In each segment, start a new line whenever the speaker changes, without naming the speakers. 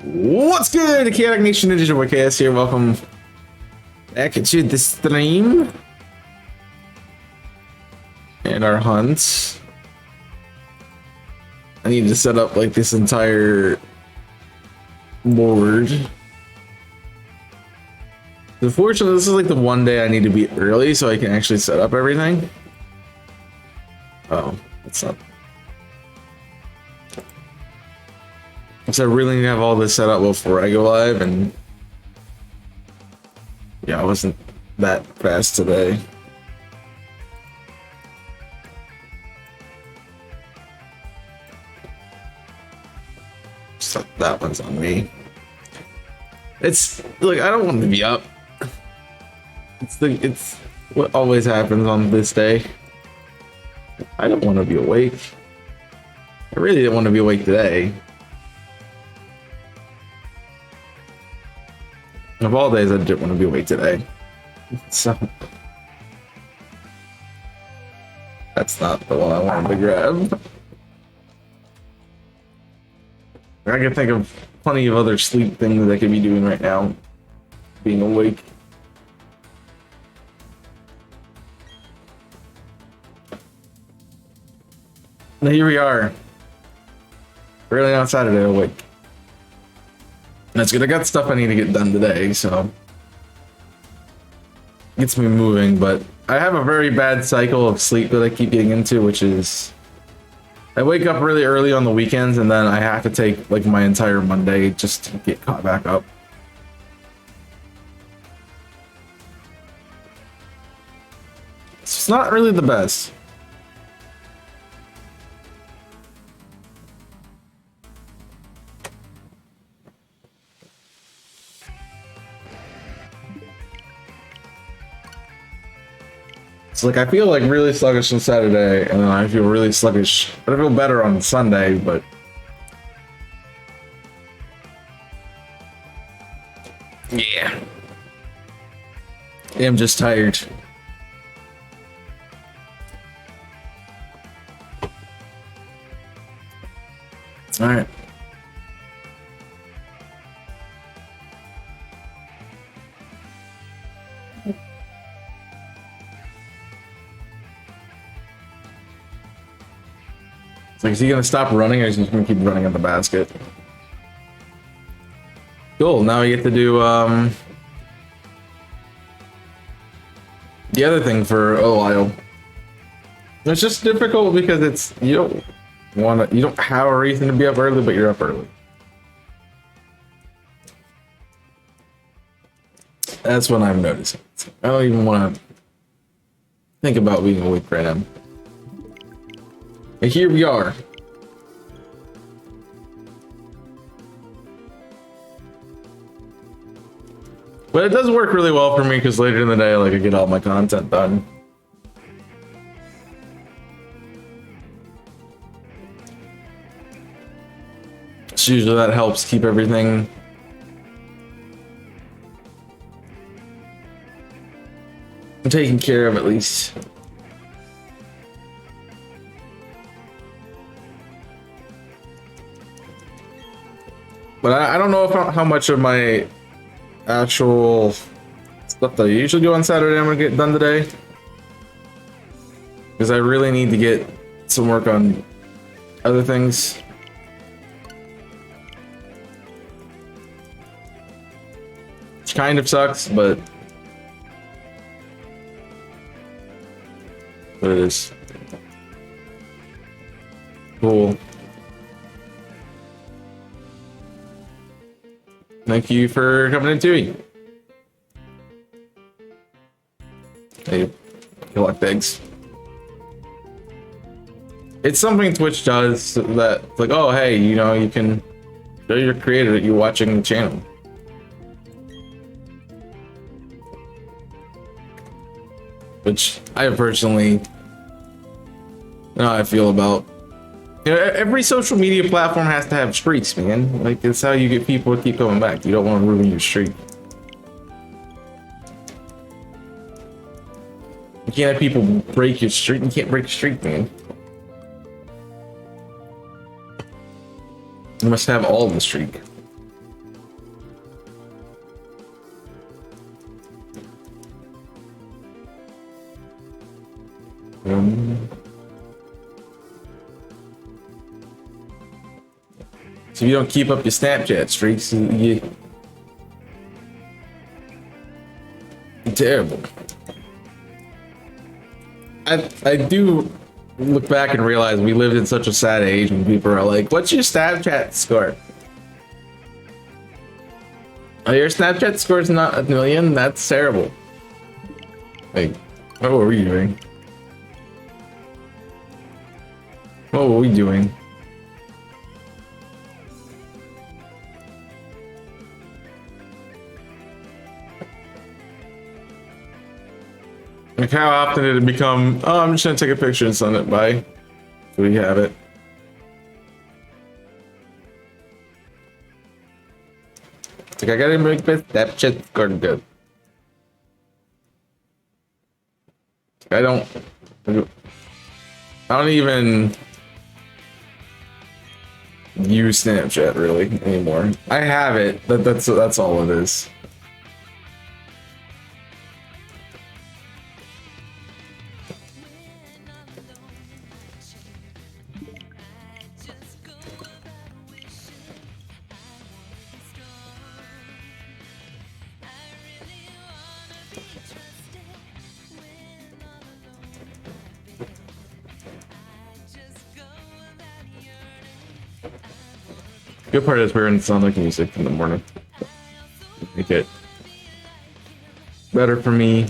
What's good, Chaotic Nation Ninja Boy KS here. Welcome back to the stream and our hunts. I need to set up like this entire board. Unfortunately, this is like the one day I need to be early so I can actually set up everything. Oh, that's not. So I really need to have all this set up before I go live, and yeah, I wasn't that fast today. So that one's on me. It's like I don't want to be up. It's what always happens on this day. I don't want to be awake. I really didn't want to be awake today. Of all days, I didn't want to be awake today. So that's not the one I wanted to grab. I can think of plenty of other sleep things that I could be doing right now. Being awake. And here we are. Early on Saturday, awake. That's good. I got stuff I need to get done today, so gets me moving. But I have a very bad cycle of sleep that I keep getting into, which is I wake up really early on the weekends, and then I have to take like my entire Monday just to get caught back up. It's not really the best. It's like I feel like really sluggish on Saturday, and then I feel really sluggish. I feel better on Sunday, but yeah, I'm just tired. All right. It's like, is he gonna stop running, or is he just gonna keep running at the basket? Cool. Now we get to do the other thing for a while. It's just difficult because it's you don't have a reason to be up early, but you're up early. That's what I'm noticing. I don't even want to think about being awake right now. And here we are. But it does work really well for me because later in the day, like I get all my content done. So usually that helps keep everything taken care of at least. But I don't know if how much of my actual stuff that I usually do on Saturday I'm gonna get done today, because I really need to get some work on other things. Which kind of sucks, but it is. Cool. Thank you for coming in, Tui. Hey, collect eggs. It's something Twitch does that, like, oh, hey, you know, you can show your creator that you're watching the channel. Which I personally, you know how I feel about. You know, every social media platform has to have streaks, man. Like, it's how you get people to keep coming back. You don't want to ruin your streak. You can't have people break your streak. You can't break a streak, man. You must have all the streak. So if you don't keep up your Snapchat streaks, you terrible. I do look back and realize we lived in such a sad age when people are like, "What's your Snapchat score?" Oh, your Snapchat score is not 1,000,000. That's terrible. Like, what were we doing? What were we doing? Like, how often did it become, oh, I'm just gonna take a picture and send it by? So we have it. It's like, I gotta make my Snapchat score good. I don't even use Snapchat really anymore. I have it, that's all it is. Good part is we're in Sonic music in the morning. Make it better for me.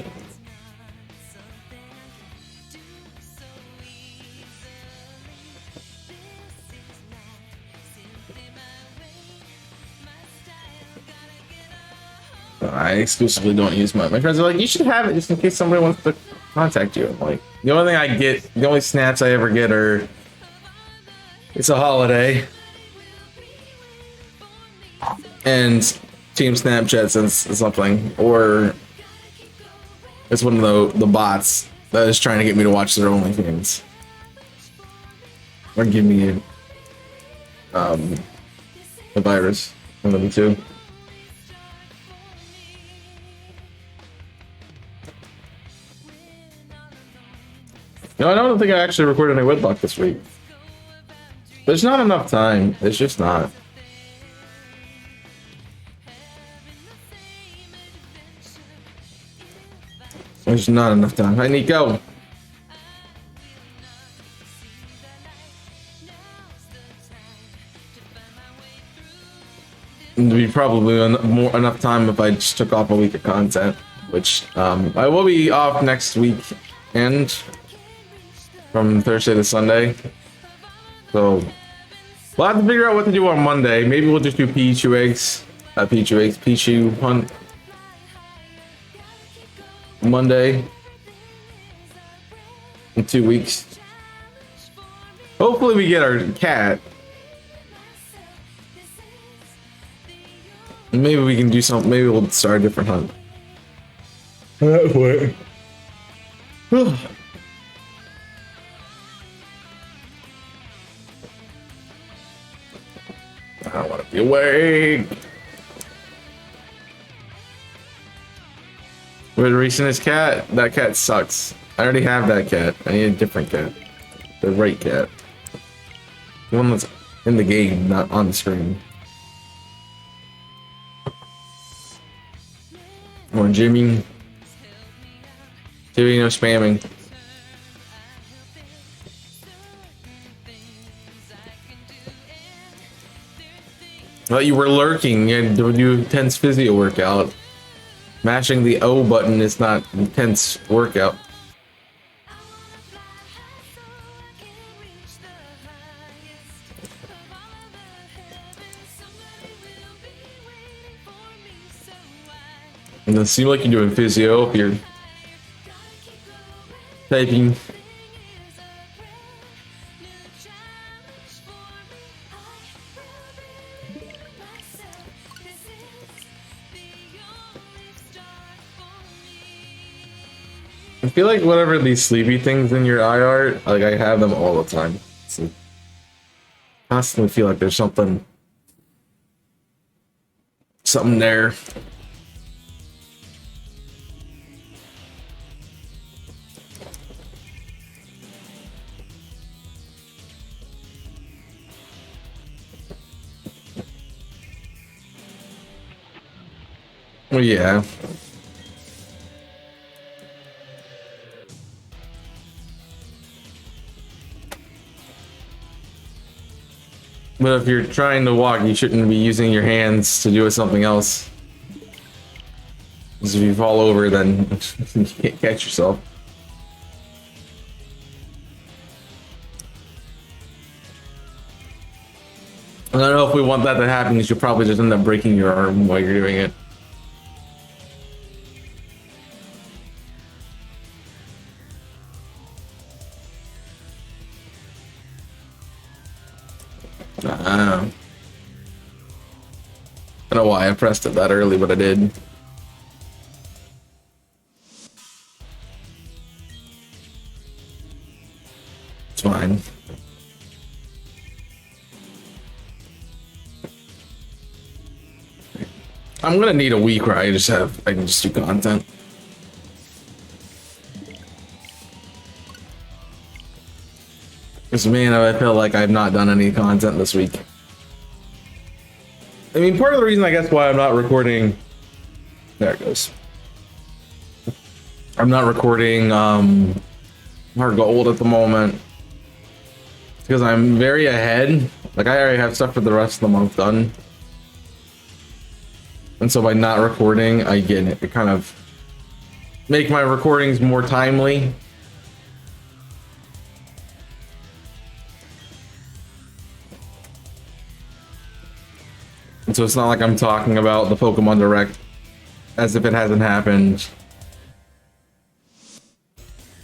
I exclusively don't use my friends are like, you should have it just in case somebody wants to contact you. I'm like, the only thing I get, the only snaps I ever get are, it's a holiday. And Team Snapchat sends something, or it's one of the bots that is trying to get me to watch their OnlyFans, or give me a virus. One of the two. No, I don't think I actually recorded any Whitlock this week. There's not enough time. It's just not. There's not enough time. Hi, Nico. It'd be probably enough time if I just took off a week of content, which I will be off next week and from Thursday to Sunday. So we'll have to figure out what to do on Monday. Maybe we'll just do Pichu hunt Monday in 2 weeks. Hopefully we get our cat. Maybe we can do something. Maybe we'll start a different hunt. That way. I don't want to be awake. With Reese's cat, that cat sucks. I already have that cat. I need a different cat. The right cat. The one that's in the game, not on the screen. Or Jimmy. Jimmy, no spamming. Well, you were lurking. You had to do intense physio workout. Mashing the O button is not intense workout. It doesn't seem like you're doing physio if you're typing. I feel like whatever these sleepy things in your eye are, like I have them all the time. So I constantly feel like there's something there. Well, yeah. But if you're trying to walk, you shouldn't be using your hands to do something else. Because if you fall over, then you can't catch yourself. I don't know if we want that to happen, you should probably just end up breaking your arm while you're doing it. I don't know why I pressed it that early, but I did. It's fine. I'm gonna need a week where I can just do content. Because man, I feel like I've not done any content this week. I mean, part of the reason I guess why I'm not recording, there it goes. I'm not recording Hard Gold at the moment because I'm very ahead. Like I already have stuff for the rest of the month done. And so by not recording, I get it kind of make my recordings more timely. And so it's not like I'm talking about the Pokemon Direct as if it hasn't happened,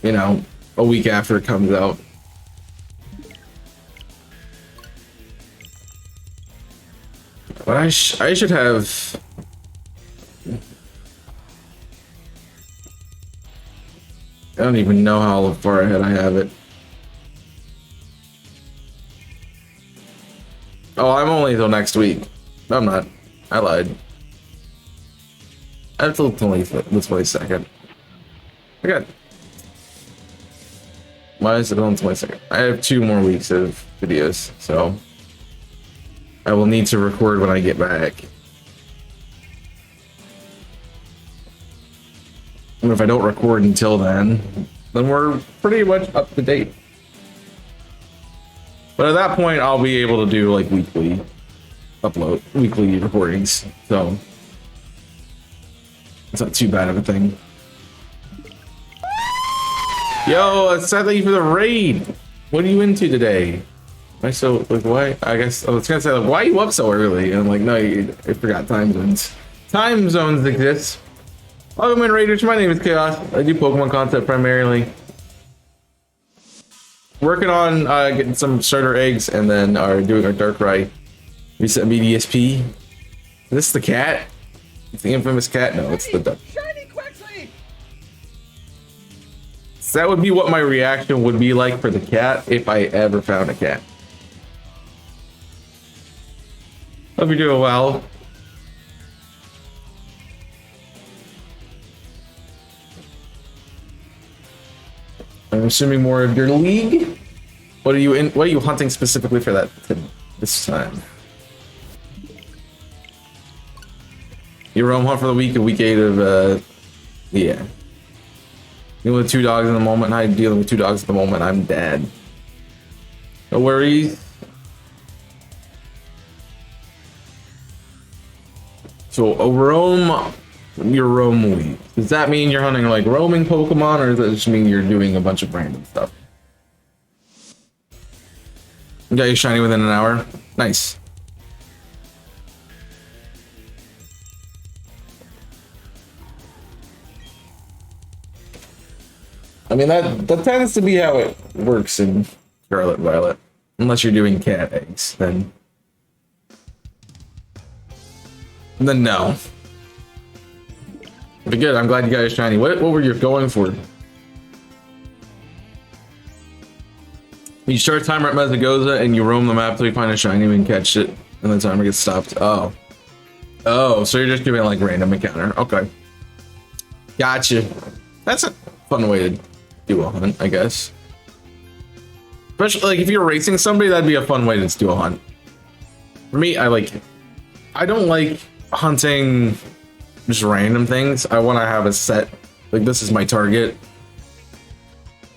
you know, a week after it comes out. But I should have... I don't even know how far ahead I have it. Oh, I'm only till next week. No, I'm not. I lied. I have till the 22nd. I got... Why is it on the 22nd? I have 2 more weeks of videos, so... I will need to record when I get back. And if I don't record until then we're pretty much up to date. But at that point, I'll be able to do like weekly recordings, so it's not too bad of a thing. Yo, sad thank you for the raid. What are you into today? Why so like why? I guess I was gonna say like why are you up so early? And I'm like no, I forgot time zones. Time zones exist. Welcome in, Raiders. My name is Chaos. I do Pokemon content primarily. Working on getting some starter eggs and then are doing our Darkrai reset BDSP. Is this the cat? It's the infamous cat? No, it's the duck. So that would be what my reaction would be like for the cat if I ever found a cat. Hope you're doing well. I'm assuming more of your league. What are you in? What are you hunting specifically for that this time? You roam hunt for the week of week 8 of yeah. Dealing with 2 dogs in the moment. How you dealing with 2 dogs at the moment? I'm dead. No worries. So a roam. Your roam week. Does that mean you're hunting like roaming Pokemon, or does that just mean you're doing a bunch of random stuff? You got your shiny within an hour. Nice. I mean that tends to be how it works in Scarlet Violet, unless you're doing cat eggs, then no. But good, I'm glad you got a shiny. What were you going for? You start a timer at Mezagoza and you roam the map till you find a shiny and catch it, and the timer gets stopped. Oh, so you're just doing like random encounter. Okay, gotcha. That's a fun way to do a hunt, I guess. Especially like if you're racing somebody, that'd be a fun way to do a hunt. For me, I don't like hunting just random things. I want to have a set, like this is my target.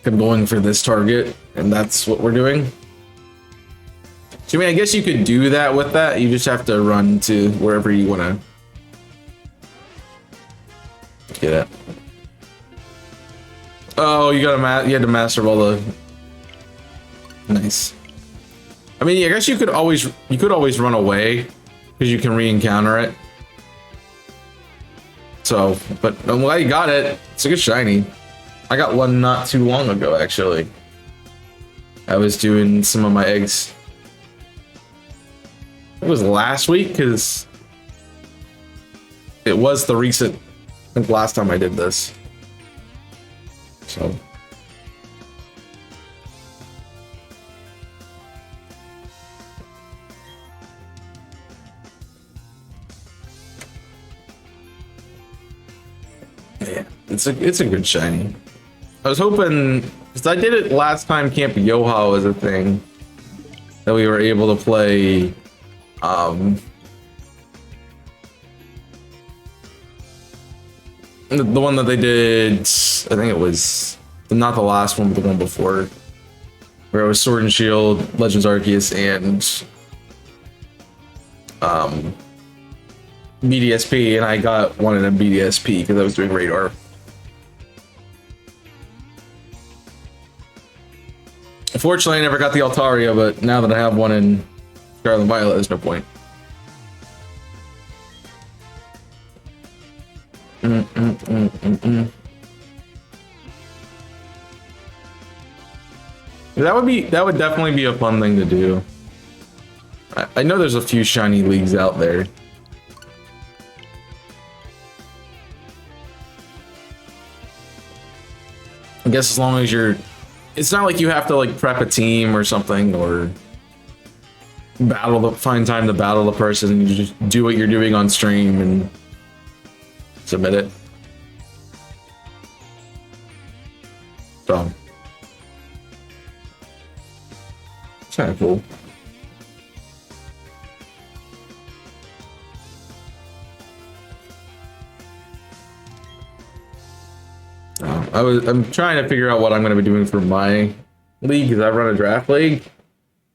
I'm going for this target, and that's what we're doing. So I mean, I guess you could do that with that. You just have to run to wherever you want to get it. Oh, you had to master all the. Nice. I mean, I guess you could always run away because you can re-encounter it. So, but I'm glad you got it. It's a good shiny. I got one not too long ago, actually. I was doing some of my eggs. It was last week because it was the recent. I think last time I did this. So. Yeah, it's a good shiny. I was hoping, because I did it last time Camp Yoha was a thing, that we were able to play the one that they did, I think it was not the last one, but the one before, where it was Sword and Shield, Legends Arceus, and BDSP, and I got one in a BDSP because I was doing radar. Unfortunately, I never got the Altaria, but now that I have one in Scarlet and Violet, there's no point. That would definitely be a fun thing to do. I know there's a few shiny leagues out there. I guess as long as it's not like you have to like prep a team or something, or find time to battle the person, and you just do what you're doing on stream and submit it. So it's kind of cool. I'm trying to figure out what I'm going to be doing for my league, because I run a draft league.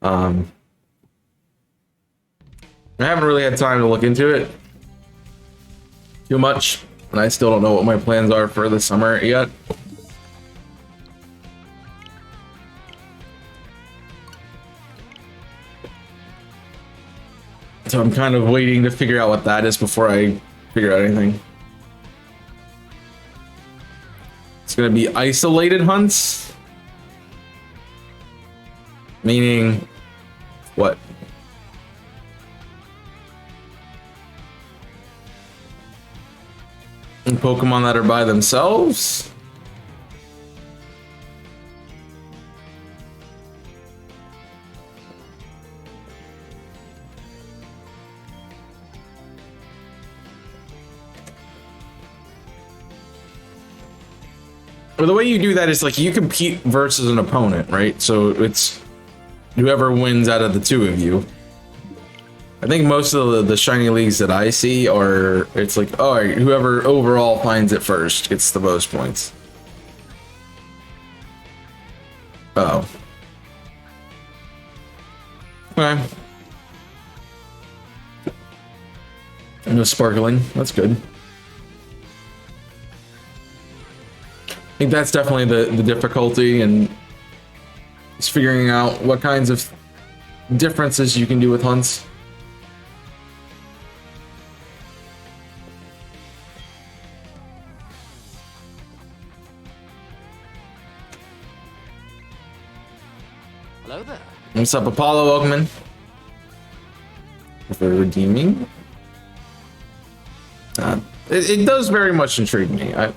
I haven't really had time to look into it too much, and I still don't know what my plans are for the summer yet. So I'm kind of waiting to figure out what that is before I figure out anything. It's gonna be isolated hunts, meaning what? And Pokemon that are by themselves? Well, the way you do that is like you compete versus an opponent, right? So it's whoever wins out of the two of you. I think most of the shiny leagues that I see are, it's like, all right, whoever overall finds it first gets the most points. Oh. Okay. No sparkling. That's good. I think that's definitely the difficulty, and it's figuring out what kinds of differences you can do with hunts.
Hello there.
What's up, Apollo? Welcome in. For redeeming. It does very much intrigue me. I'd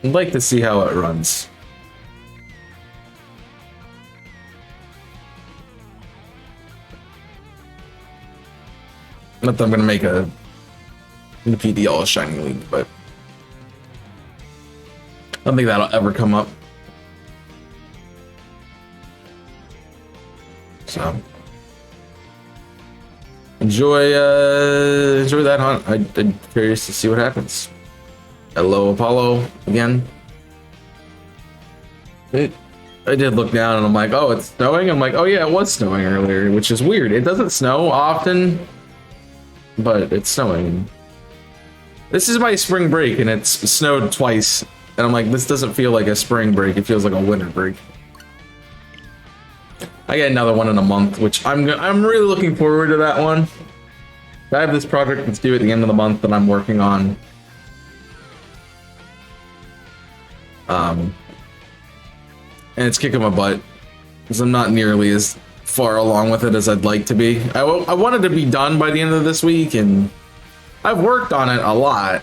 like to see how it runs. Not that I'm gonna make a PDL shiny league, but I don't think that'll ever come up. So enjoy that hunt. I'm curious to see what happens. Hello, Apollo again. I did look down and I'm like, oh, it's snowing. I'm like, oh yeah, it was snowing earlier, which is weird. It doesn't snow often, but it's snowing. This is my spring break and it's snowed twice. And I'm like, this doesn't feel like a spring break. It feels like a winter break. I get another one in a month, which I'm really looking forward to that one. I have this project that's due at the end of the month that I'm working on. And it's kicking my butt because I'm not nearly as far along with it as I'd like to be. I wanted to be done by the end of this week, and I've worked on it a lot,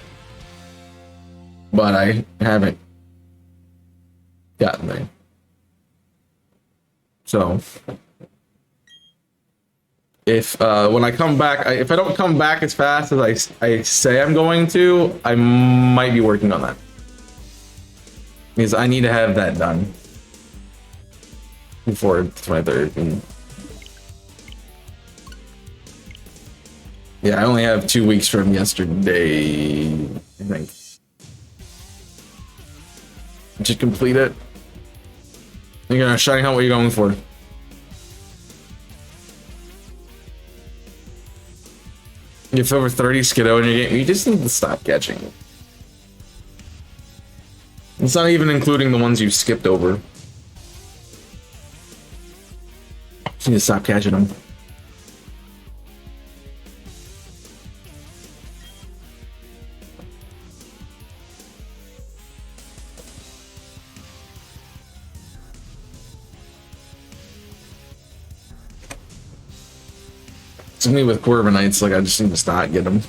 but I haven't gotten there. So if when I come back, if I don't come back as fast as I say I'm going to, I might be working on that. Because I need to have that done before it's my third. And yeah, I only have 2 weeks from yesterday, I think. Did you complete it? You're gonna shiny hunt, what are you going for? You have over 30 Skiddo in your game, you just need to stop catching it. It's not even including the ones you skipped over. You need to stop catching them. It's me with Corviknights, like I just need to stop getting them.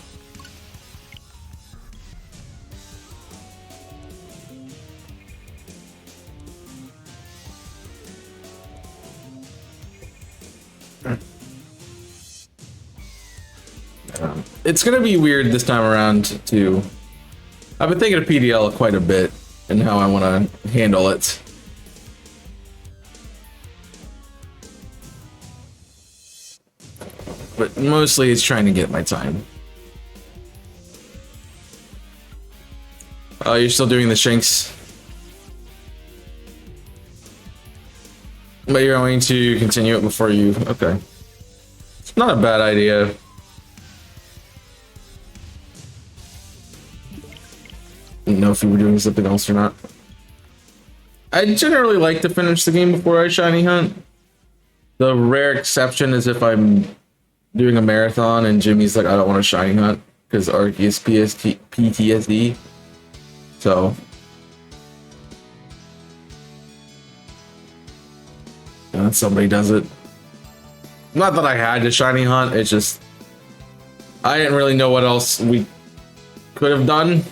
It's gonna be weird this time around too. I've been thinking of PDL quite a bit and how I want to handle it. But mostly it's trying to get my time. Oh, you're still doing the Shanks? But you're going to continue it before you... Okay. It's not a bad idea. Didn't know if you were doing something else or not. I generally like to finish the game before I shiny hunt. The rare exception is if I'm doing a marathon and Jimmy's like, I don't want to shiny hunt because Arc is PTSD. So somebody does it. Not that I had to shiny hunt, it's just I didn't really know what else we could have done.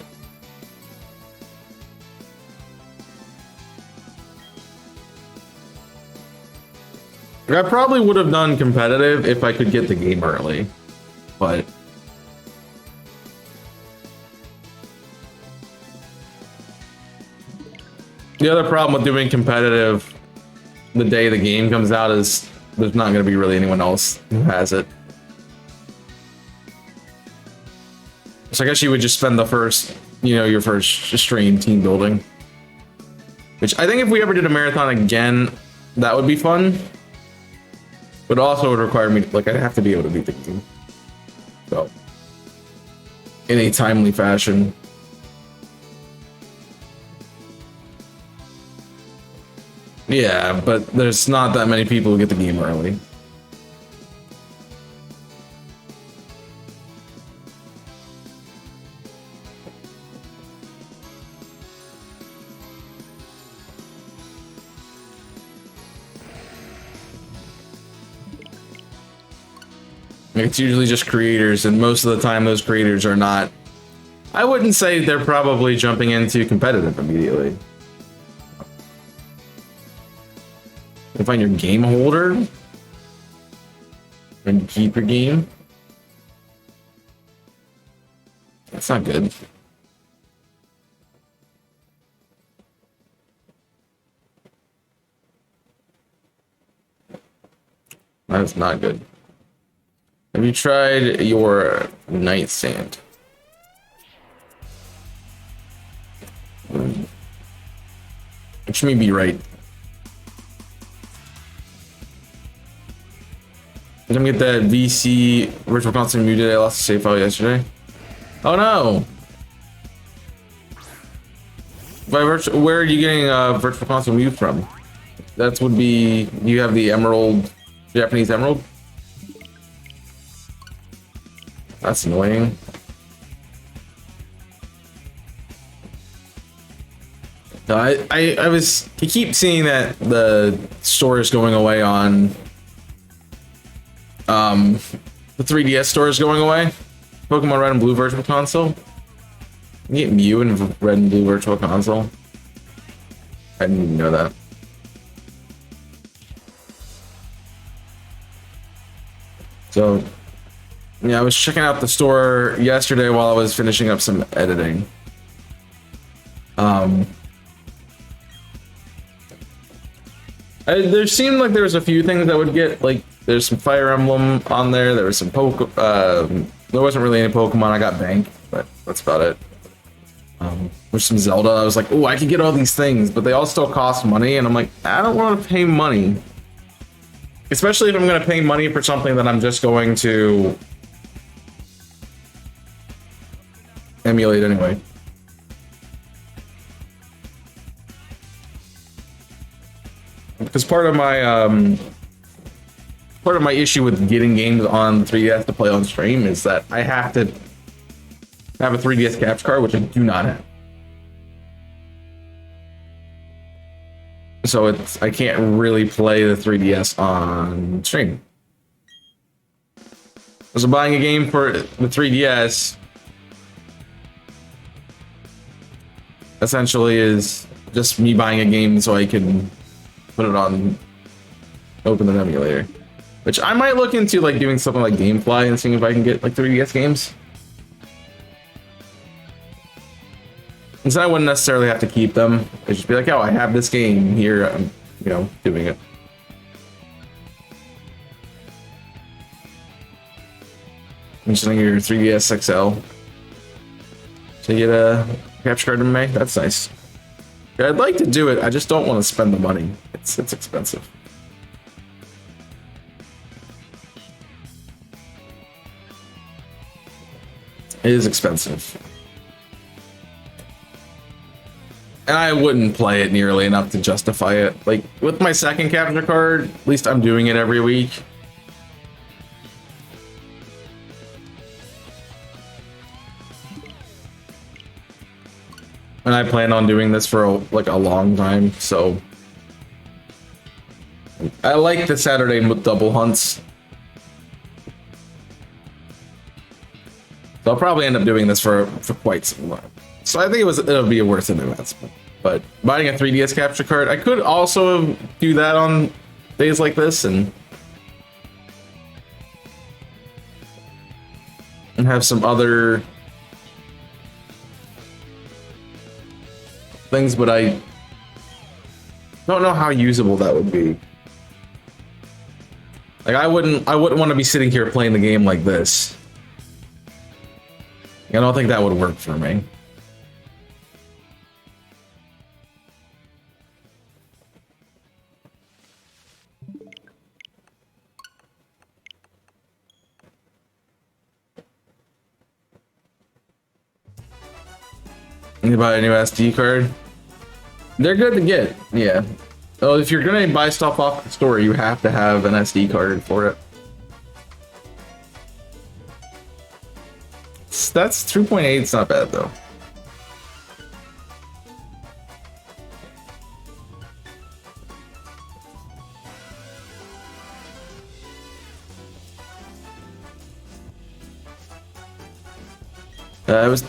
I probably would have done competitive if I could get the game early, but the other problem with doing competitive the day the game comes out is there's not going to be really anyone else who has it. So I guess you would just spend the first, your first stream team building. Which I think if we ever did a marathon again, that would be fun. But also would require me, I'd have to be able to beat the game. So, in a timely fashion. Yeah, but there's not that many people who get the game early. It's usually just creators, and most of the time those creators are not... I wouldn't say they're probably jumping into competitive immediately. You find your game holder and keep your game. That's not good. That's not good. Have you tried your nightstand? Which may be right. Did I get that VC virtual console muted? I lost a save file yesterday. Oh no! Where are you getting virtual console mute from? That would be, you have the emerald, Japanese emerald? That's annoying. No, I keep seeing that the store is going away on the 3DS store is going away. Pokemon Red and Blue Virtual Console. You get Mew in Red and Blue Virtual Console. I didn't even know that. So yeah, I was checking out the store yesterday while I was finishing up some editing. There seemed like there was a few things that would get, like, there's some Fire Emblem on there. There was some there wasn't really any Pokemon. I got Bank, but that's about it. There's some Zelda. I was like, oh, I can get all these things, but they all still cost money, and I'm like, I don't want to pay money. Especially if I'm going to pay money for something that I'm just going to emulate anyway. Because part of my issue with getting games on the 3DS to play on stream is that I have to have a 3DS capture card, which I do not have. So I can't really play the 3DS on stream. So buying a game for the 3DS essentially is just me buying a game so I can put it on, open an emulator. Which I might look into, like, doing something like GameFly and seeing if I can get, like, 3DS games. And so I wouldn't necessarily have to keep them. I'd just be like, oh, I have this game here, I'm, you know, doing it. I'm just gonna get your 3DS XL. So you get a capture card in May? That's nice. Yeah, I'd like to do it, I just don't want to spend the money. It's expensive. It is expensive. And I wouldn't play it nearly enough to justify it. Like, with my second capture card, at least I'm doing it every week. And I plan on doing this for like a long time, so I like the Saturday double hunts. So I'll probably end up doing this for quite some time. So I think it'll be a worth an investment. But buying a 3DS capture card, I could also do that on days like this and have some other things, but I don't know how usable that would be. Like, I wouldn't want to be sitting here playing the game like this. I don't think that would work for me. You buy a new SD card? They're good to get, yeah. So if you're gonna buy stuff off the store, you have to have an SD card for it. That's 3.8, it's not bad though.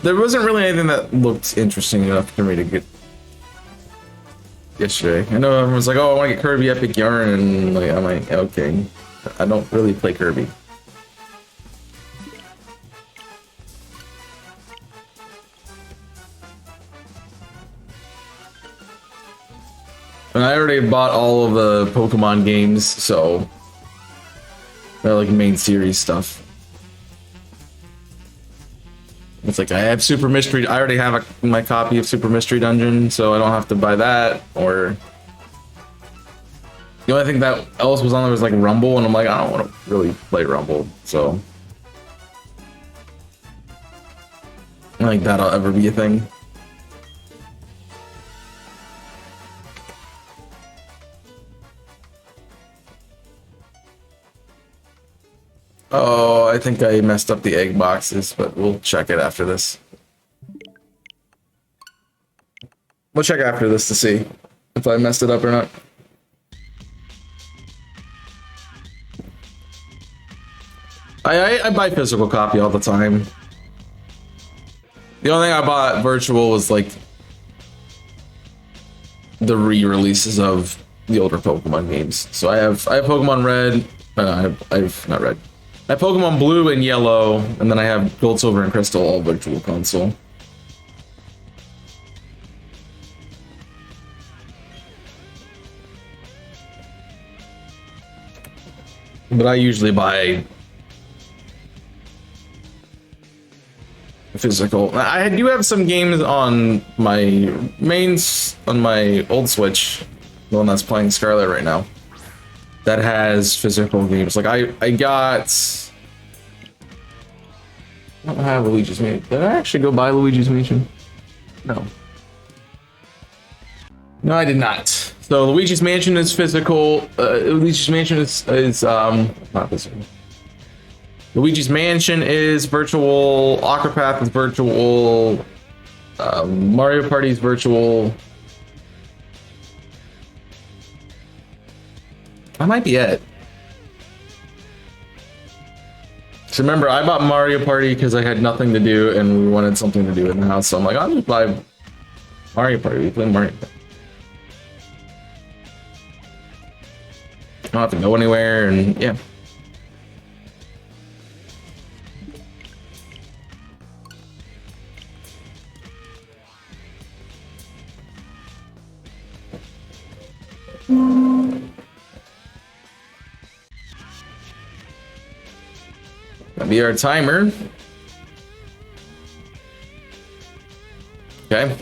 There wasn't really anything that looked interesting enough for me to get yesterday. I know everyone was like, oh, I want to get Kirby Epic Yarn, and like, I'm like, okay. I don't really play Kirby. And I already bought all of the Pokemon games, so they're like main series stuff. It's like I have Super Mystery. I already have my copy of Super Mystery Dungeon, so I don't have to buy that. Or the only thing that else was on there was like Rumble, and I'm like, I don't want to really play Rumble, so I don't think that'll ever be a thing. Oh, I think I messed up the egg boxes, but we'll check it after this. We'll check after this to see if I messed it up or not. I buy physical copy all the time. The only thing I bought virtual was like the re-releases of the older Pokemon games. So I have Pokemon Red. I've not Red. I have Pokemon Blue and Yellow, and then I have Gold, Silver, and Crystal, all virtual console. But I usually buy physical. I do have some games on my on my old Switch, the one that's playing Scarlet right now, that has physical games. Like I got. I don't have Luigi's Mansion. Did I actually go buy Luigi's Mansion? No. No, I did not. So Luigi's Mansion is physical. Luigi's Mansion is not physical. Luigi's Mansion is virtual. Octopath is virtual. Mario Party is virtual. That might be it. So remember, I bought Mario Party because I had nothing to do and we wanted something to do in the house. So I'm like, I'll just buy Mario Party. We play Mario Party. I don't have to go anywhere, and yeah. That'll be our timer. Okay.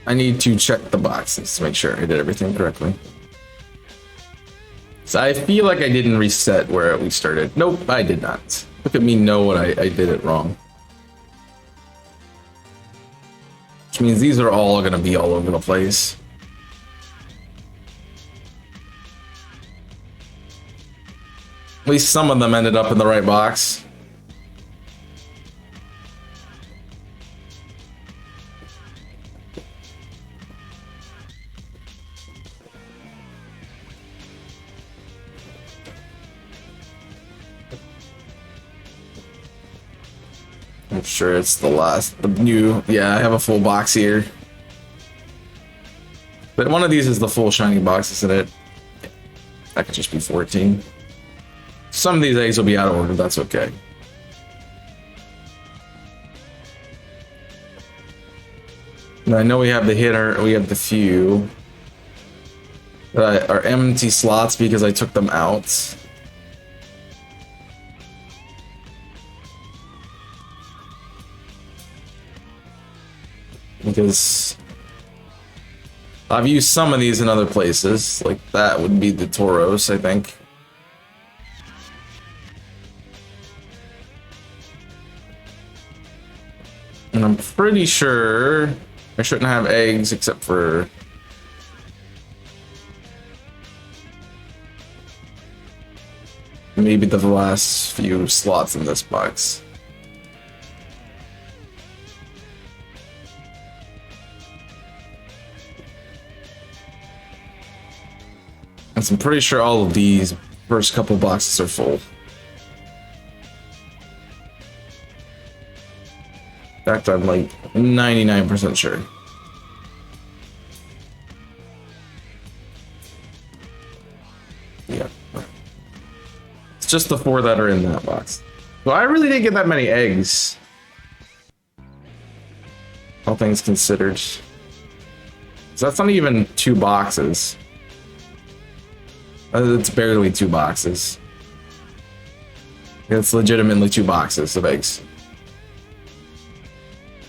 I need to check the boxes to make sure I did everything correctly. So I feel like I didn't reset where we started. Nope, I did not. Look at me know what I did it wrong. Which means these are all going to be all over the place. At least some of them ended up in the right box. I'm sure it's the new, yeah, I have a full box here. But one of these is the full shiny box, isn't it? That could just be 14. Some of these eggs will be out of order, that's okay. And I know we have the hitter, we have the few that are empty slots because I took them out. Because I've used some of these in other places, like that would be the Tauros, I think. And I'm pretty sure I shouldn't have eggs except for maybe the last few slots in this box. And I'm pretty sure all of these first couple boxes are full. In fact, I'm like 99% sure. Yeah. It's just the 4 that are in that box. Well, I really didn't get that many eggs. All things considered. So that's not even 2 boxes. It's barely 2 boxes. It's legitimately 2 boxes of eggs.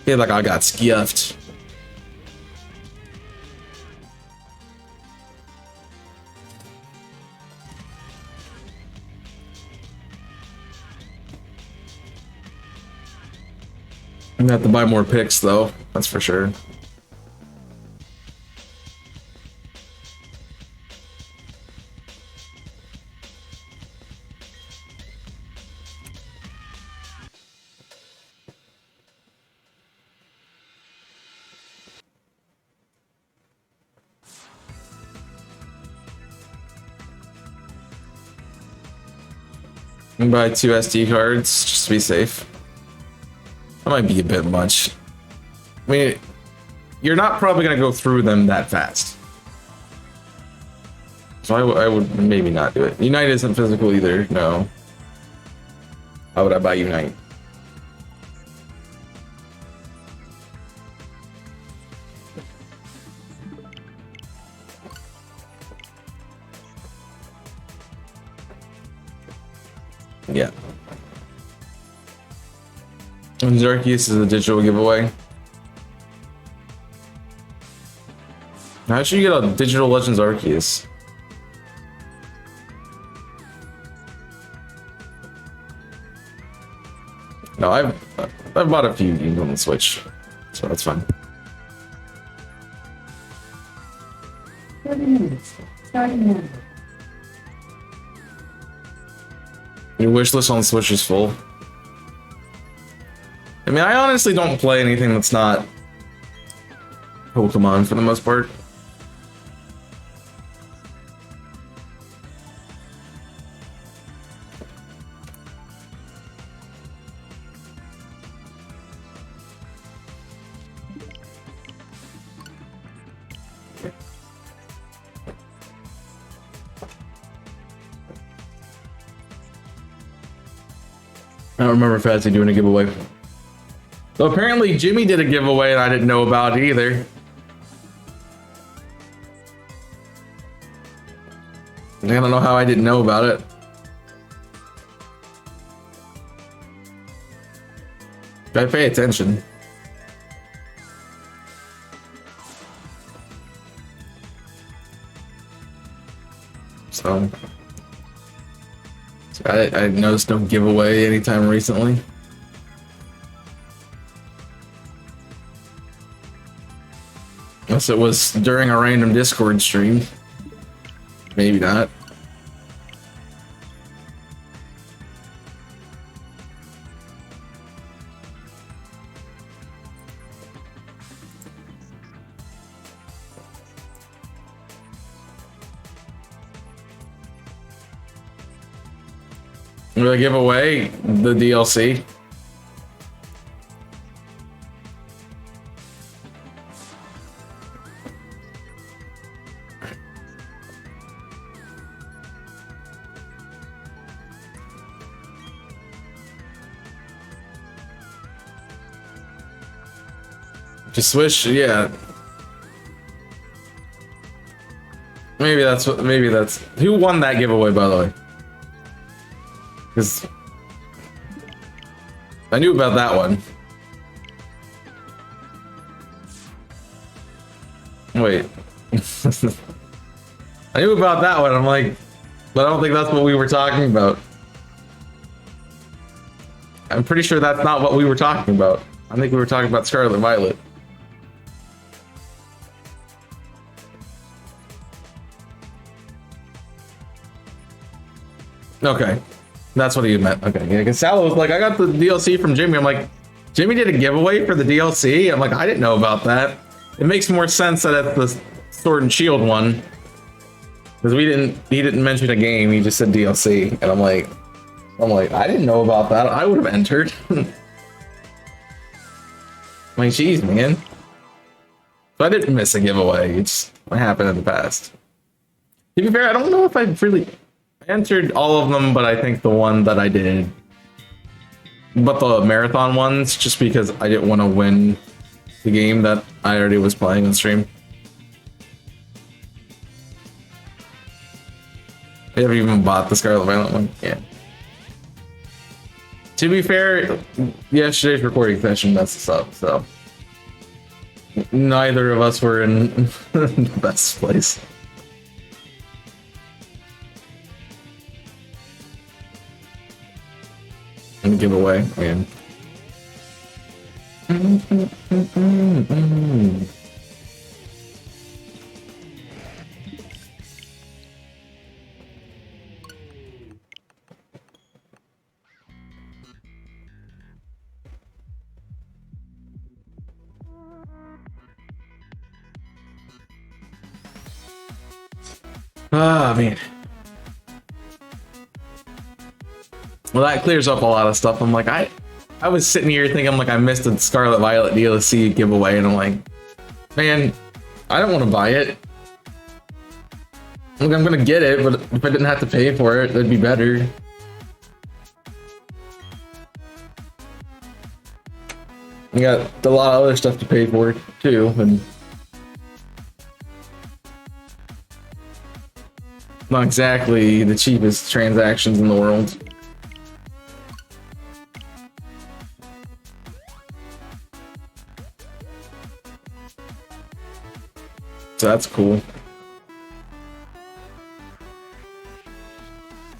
feel like I got scuffed. I'm gonna have to buy more picks though, that's for sure. I'm gonna buy 2 SD cards just to be safe. That might be a bit much. I mean, you're not probably gonna go through them that fast. So I would maybe not do it. Unite isn't physical either, no. How would I buy Unite? Yeah. And Xerxes is a digital giveaway. How should you get a digital Legends Arceus? No, I've bought a few games on the Switch, so that's fine.
30 minutes. Starting now.
Your wish list on the Switch is full. I mean, I honestly don't play anything that's not Pokemon for the most part. I don't remember Fazzy doing a giveaway. So apparently Jimmy did a giveaway and I didn't know about it either. I don't know how I didn't know about it. I pay attention. So I noticed no giveaway anytime recently. Unless it was during a random Discord stream. Maybe not. Will I give away the DLC? Just Switch, yeah. Maybe that's who won that giveaway, by the way? Because I knew about that one. Wait. I knew about that one. I'm like, but I don't think that's what we were talking about. I'm pretty sure that's not what we were talking about. I think we were talking about Scarlet Violet. Okay. That's what he meant. Okay, yeah, because Sal was like, I got the DLC from Jimmy. I'm like, Jimmy did a giveaway for the DLC? I'm like, I didn't know about that. It makes more sense that it's the Sword and Shield one. Because he didn't mention a game, he just said DLC. And I'm like, I didn't know about that. I would have entered. I'm like, geez, man. So I didn't miss a giveaway. It's what happened in the past. To be fair, I don't know if I really entered all of them, but I think the one that I did, but the marathon ones, just because I didn't want to win the game that I already was playing on stream. I haven't even bought the Scarlet Violet one. Yeah. To be fair, yesterday's recording session messed us up, so neither of us were in the best place. And giveaway again. Ah, man. Well, that clears up a lot of stuff. I'm like, I was sitting here thinking like I missed a Scarlet Violet DLC giveaway, and I'm like, man, I don't want to buy it. Like, I'm gonna get it, but if I didn't have to pay for it, that'd be better. I got a lot of other stuff to pay for too, and not exactly the cheapest transactions in the world. So that's cool.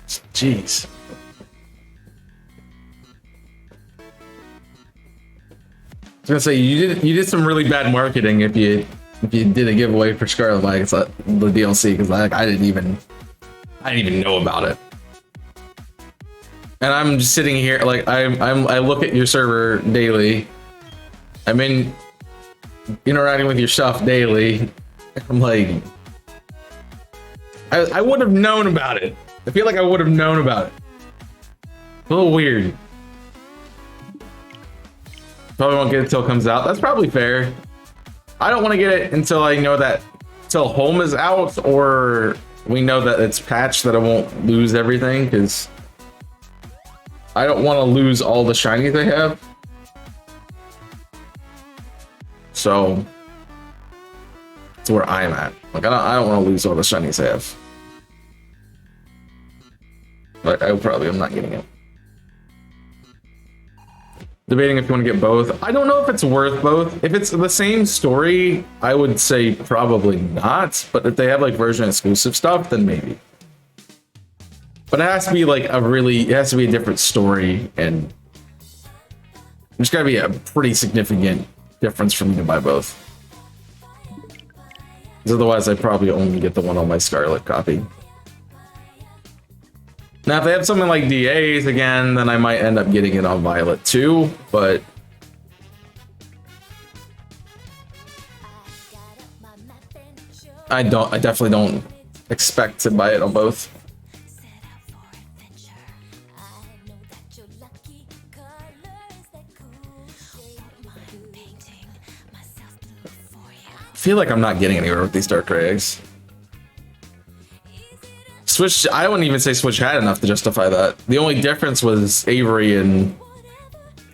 Jeez. I was gonna say you did some really bad marketing if you did a giveaway for Scarlet Violet, the DLC, because I didn't even know about it. And I'm just sitting here like I look at your server daily. I'm interacting with your stuff daily. I'm like, I would have known about it. I feel like I would have known about it. A little weird. Probably won't get it until it comes out. That's probably fair. I don't want to get it until I know that till home is out, or we know that it's patched, that I won't lose everything, because I don't want to lose all the shinies I have. So that's where I'm at. Like I don't want to lose all the shinies I have. But I'm not getting it. Debating if you want to get both. I don't know if it's worth both. If it's the same story, I would say probably not. But if they have like version exclusive stuff, then maybe. But it has to be like it has to be a different story, and there's got to be a pretty significant difference for me to buy both. Because otherwise, I probably only get the one on my Scarlet copy. Now, if they have something like DAs again, then I might end up getting it on Violet too, but I definitely don't expect to buy it on both. I feel like I'm not getting anywhere with these Darkrai eggs. Switch, I wouldn't even say Switch had enough to justify that. The only difference was Avery and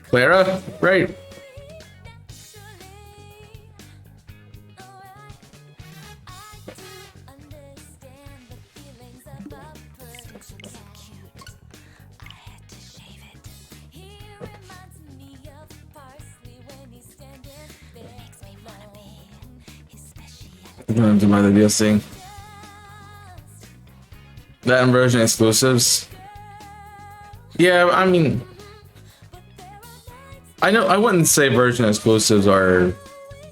Clara, right? I'm gonna do my DLC. That and version exclusives. Yeah, I mean, I know I wouldn't say version exclusives are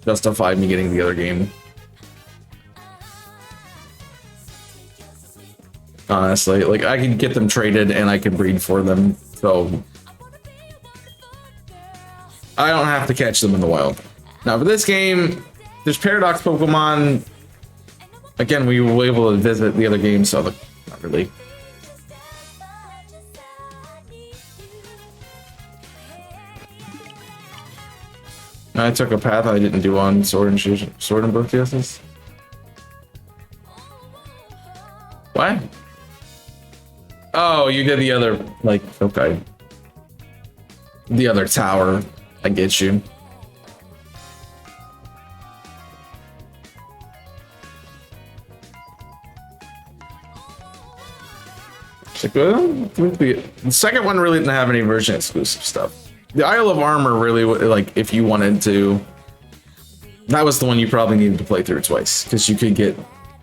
justify me getting the other game. Honestly, like I could get them traded and I could breed for them, so I don't have to catch them in the wild. Now for this game, there's Paradox Pokemon. Again, we were able to visit the other game, so not really. I took a path I didn't do on Sword and Book DSs. What? Oh, you did the other, like, okay. The other tower. I get you. Like The second one really didn't have any version exclusive stuff. The Isle of Armor really, like, if you wanted to, that was the one you probably needed to play through twice because you could get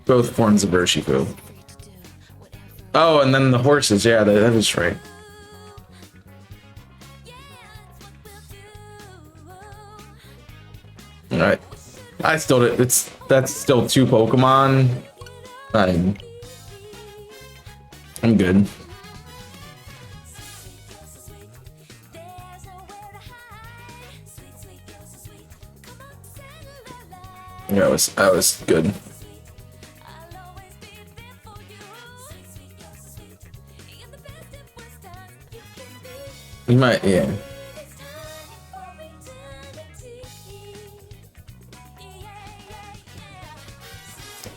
both forms of Urshifu. Oh, and then the horses. Yeah, that is right. All right. I still that's still 2 Pokemon. I'm good. Yeah, I was good. You might, yeah.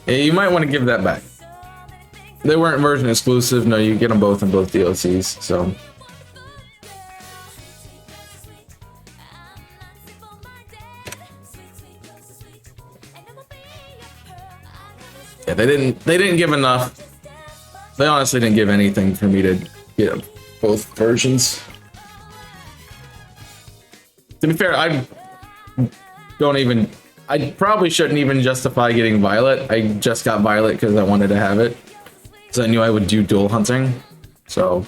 Yeah, you might want to give that back. They weren't version exclusive. No, you get them both in both DLCs, so. Yeah, they didn't give enough. They honestly didn't give anything for me to get both versions. To be fair, I probably shouldn't even justify getting Violet. I just got Violet because I wanted to have it. So I knew I would do dual hunting. So.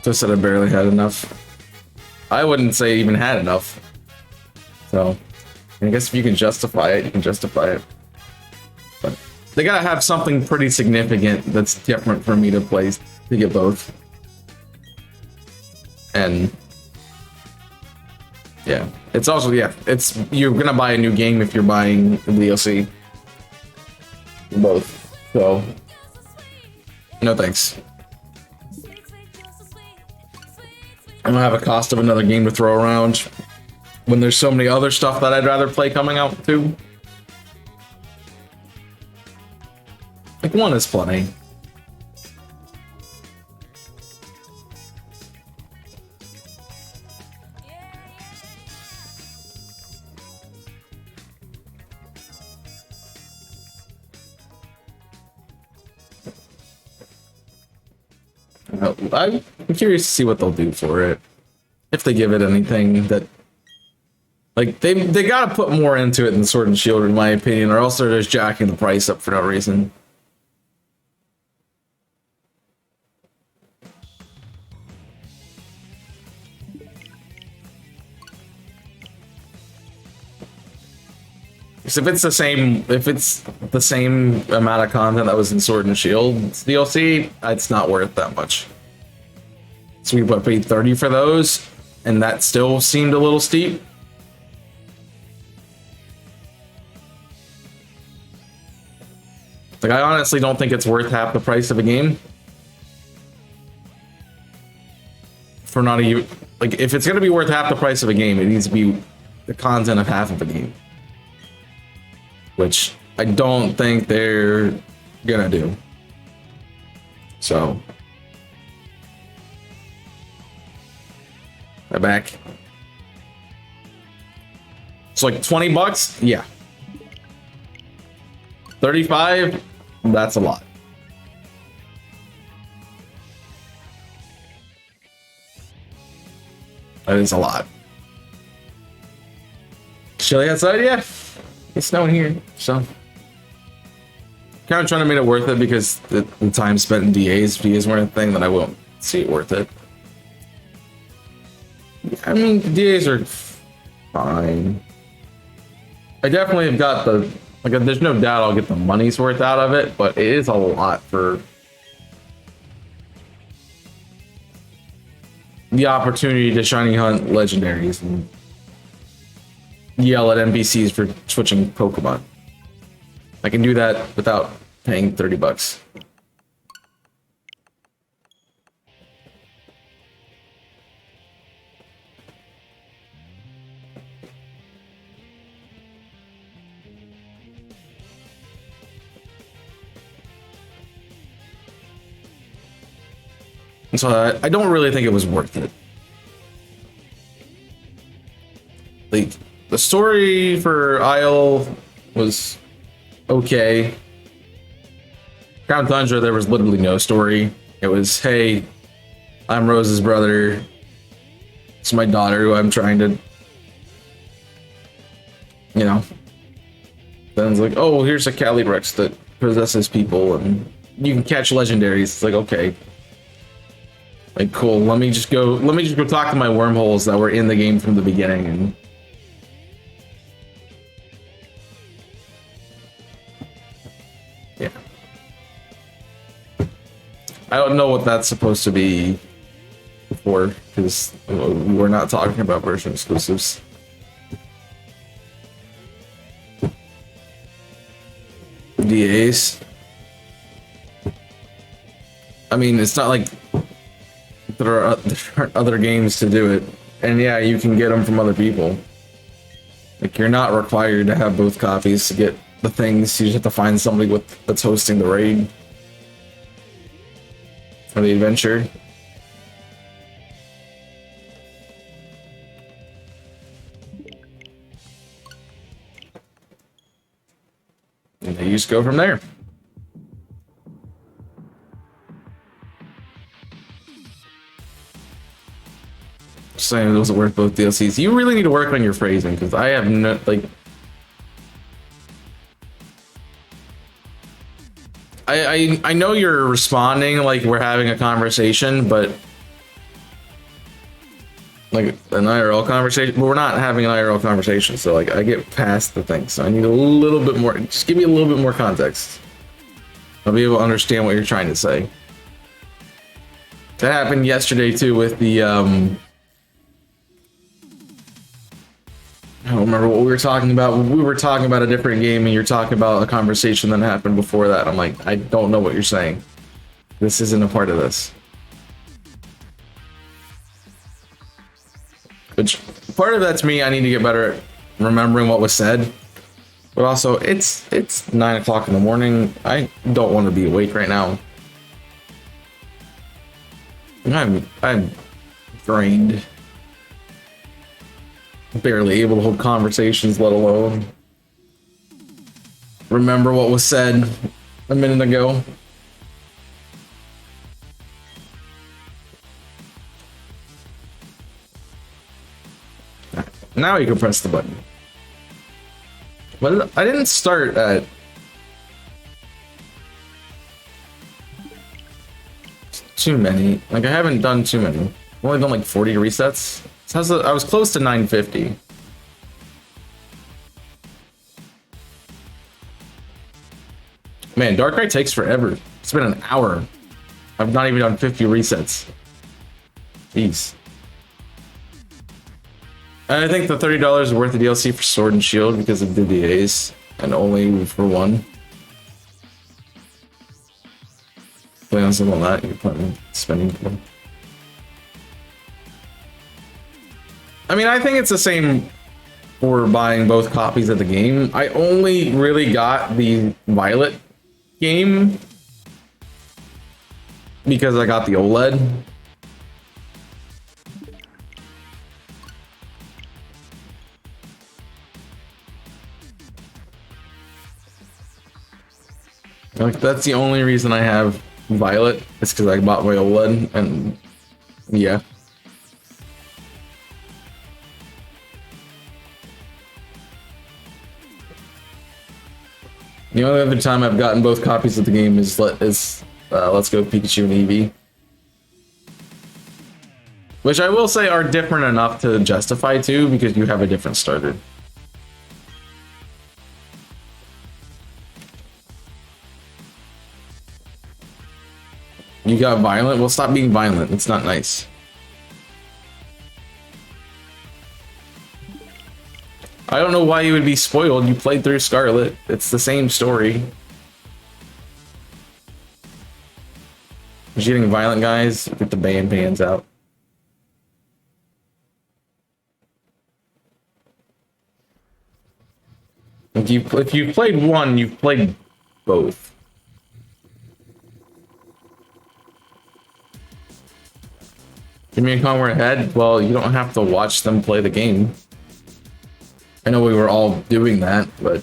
Just said I barely had enough. I wouldn't say even had enough. So, I guess if you can justify it, you can justify it. But they gotta have something pretty significant that's different for me to play to get both. And yeah, it's also, yeah, it's, you're gonna buy a new game if you're buying the DLC. Both. So, no thanks. I don't have a cost of another game to throw around when there's so many other stuff that I'd rather play coming out too. Like, one is plenty. I'm curious to see what they'll do for it. If they give it anything that, like, they gotta put more into it than Sword and Shield, in my opinion, or else they're just jacking the price up for no reason. Because if it's the same amount of content that was in Sword and Shield DLC, it's not worth that much. So we paid 30 for those, and that still seemed a little steep. Like, I honestly don't think it's worth half the price of a game. For not even, like, if it's gonna be worth half the price of a game, it needs to be the content of half of a game. Which I don't think they're gonna do. So. They're back. It's like 20 bucks? Yeah. 35? That's a lot. That is a lot. Chilly outside? Yeah. It's snowing here, so. Kind of trying to make it worth it because the time spent in DAs weren't a thing, that I won't see it worth it. I mean, DAs are fine. I definitely have got the, like, there's no doubt I'll get the money's worth out of it, but it is a lot for the opportunity to shiny hunt legendaries and yell at NPCs for switching Pokemon. I can do that without paying 30 bucks. So I don't really think it was worth it. like the story for Isle was okay. Crown Tundra, there was literally no story. It was, hey, I'm Rose's brother. It's my daughter who I'm trying to, you know. Then it's like, oh, here's a Calyrex that possesses people, and you can catch legendaries. It's like, okay, like cool. Let me just go talk to my wormholes that were in the game from the beginning, and yeah. I don't know what that's supposed to be for, because we're not talking about version exclusives. DAs. I mean, it's not like there aren't other games to do it, and yeah, you can get them from other people. Like, you're not required to have both copies to get the things. You just have to find somebody that's hosting the raid or the adventure. And you just go from there. Just saying it wasn't worth both DLCs. You really need to work on your phrasing, because I have no, like... I know you're responding like we're having a conversation, but... like an IRL conversation, but we're not having an IRL conversation, so like I get past the thing, so I need a little bit more. Just give me a little bit more context. I'll be able to understand what you're trying to say. That happened yesterday too with the I don't remember what we were talking about. We were talking about a different game, and you're talking about a conversation that happened before that. I'm like, I don't know what you're saying. This isn't a part of this. Which, part of that's me, I need to get better at remembering what was said. But also, it's 9 o'clock in the morning. I don't want to be awake right now. I'm drained. Barely able to hold conversations, let alone remember what was said a minute ago. Now you can press the button. But I didn't start at... too many. Like, I haven't done too many. I've only done like 40 resets. So I was close to 950. Man, Darkrai takes forever. It's been an hour. I've not even done 50 resets. Jeez. I think the $30 is worth the DLC for Sword and Shield because of the DAs, and only for one. Play on something like that, you're planning spending for. I mean, I think it's the same for buying both copies of the game. I only really got the Violet game because I got the OLED. Like, that's the only reason I have Violet. It's because I bought my OLED, and yeah. The only other time I've gotten both copies of the game is Let's Go Pikachu and Eevee. Which I will say are different enough to justify too, because you have a different starter. You got violent? Well, stop being violent. It's not nice. I don't know why you would be spoiled. You played through Scarlet. It's the same story. You're getting violent, guys. Get the bands out. If you've played one, you've played both. Give me a Con we're ahead. Well, you don't have to watch them play the game. I know we were all doing that, but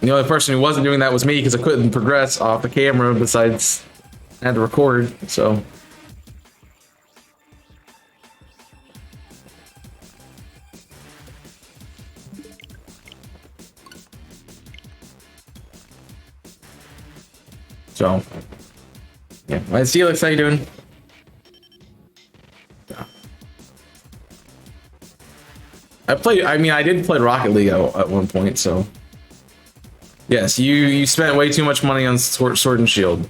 the only person who wasn't doing that was me because I couldn't progress off the camera. Besides, I had to record, so. So, yeah. Hi, Steelix, how you doing? I did play Rocket League at one point, so. Yes, you spent way too much money on Sword and Shield.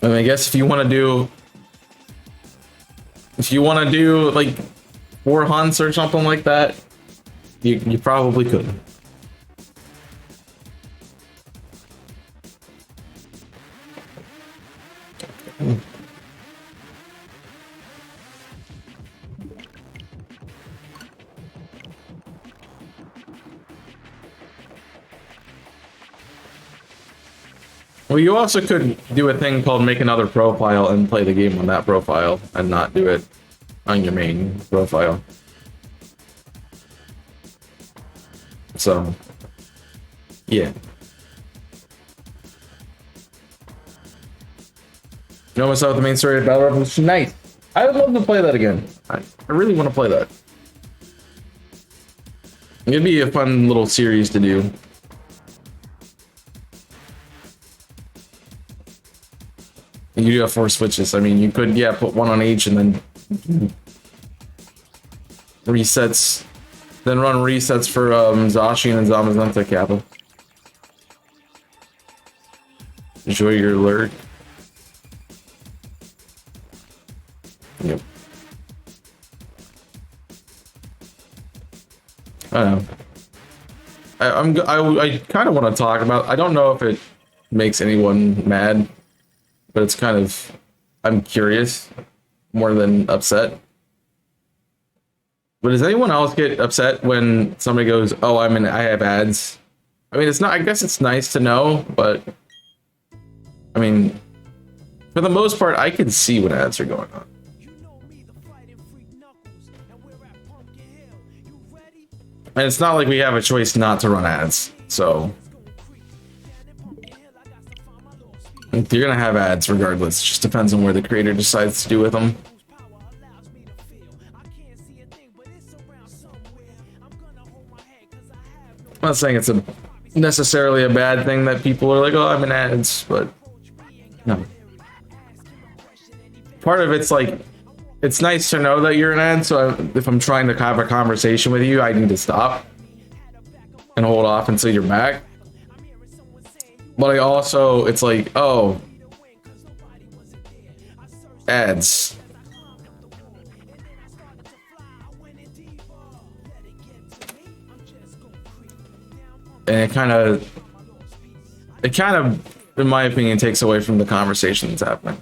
I mean, I guess if you want to do like 4 hunts or something like that, you probably could. Well, you also could do a thing called make another profile and play the game on that profile and not do it on your main profile. So, yeah. You know what's up with the main story of Battle Revolution? Nice. I would love to play that again. I really want to play that. It'd be a fun little series to do. You do have 4 switches. I mean, you could, yeah, put 1 on each and then resets, then run resets for Zacian and Zamazenta Kappa. Enjoy your lurk. Yep. I don't know. I kind of want to talk about. I don't know if it makes anyone mad, but it's kind of. I'm curious more than upset. But does anyone else get upset when somebody goes, "Oh, I have ads"? I mean, it's not. I guess it's nice to know, but I mean, for the most part, I can see when ads are going on. And it's not like we have a choice not to run ads, so you're gonna have ads regardless. It just depends on where the creator decides to do with them. I'm not saying it's necessarily a bad thing that people are like, "Oh, I'm in ads," but no. Part of it's like, it's nice to know that you're an ad, so if I'm trying to have a conversation with you, I need to stop and hold off until you're back. But I also, it's like, oh, ads. And it kind of, in my opinion, takes away from the conversation that's happening.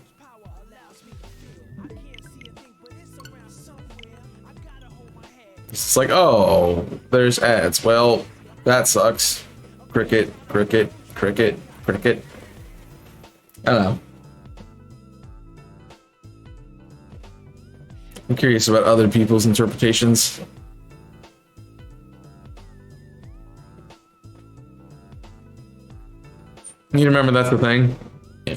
It's like, oh, there's ads. Well, that sucks. Cricket, cricket, cricket, cricket. I don't know. I'm curious about other people's interpretations. You remember that's the thing? Yeah.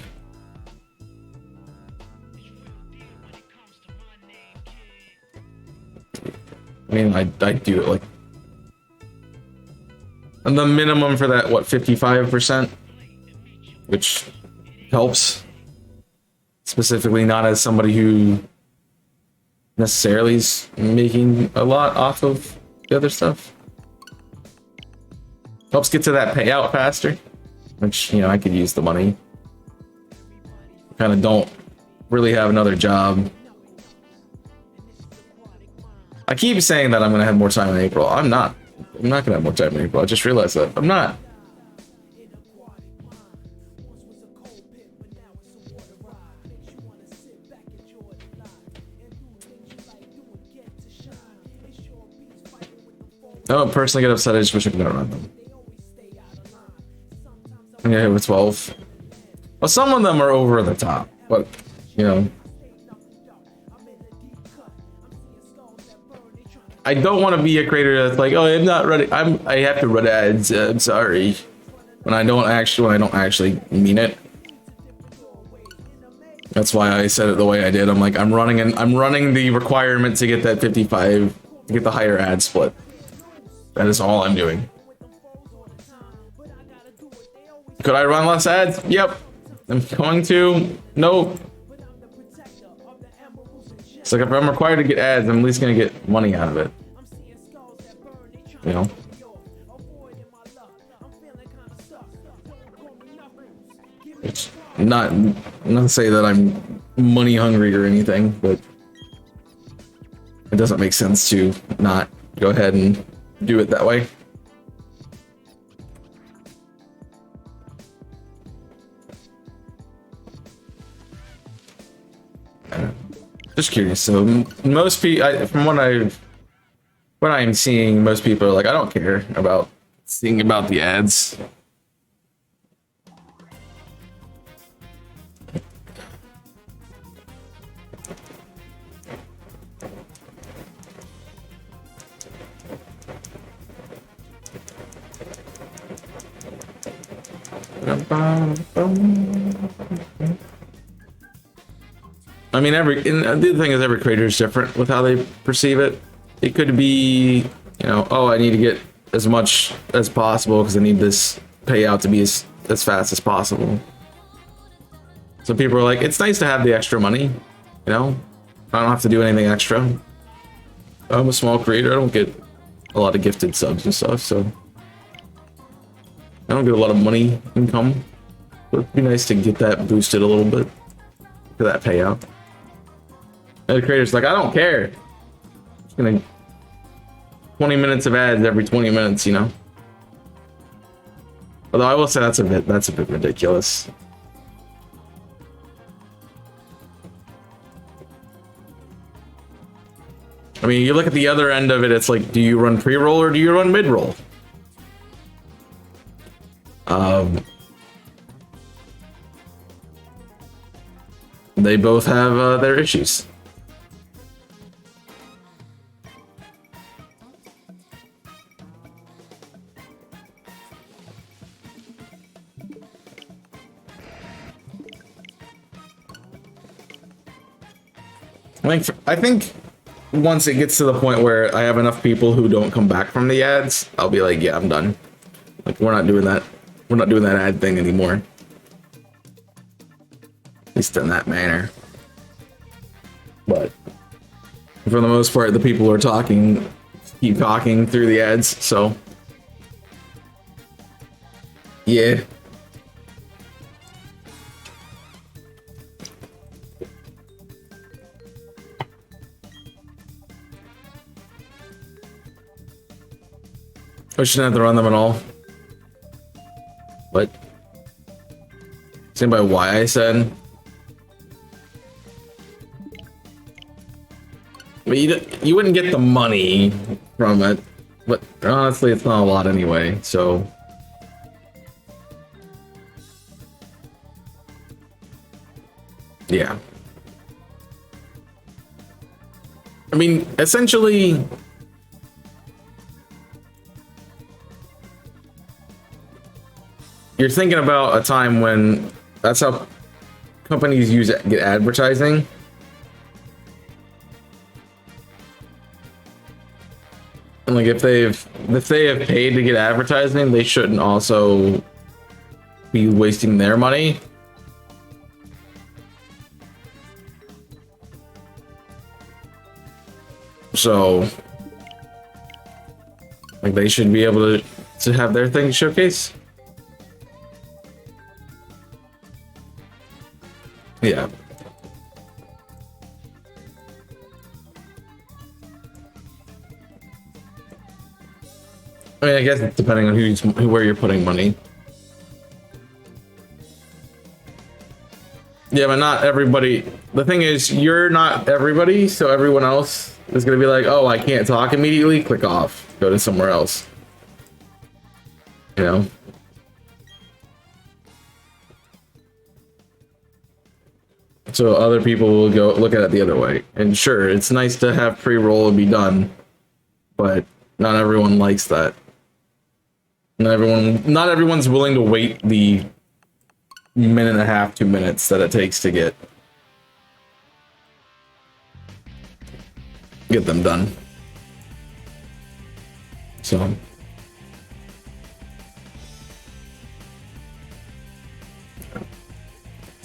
I mean, I do it like, and the minimum for that, what, 55%, which helps. Specifically, not as somebody who necessarily is making a lot off of the other stuff. Helps get to that payout faster, which, you know, I could use the money. Kind of don't really have another job. I keep saying that I'm gonna have more time in April. I'm not gonna have more time in April. I just realized that I'm not. I don't personally get upset. I just wish I could run them. Yeah, with 12. Well, some of them are over the top, but you know, I don't want to be a creator that's like, oh, I'm not running. I have to run ads. I'm sorry, when I don't actually mean it. That's why I said it the way I did. I'm like, I'm running the requirement to get that 55, to get the higher ad split. That is all I'm doing. Could I run less ads? Yep. I'm going to. Nope. It's like if I'm required to get ads, I'm at least gonna get money out of it. You know? It's not to say that I'm money hungry or anything, but it doesn't make sense to not go ahead and do it that way. Just curious. So most people, from what I'm seeing, most people are like, I don't care about seeing about the ads. I mean, the thing is, every creator is different with how they perceive it. It could be, you know, oh, I need to get as much as possible because I need this payout to be as fast as possible. So people are like, it's nice to have the extra money, you know? I don't have to do anything extra. I'm a small creator. I don't get a lot of gifted subs and stuff, so I don't get a lot of money income. But it'd be nice to get that boosted a little bit for that payout. And the creator's like, I don't care. I'm just gonna 20 minutes of ads every 20 minutes, you know. Although I will say that's a bit ridiculous. I mean, you look at the other end of it, it's like, do you run pre-roll or do you run mid-roll? They both have their issues. I think once it gets to the point where I have enough people who don't come back from the ads, I'll be like, yeah, I'm done. Like, we're not doing that. We're not doing that ad thing anymore. At least in that manner. But for the most part, the people who are talking keep talking through the ads, so yeah. I shouldn't have to run them at all. What? Stand by why I said. But you wouldn't get the money from it. But honestly, it's not a lot anyway, so. Yeah. I mean, essentially, you're thinking about a time when that's how companies get advertising. And like if they have paid to get advertising, they shouldn't also be wasting their money. So like they should be able to have their thing showcase. Yeah. I mean, I guess it's depending on where you're putting money. Yeah, but not everybody. The thing is, you're not everybody, so everyone else is gonna be like, "Oh, I can't talk immediately." Click off. Go to somewhere else. You know. So other people will go look at it the other way. And sure, it's nice to have pre-roll and be done, but not everyone likes that. Not everyone's willing to wait the minute and a half, 2 minutes that it takes to get them done. So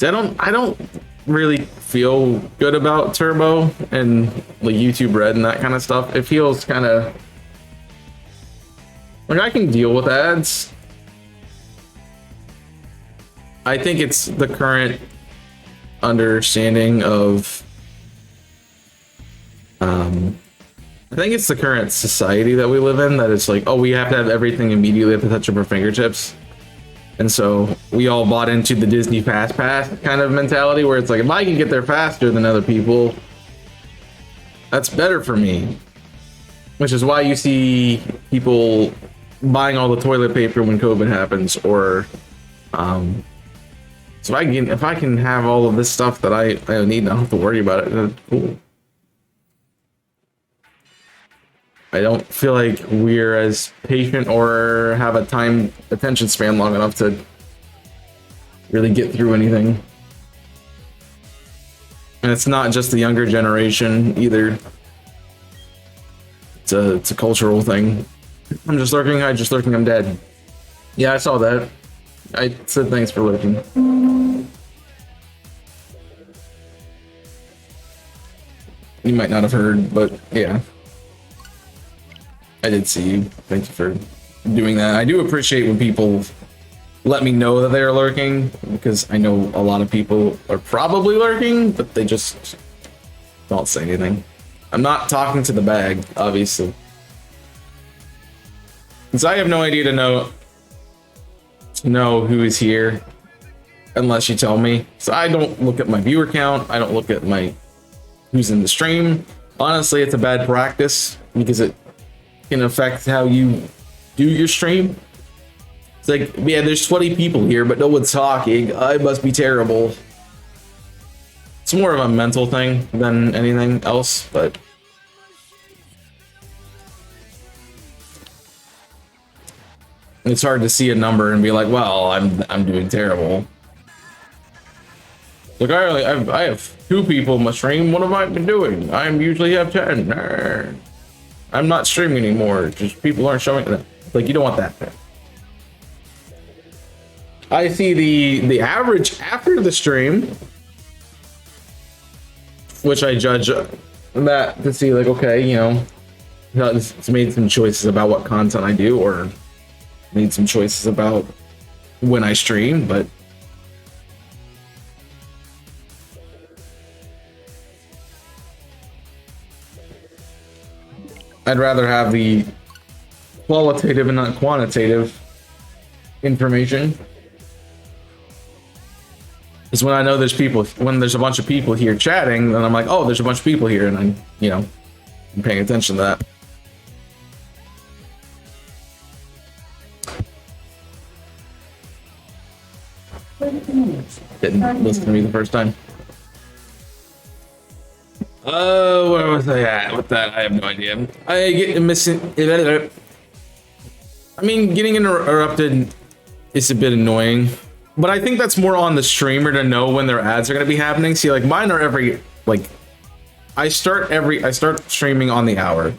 I don't really feel good about Turbo and like YouTube Red and that kind of stuff. It feels kind of like I can deal with ads. I think it's the current understanding of I think it's the current society that we live in that it's like, oh, we have to have everything immediately at the touch of our fingertips. And so we all bought into the Disney Fast Pass kind of mentality where it's like, if I can get there faster than other people, that's better for me. Which is why you see people buying all the toilet paper when COVID happens, or so if I can have all of this stuff that I need, and I don't have to worry about it, that's cool. I don't feel like we're as patient or have a time attention span long enough to really get through anything. And it's not just the younger generation either. It's a cultural thing. I'm just lurking, I'm dead. Yeah, I saw that. I said thanks for lurking. You might not have heard, but yeah. I did see you. Thank you for doing that. I do appreciate when people let me know that they are lurking, because I know a lot of people are probably lurking, but they just don't say anything. I'm not talking to the bag, obviously. Since I have no idea to know who is here unless you tell me. So I don't look at my viewer count. I don't look at who's in the stream. Honestly, it's a bad practice because it can affect how you do your stream. It's like, yeah, there's 20 people here, but no one's talking. I must be terrible. It's more of a mental thing than anything else, but it's hard to see a number and be like, well, I'm doing terrible. Like I have 2 people in my stream. What have I been doing? I usually have 10. I'm not streaming anymore. Just people aren't showing that. Like, you don't want that. I see the average after the stream, which I judge that to see like, okay, you know, it's made some choices about what content I do, or made some choices about when I stream, but I'd rather have the qualitative and not quantitative information. Is when I know there's people, when there's a bunch of people here chatting, then I'm like, oh, there's a bunch of people here, and I'm paying attention to that. Didn't listen to me the first time. Where was I at with that? I have no idea. I get missing. I mean, getting interrupted is a bit annoying, but I think that's more on the streamer to know when their ads are going to be happening. See, like mine are every, like, I start streaming on the hour,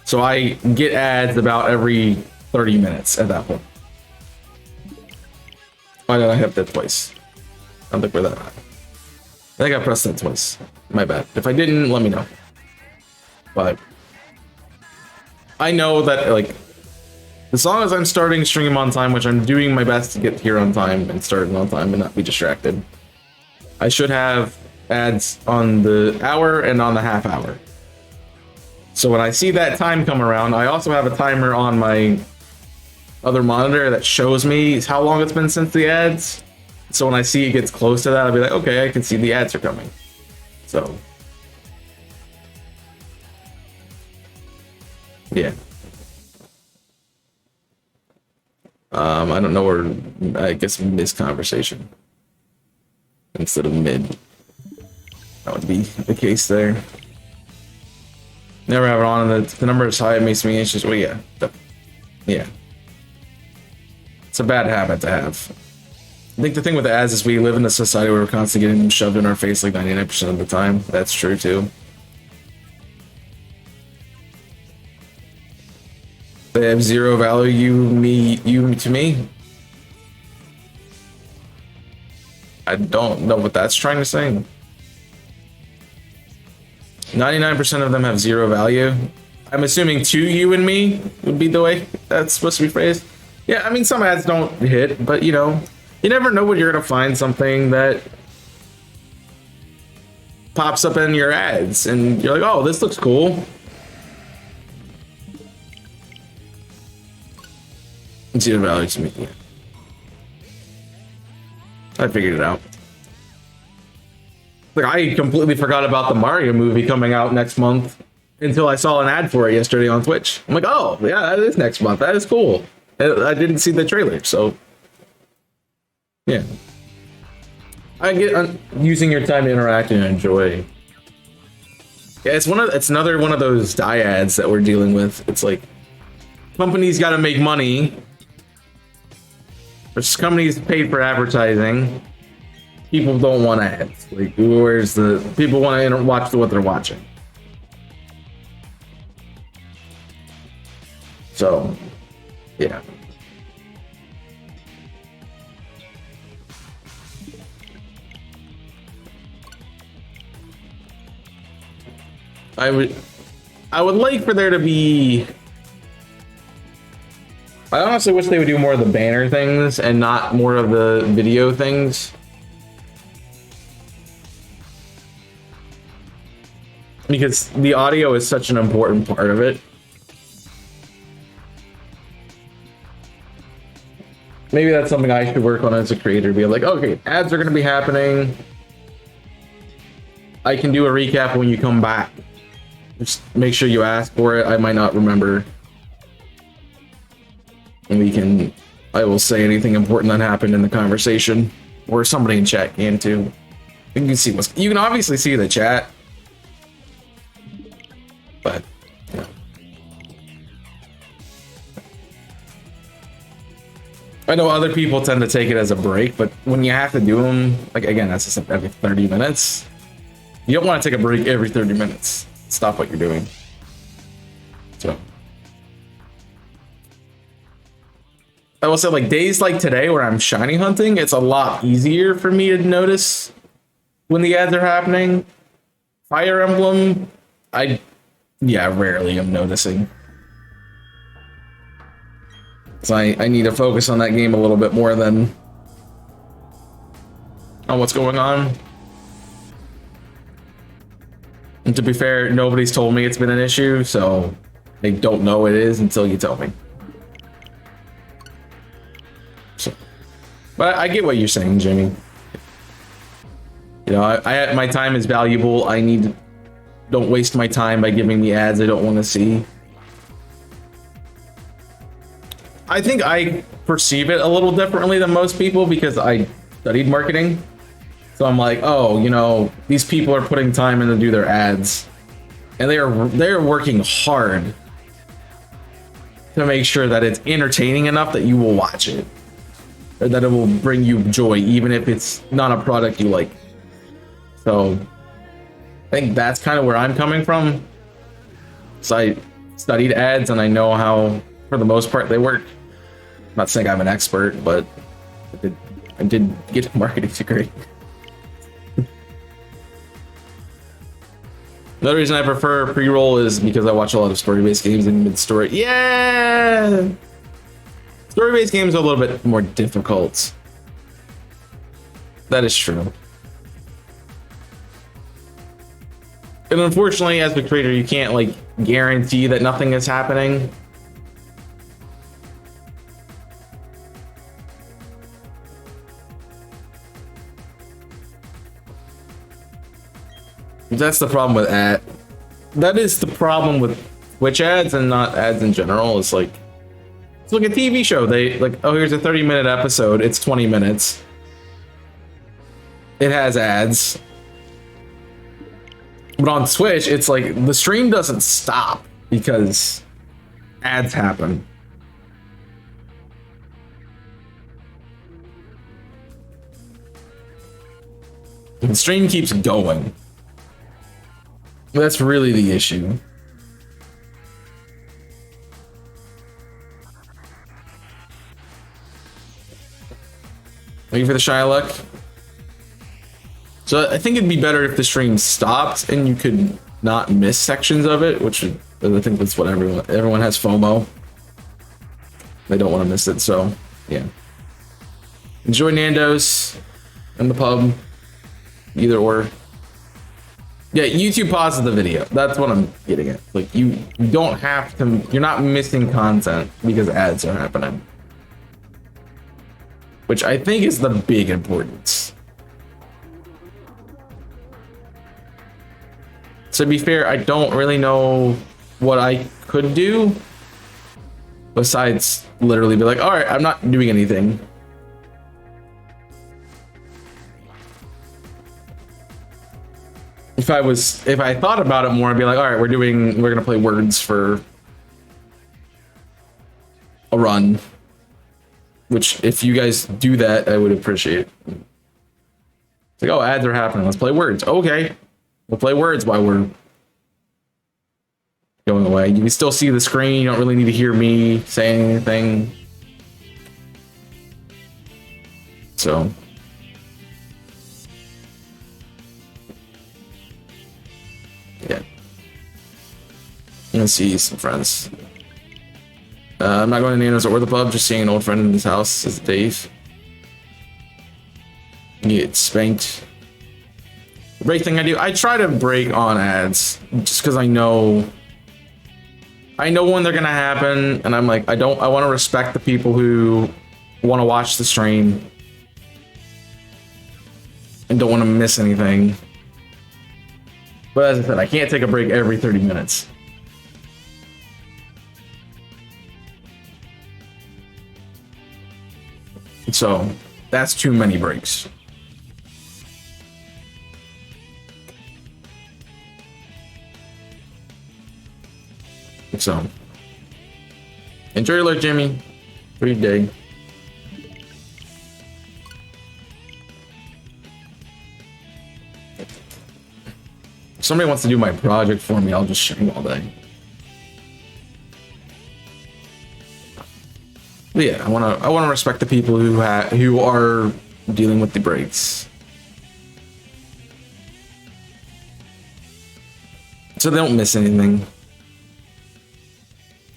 so I get ads about every 30 minutes at that point. Why did I hit that twice? I don't think we're that high. I think I pressed that twice. My bad. If I didn't, let me know. But I know that, like, as long as I'm starting stream on time, which I'm doing my best to get here on time and starting on time and not be distracted, I should have ads on the hour and on the half hour. So when I see that time come around, I also have a timer on my other monitor that shows me how long it's been since the ads. So when I see it gets close to that, I'll be like, okay, I can see the ads are coming. So yeah. I don't know where, I guess mid conversation instead of mid. That would be the case there. Never have it on, and the number is high. It makes me anxious. Well, yeah. Yeah. It's a bad habit to have. I think the thing with the ads is we live in a society where we're constantly getting them shoved in our face like 99% of the time. That's true too. They have zero value, you to me. I don't know what that's trying to say. 99% of them have zero value. I'm assuming to you and me would be the way that's supposed to be phrased. Yeah, I mean, some ads don't hit, but you know, you never know when you're gonna find something that pops up in your ads and you're like, oh, this looks cool. Zero value to me. Yeah. I figured it out. Like, I completely forgot about the Mario movie coming out next month until I saw an ad for it yesterday on Twitch. I'm like, oh, yeah, that is next month. That is cool. I didn't see the trailer, so yeah. I get using your time to interact and enjoy. Yeah, it's another one of those dyads that we're dealing with. It's like companies got to make money. There's companies paid for advertising. People don't want ads. Like, where's the people want to watch what they're watching? So, yeah. I would like for there to be. I honestly wish they would do more of the banner things and not more of the video things. Because the audio is such an important part of it. Maybe that's something I should work on as a creator. Be like, okay, ads are going to be happening. I can do a recap when you come back. Just make sure you ask for it. I might not remember. And I will say anything important that happened in the conversation. Or somebody in chat can too. You can see you can obviously see the chat. But, yeah. I know other people tend to take it as a break, but when you have to do them, like, again, that's just every 30 minutes. You don't want to take a break every 30 minutes. Stop what you're doing. So, I will say, like, days like today where I'm shiny hunting, it's a lot easier for me to notice when the ads are happening. Fire Emblem, rarely am noticing. So I need to focus on that game a little bit more than on what's going on. And to be fair, nobody's told me it's been an issue, so I don't know it is until you tell me. So, but I get what you're saying, Jimmy. You know, my time is valuable. Don't waste my time by giving me ads I don't want to see. I think I perceive it a little differently than most people because I studied marketing. So I'm like, oh, you know, these people are putting time in to do their ads, and they're working hard to make sure that it's entertaining enough that you will watch it, or that it will bring you joy, even if it's not a product you like. So I think that's kind of where I'm coming from. So I studied ads and I know how, for the most part, they work. I'm not saying I'm an expert, but I did get a marketing degree. Another reason I prefer pre-roll is because I watch a lot of story-based games and mid-story. Yeah! Story-based games are a little bit more difficult. That is true. And unfortunately, as the creator, you can't, like, guarantee that nothing is happening. That's the problem with that is the problem with Twitch ads and not ads in general. It's like a TV show. They like, oh, here's a 30-minute episode. It's 20 minutes. It has ads. But on Twitch, it's like the stream doesn't stop because ads happen. The stream keeps going. That's really the issue. Waiting for the Shylock. So I think it'd be better if the stream stopped and you could not miss sections of it, which I think that's what everyone has FOMO. They don't want to miss it, so yeah. Enjoy Nando's in the pub. Either or. Yeah, YouTube pauses the video. That's what I'm getting at. Like you don't have to, you're not missing content because ads are happening. Which I think is the big importance. To be fair, I don't really know what I could do besides literally be like, all right, I'm not doing anything. If I thought about it more, I'd be like, all right, we're gonna play words for a run. Which, if you guys do that, I would appreciate. It's like, oh, ads are happening. Let's play words. Okay, we'll play words while we're going away. You can still see the screen. You don't really need to hear me saying anything. So. Yeah. Let's see some friends. I'm not going to Nano's or the pub, just seeing an old friend in his house. Is Dave. You get spanked. The break thing I do, I try to break on ads just because I know when they're gonna happen, and I'm like, I want to respect the people who want to watch the stream and don't want to miss anything. But as I said, I can't take a break every 30 minutes. So that's too many breaks. So enjoy your luck, Jimmy. Free day. If somebody wants to do my project for me, I'll just stream all day. But yeah, I wanna respect the people who are dealing with the breaks, so they don't miss anything.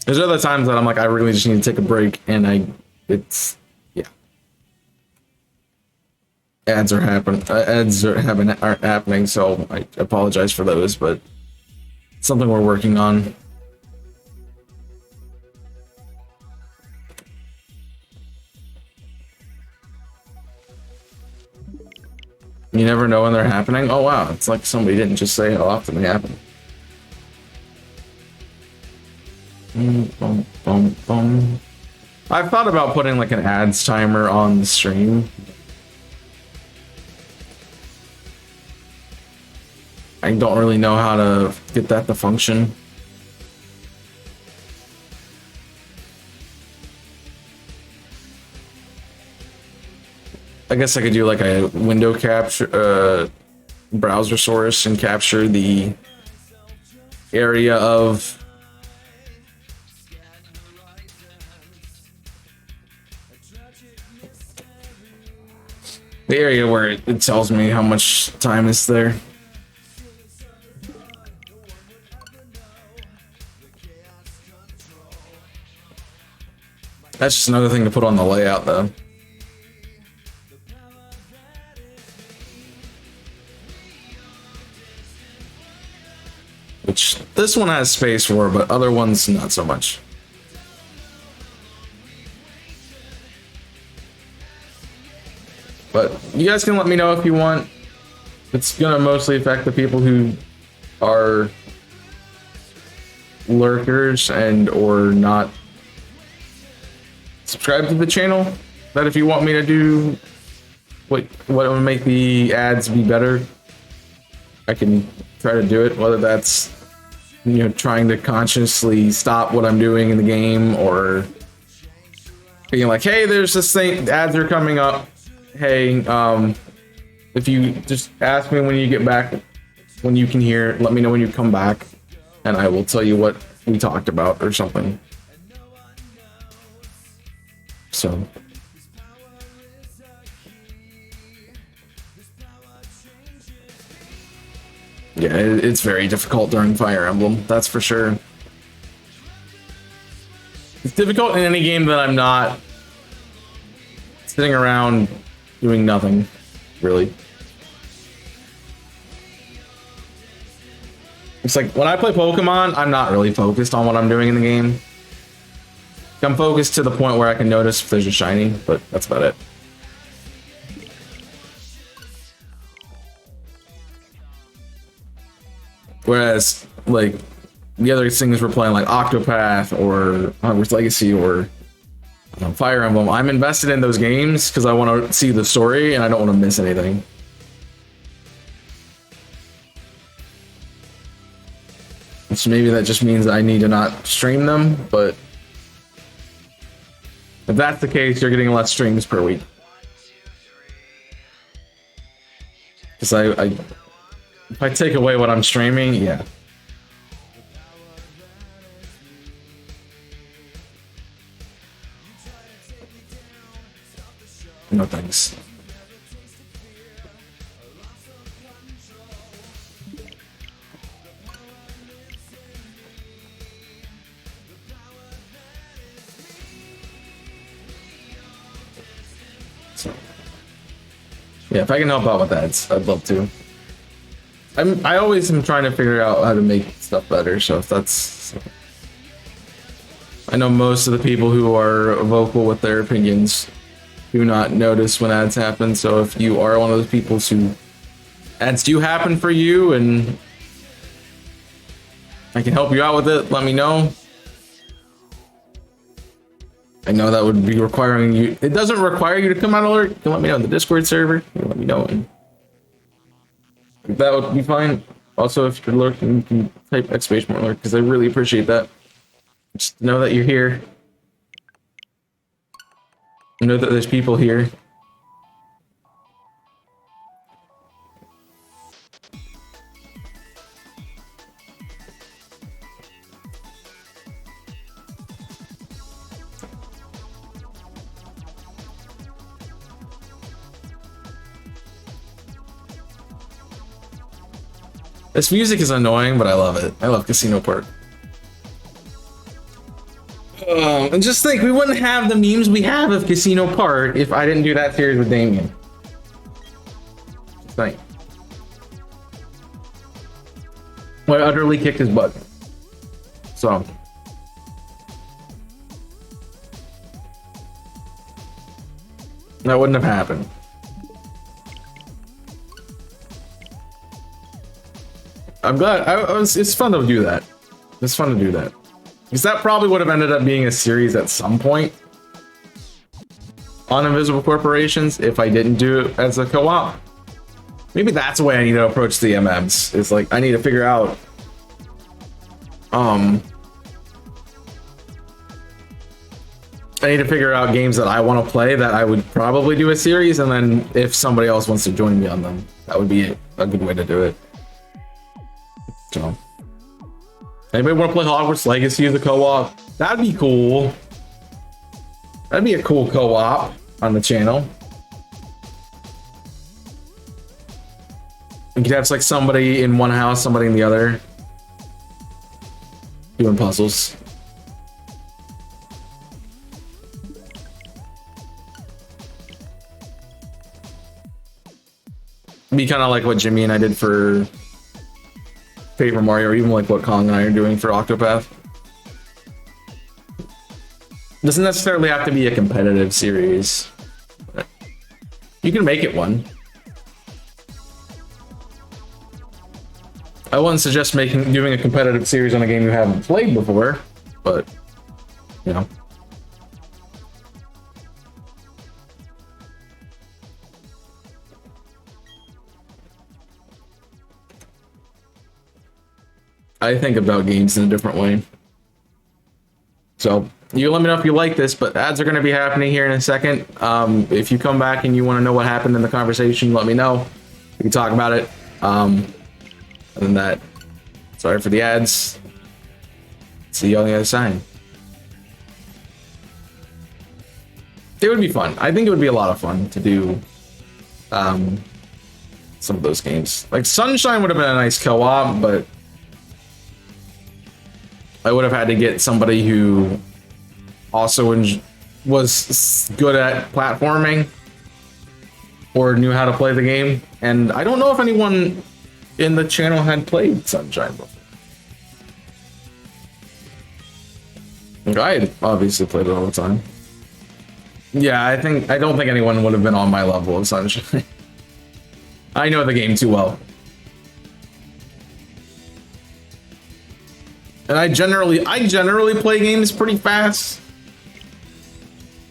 There's other times that I'm like, I really just need to take a break, and yeah. Ads are happening. Aren't happening, so I apologize for those, but it's something we're working on. You never know when they're happening. Oh wow, it's like somebody didn't just say how often they happen. Boom, boom, boom. I've thought about putting like an ads timer on the stream. I don't really know how to get that to function. I guess I could do like a window capture, browser source, and capture the area of where it tells me how much time is there. That's just another thing to put on the layout, though. Which this one has space for, but other ones not so much. But you guys can let me know if you want. It's gonna mostly affect the people who are lurkers and or not subscribe to the channel. That if you want me to do what would make the ads be better, I can try to do it, whether that's, you know, trying to consciously stop what I'm doing in the game, or being like, hey, there's this thing, ads are coming up. Hey, if you just ask me when you get back, when you can hear, let me know when you come back, and I will tell you what we talked about or something. So. Yeah, it's very difficult during Fire Emblem, that's for sure. It's difficult in any game that I'm not sitting around doing nothing, really. It's like, when I play Pokemon, I'm not really focused on what I'm doing in the game. I'm focused to the point where I can notice if there's a shiny, but that's about it. Whereas, like, the other things we're playing, like Octopath or Hogwarts Legacy or Fire Emblem, I'm invested in those games because I want to see the story and I don't want to miss anything. So maybe that just means I need to not stream them, but if that's the case, you're getting less streams per week. Because if I take away what I'm streaming, yeah. No thanks. So, yeah, if I can help out with that, I'd love to. I always am trying to figure out how to make stuff better, so if that's... I know most of the people who are vocal with their opinions do not notice when ads happen, so if you are one of those people who ads do happen for you and I can help you out with it, let me know. I know that would be requiring you... It doesn't require you to come on alert. You can let me know in the Discord server. You can let me know, and that would be fine. Also, if you're lurking, you can type exclamation mark alert, because I really appreciate that. Just know that you're here. Know that there's people here. This music is annoying, but I love it. I love Casino Park. And just think, we wouldn't have the memes we have of Casino Park if I didn't do that series with Damien. Just think. Well, I utterly kicked his butt. So. That wouldn't have happened. I'm glad. It's fun to do that. It's fun to do that. Because that probably would have ended up being a series at some point on Invisible Corporations if I didn't do it as a co-op. Maybe that's the way I need to approach the MMs. It's like, I need to figure out I need to figure out games that I want to play that I would probably do a series, and then if somebody else wants to join me on them, that would be a good way to do it. So, anybody want to play Hogwarts Legacy as a co-op? That'd be cool. That'd be a cool co-op on the channel. You could have like somebody in one house, somebody in the other, doing puzzles. Be kind of like what Jimmy and I did for Paper Mario, or even like what Kong and I are doing for Octopath. Doesn't necessarily have to be a competitive series. You can make it one. I wouldn't suggest doing a competitive series on a game you haven't played before, but you know. I think about games in a different way. So you let me know if you like this, but ads are going to be happening here in a second. If you come back and you want to know what happened in the conversation, let me know. We can talk about it. Other than that, sorry for the ads. See you on the other side. It would be fun. I think it would be a lot of fun to do some of those games. Like Sunshine would have been a nice co-op, but I would have had to get somebody who also was good at platforming or knew how to play the game. And I don't know if anyone in the channel had played Sunshine before. I had obviously played it all the time. Yeah, I don't think anyone would have been on my level of Sunshine. I know the game too well. And I generally play games pretty fast.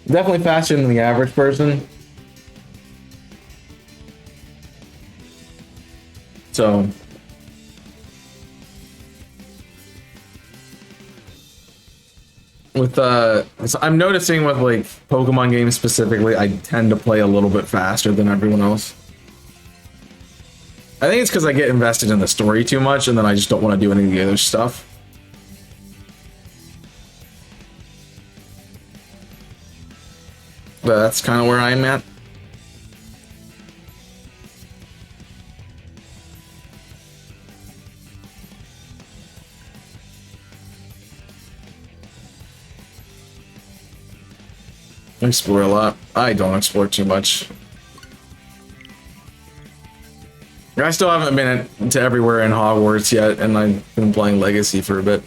Definitely faster than the average person. So so I'm noticing with like Pokemon games specifically, I tend to play a little bit faster than everyone else. I think it's because I get invested in the story too much, and then I just don't want to do any of the other stuff. But that's kind of where I'm at. I explore a lot. I don't explore too much. I still haven't been to everywhere in Hogwarts yet, and I've been playing Legacy for a bit.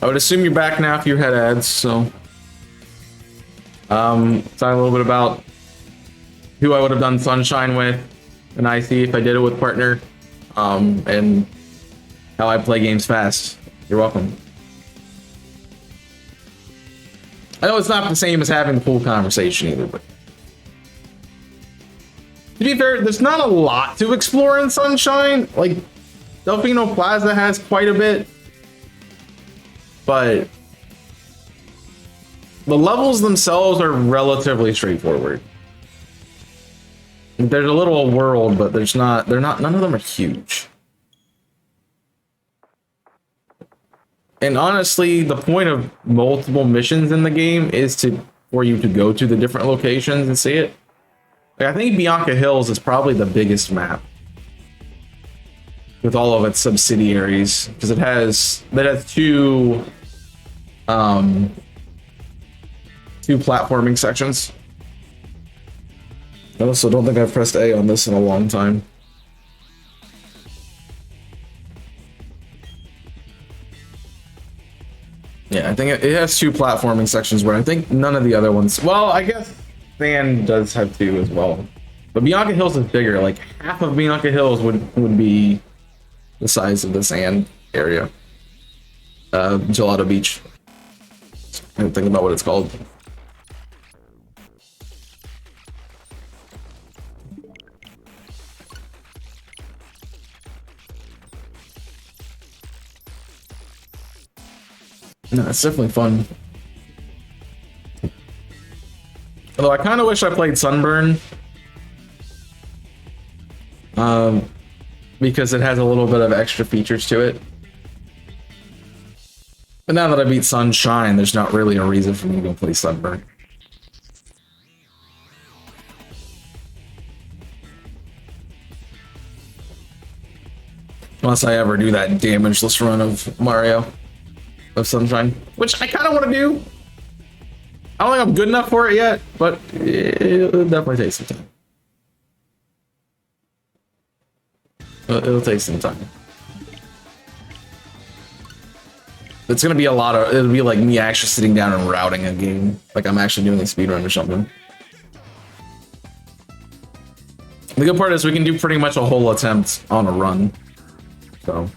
I would assume you're back now if you had ads, so... talk a little bit about who I would have done Sunshine with, and I see if I did it with partner, and how I play games fast. You're welcome. I know it's not the same as having a full conversation either, but to be fair, there's not a lot to explore in Sunshine. Like, Delfino Plaza has quite a bit, but the levels themselves are relatively straightforward. There's a little world, but none of them are huge. And honestly, the point of multiple missions in the game is for you to go to the different locations and see it. Like, I think Bianca Hills is probably the biggest map with all of its subsidiaries, because it has two platforming sections. I also don't think I've pressed A on this in a long time. Yeah, I think it has two platforming sections where I think none of the other ones... Well, I guess Sand does have two as well. But Bianca Hills is bigger. Like, half of Bianca Hills would be the size of the Sand area. Gelato Beach. I didn't think about what it's called. No, it's definitely fun. Although I kind of wish I played Sunburn. Because it has a little bit of extra features to it. But now that I beat Sunshine, there's not really a reason for me to go play Sunburn. Unless I ever do that damageless run of Mario. Of Sunshine, which I kind of want to do. I don't think I'm good enough for it yet, but it'll definitely take some time. It'll take some time. It's gonna be it'll be like me actually sitting down and routing a game, like I'm actually doing a speedrun or something. The good part is we can do pretty much a whole attempt on a run, so.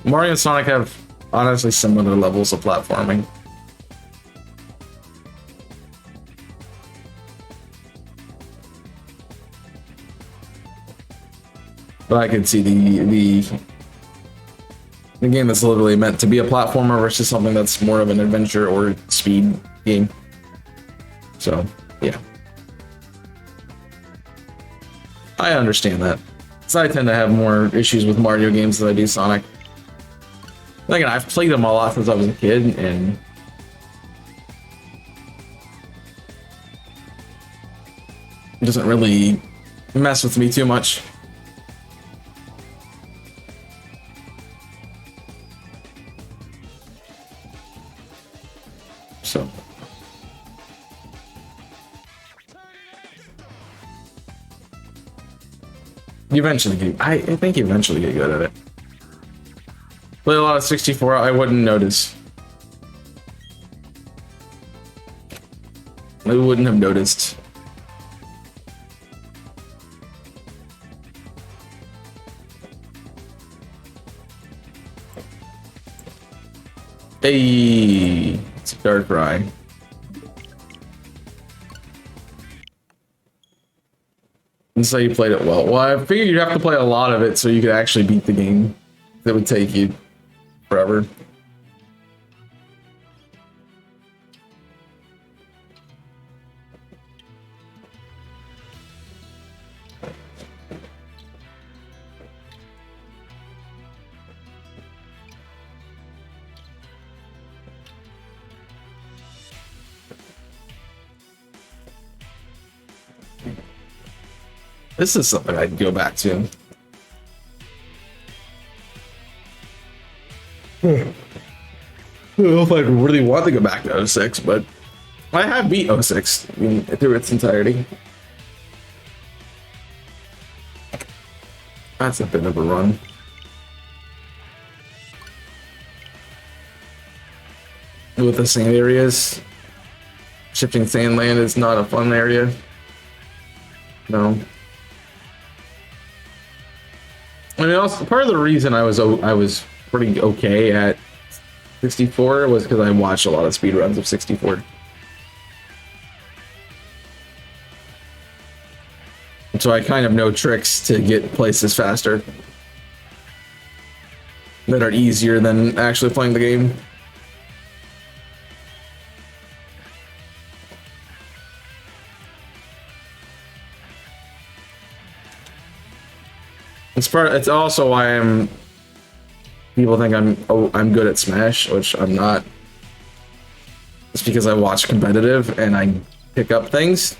Mario and Sonic have honestly similar levels of platforming. But I could see the game that's literally meant to be a platformer versus something that's more of an adventure or speed game. So, yeah. I understand that. So I tend to have more issues with Mario games than I do Sonic. Again, I've played them a lot since I was a kid, and it doesn't really mess with me too much. So. You eventually get, I think you eventually get good at it. Play a lot of 64, I wouldn't notice. I wouldn't have noticed. Hey, it's a Darkrai. And so you played it well. Well, I figured you'd have to play a lot of it so you could actually beat the game. That would take you forever. This is something I'd go back to. I don't know if I really want to go back to 06, but I have beat 06 through its entirety. That's a bit of a run. With the sand areas, shifting sand land is not a fun area. No. I mean, also part of the reason I was pretty okay at 64 was because I watched a lot of speedruns of 64. So I kind of know tricks to get places faster that are easier than actually playing the game. It's also why people think I'm good at Smash, which I'm not. It's because I watch competitive and I pick up things.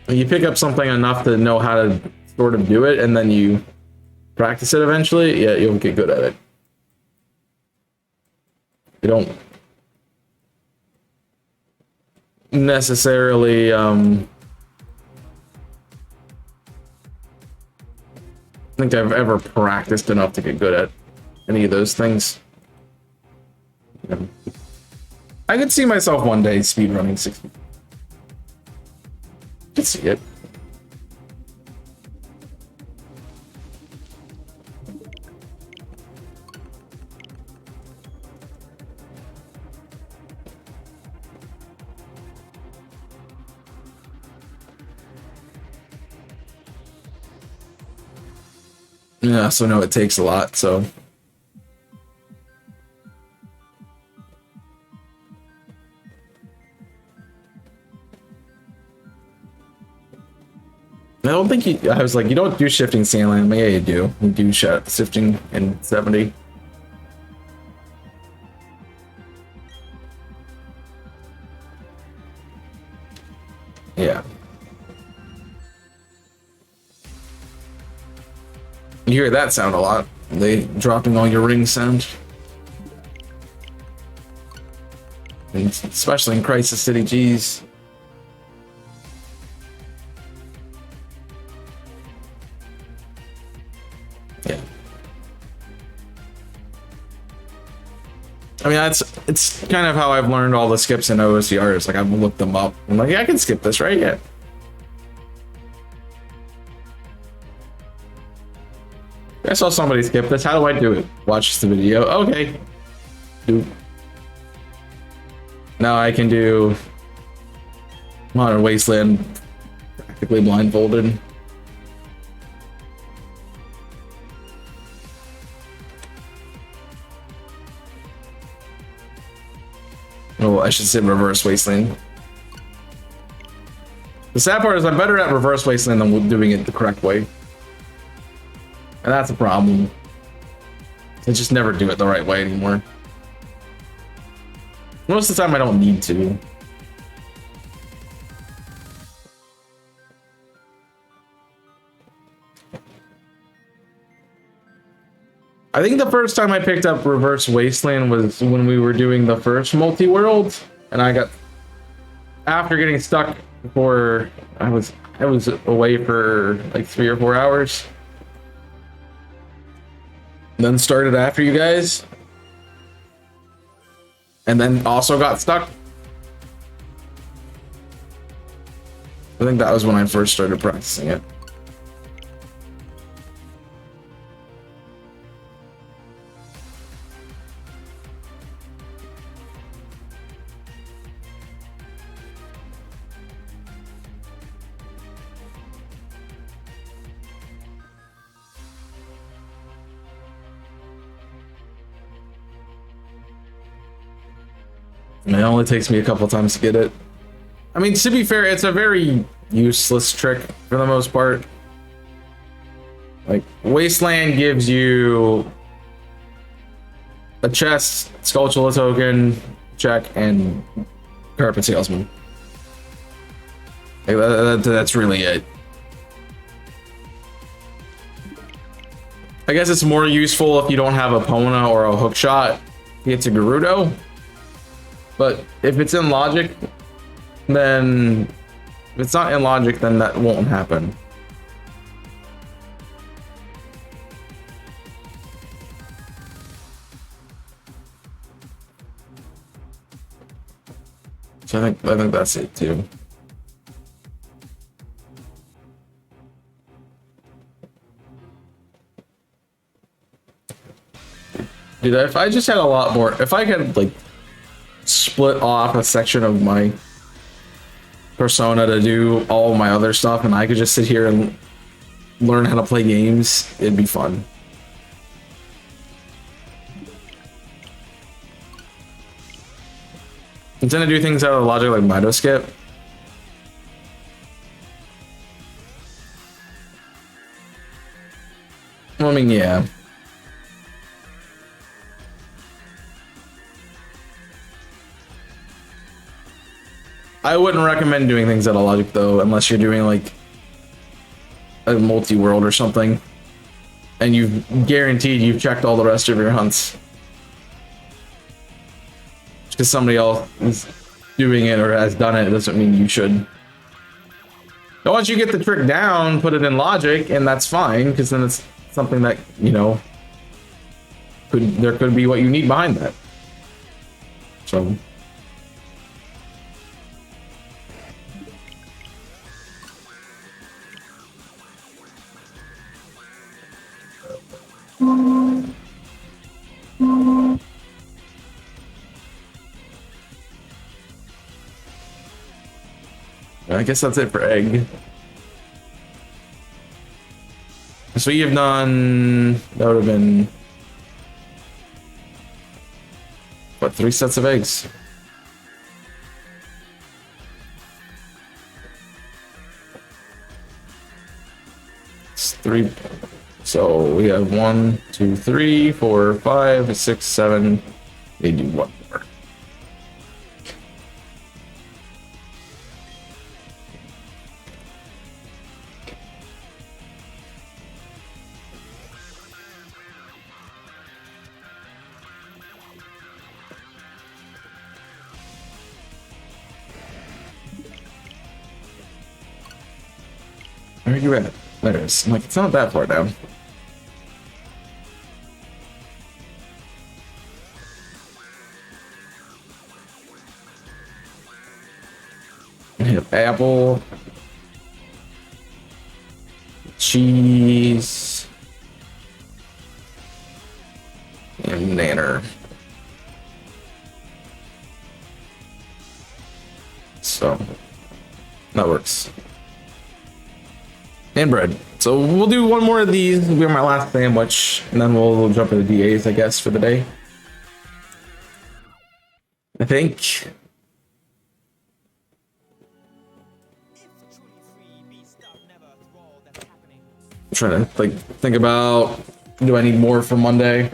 You pick up something enough to know how to sort of do it, and then you practice it eventually, yeah, you'll get good at it. You don't necessarily think I've ever practiced enough to get good at any of those things. Yeah. I could see myself one day speedrunning 60. Could see it. Yeah, so no, it takes a lot, so. I don't think I was like, you don't do shifting sandland. Yeah, you do. You do shifting in 70. Yeah. You hear that sound a lot. They dropping all your ring sound. And especially in Crisis City, geez. Yeah. I mean, it's kind of how I've learned all the skips in OCRs. Like, I've looked them up. I'm like, yeah, I can skip this, right? Yeah. I saw somebody skip this. How do I do it? Watch the video. Okay. Do. Now I can do Modern Wasteland practically blindfolded. Oh, I should say Reverse Wasteland. The sad part is I'm better at Reverse Wasteland than doing it the correct way. And that's a problem. I just never do it the right way anymore. Most of the time I don't need to. I think the first time I picked up Reverse Wasteland was when we were doing the first multi-world, and I got, after getting stuck for, I was away for like 3 or 4 hours. Then started after you guys. And then also got stuck. I think that was when I first started practicing it. It only takes me a couple times to get it. I mean, to be fair, it's a very useless trick for the most part. Like, Wasteland gives you a chest, Skulltula token, check, and Carpet Salesman. Like, that's really it. I guess it's more useful if you don't have a Pona or a hook shot to get to Gerudo. But if it's in logic, then if it's not in logic, then that won't happen. So I think that's it too. Dude, if I just had a lot more, if I could like split off a section of my persona to do all my other stuff and I could just sit here and learn how to play games, it'd be fun. Instead of do things out of logic like Mido Skip. I mean, yeah. I wouldn't recommend doing things out of logic though, unless you're doing like a multi-world or something, and you've guaranteed you've checked all the rest of your hunts. Because somebody else is doing it or has done it doesn't mean you should. Now, once you get the trick down, put it in logic, and that's fine, because then it's something that, you know, there could be what you need behind that. So. I guess that's it for egg. So you've done, that would have been, what, 3 sets of eggs? It's 3. So we have 1, 2, 3, 4, 5, 6, 7. They do 1 more. Where are you at? There it is. I'm like, it's not that far down. I have apple, cheese, and nanner. so that works. And bread. So we'll do one more of these. We'll be my last sandwich, and then we'll jump into DAs, I guess, for the day. I think. I'm trying to think about, do I need more for Monday?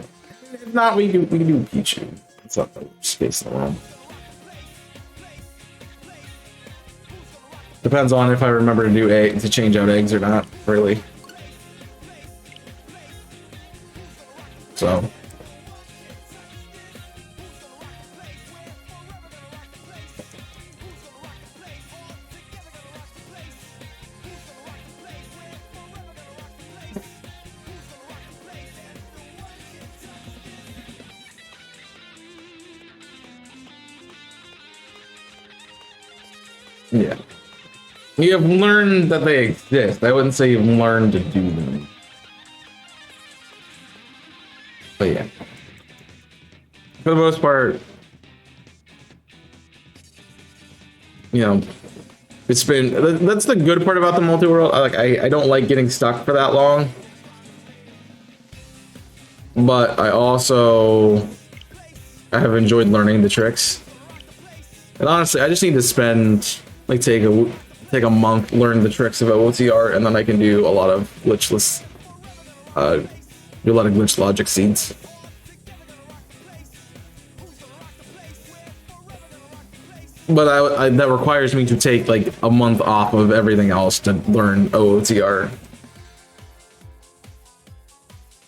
If not, we can do Pichu. It's not the space in the world. Depends on if I remember to do to change out eggs or not, really. So. Yeah. You have learned that they exist. I wouldn't say you've learned to do them. But yeah. For the most part, you know, it's been, that's the good part about the multi-world. I don't like getting stuck for that long. But I have enjoyed learning the tricks. And honestly, I just need to spend, like, take a month, learn the tricks of OTR, and then I can do a lot of glitchless, do a lot of glitch logic seeds. But that requires me to take like a month off of everything else to learn OOTR,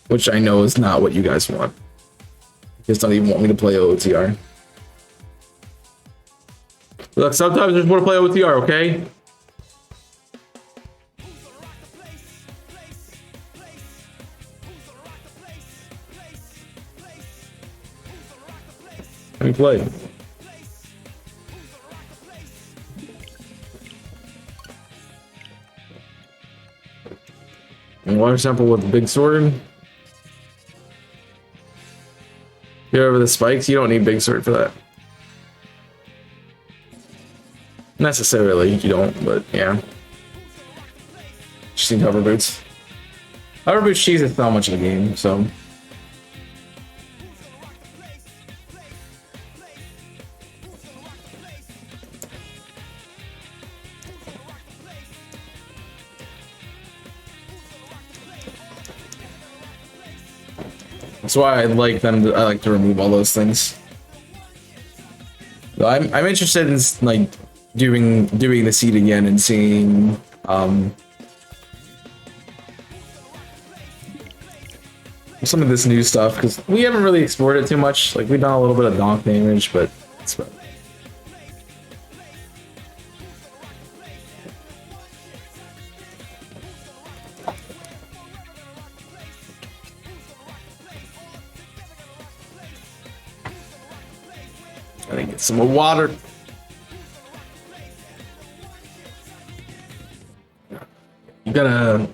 which I know is not what you guys want. You just don't even want me to play OOTR. Look, sometimes I just want to play OOTR, okay? Let me play. And water sample with the big sword. Get over the spikes. You don't need big sword for that. Necessarily, you don't, but yeah. Just need hover boots. Hover boots cheese is not much of the game, so. That's why I like to remove all those things. I'm interested in like doing the seed again and seeing some of this new stuff, because we haven't really explored it too much. Like, we've done a little bit of donk damage, but it's about. Gotta get some more water. You gotta.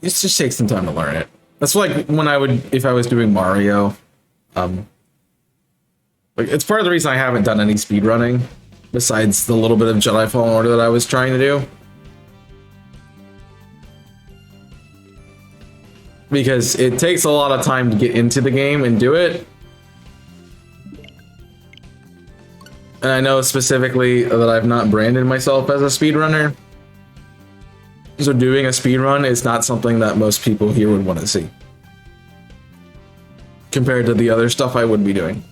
It just takes some time to learn it. That's like when if I was doing Mario. Like, it's part of the reason I haven't done any speedrunning, besides the little bit of Jedi Fallen Order that I was trying to do. Because it takes a lot of time to get into the game and do it. And I know specifically that I've not branded myself as a speedrunner. So doing a speedrun is not something that most people here would want to see, compared to the other stuff I would be doing.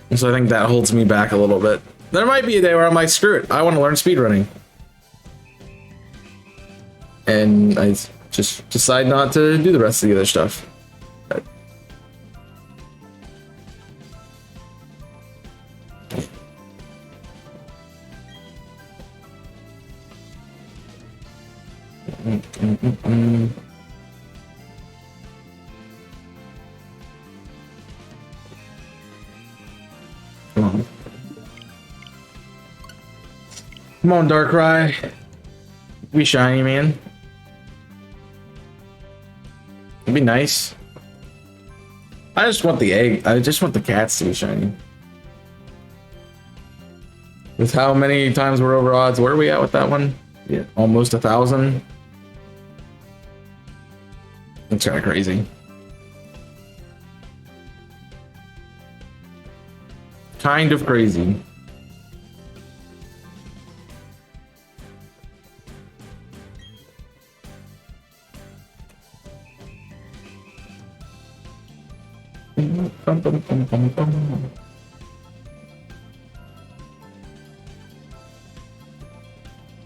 And so I think that holds me back a little bit. There might be a day where I'm like, screw it, I want to learn speedrunning. And I just decide not to do the rest of the other stuff. Come on, Darkrai. Be shiny, man. It'd be nice. I just want the egg. I just want the cats to be shiny. With how many times we're over odds, where are we at with that one? Yeah, almost 1,000. That's kind of crazy. Kind of crazy.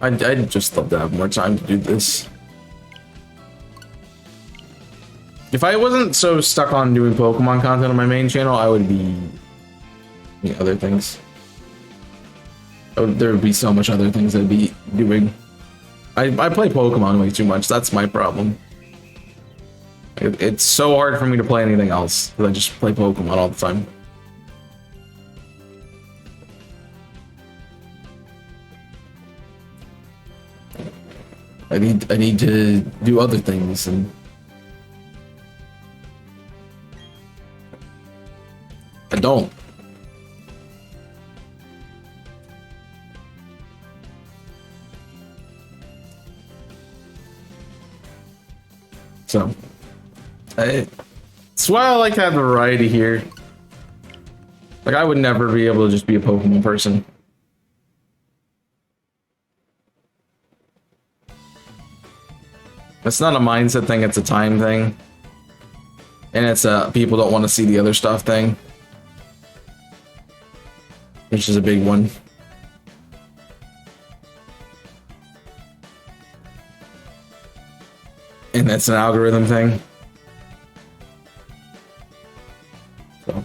I'd just love to have more time to do this. If I wasn't so stuck on doing Pokemon content on my main channel, I would be doing other things. There would be so much other things I'd be doing. I play Pokemon way too much. That's my problem. It's so hard for me to play anything else because I just play Pokemon all the time. I need to do other things, and I don't. So, it's why I like to have the variety here. Like, I would never be able to just be a Pokemon person. It's not a mindset thing, it's a time thing. And it's a people don't want to see the other stuff thing. Which is a big one. And that's an algorithm thing. So.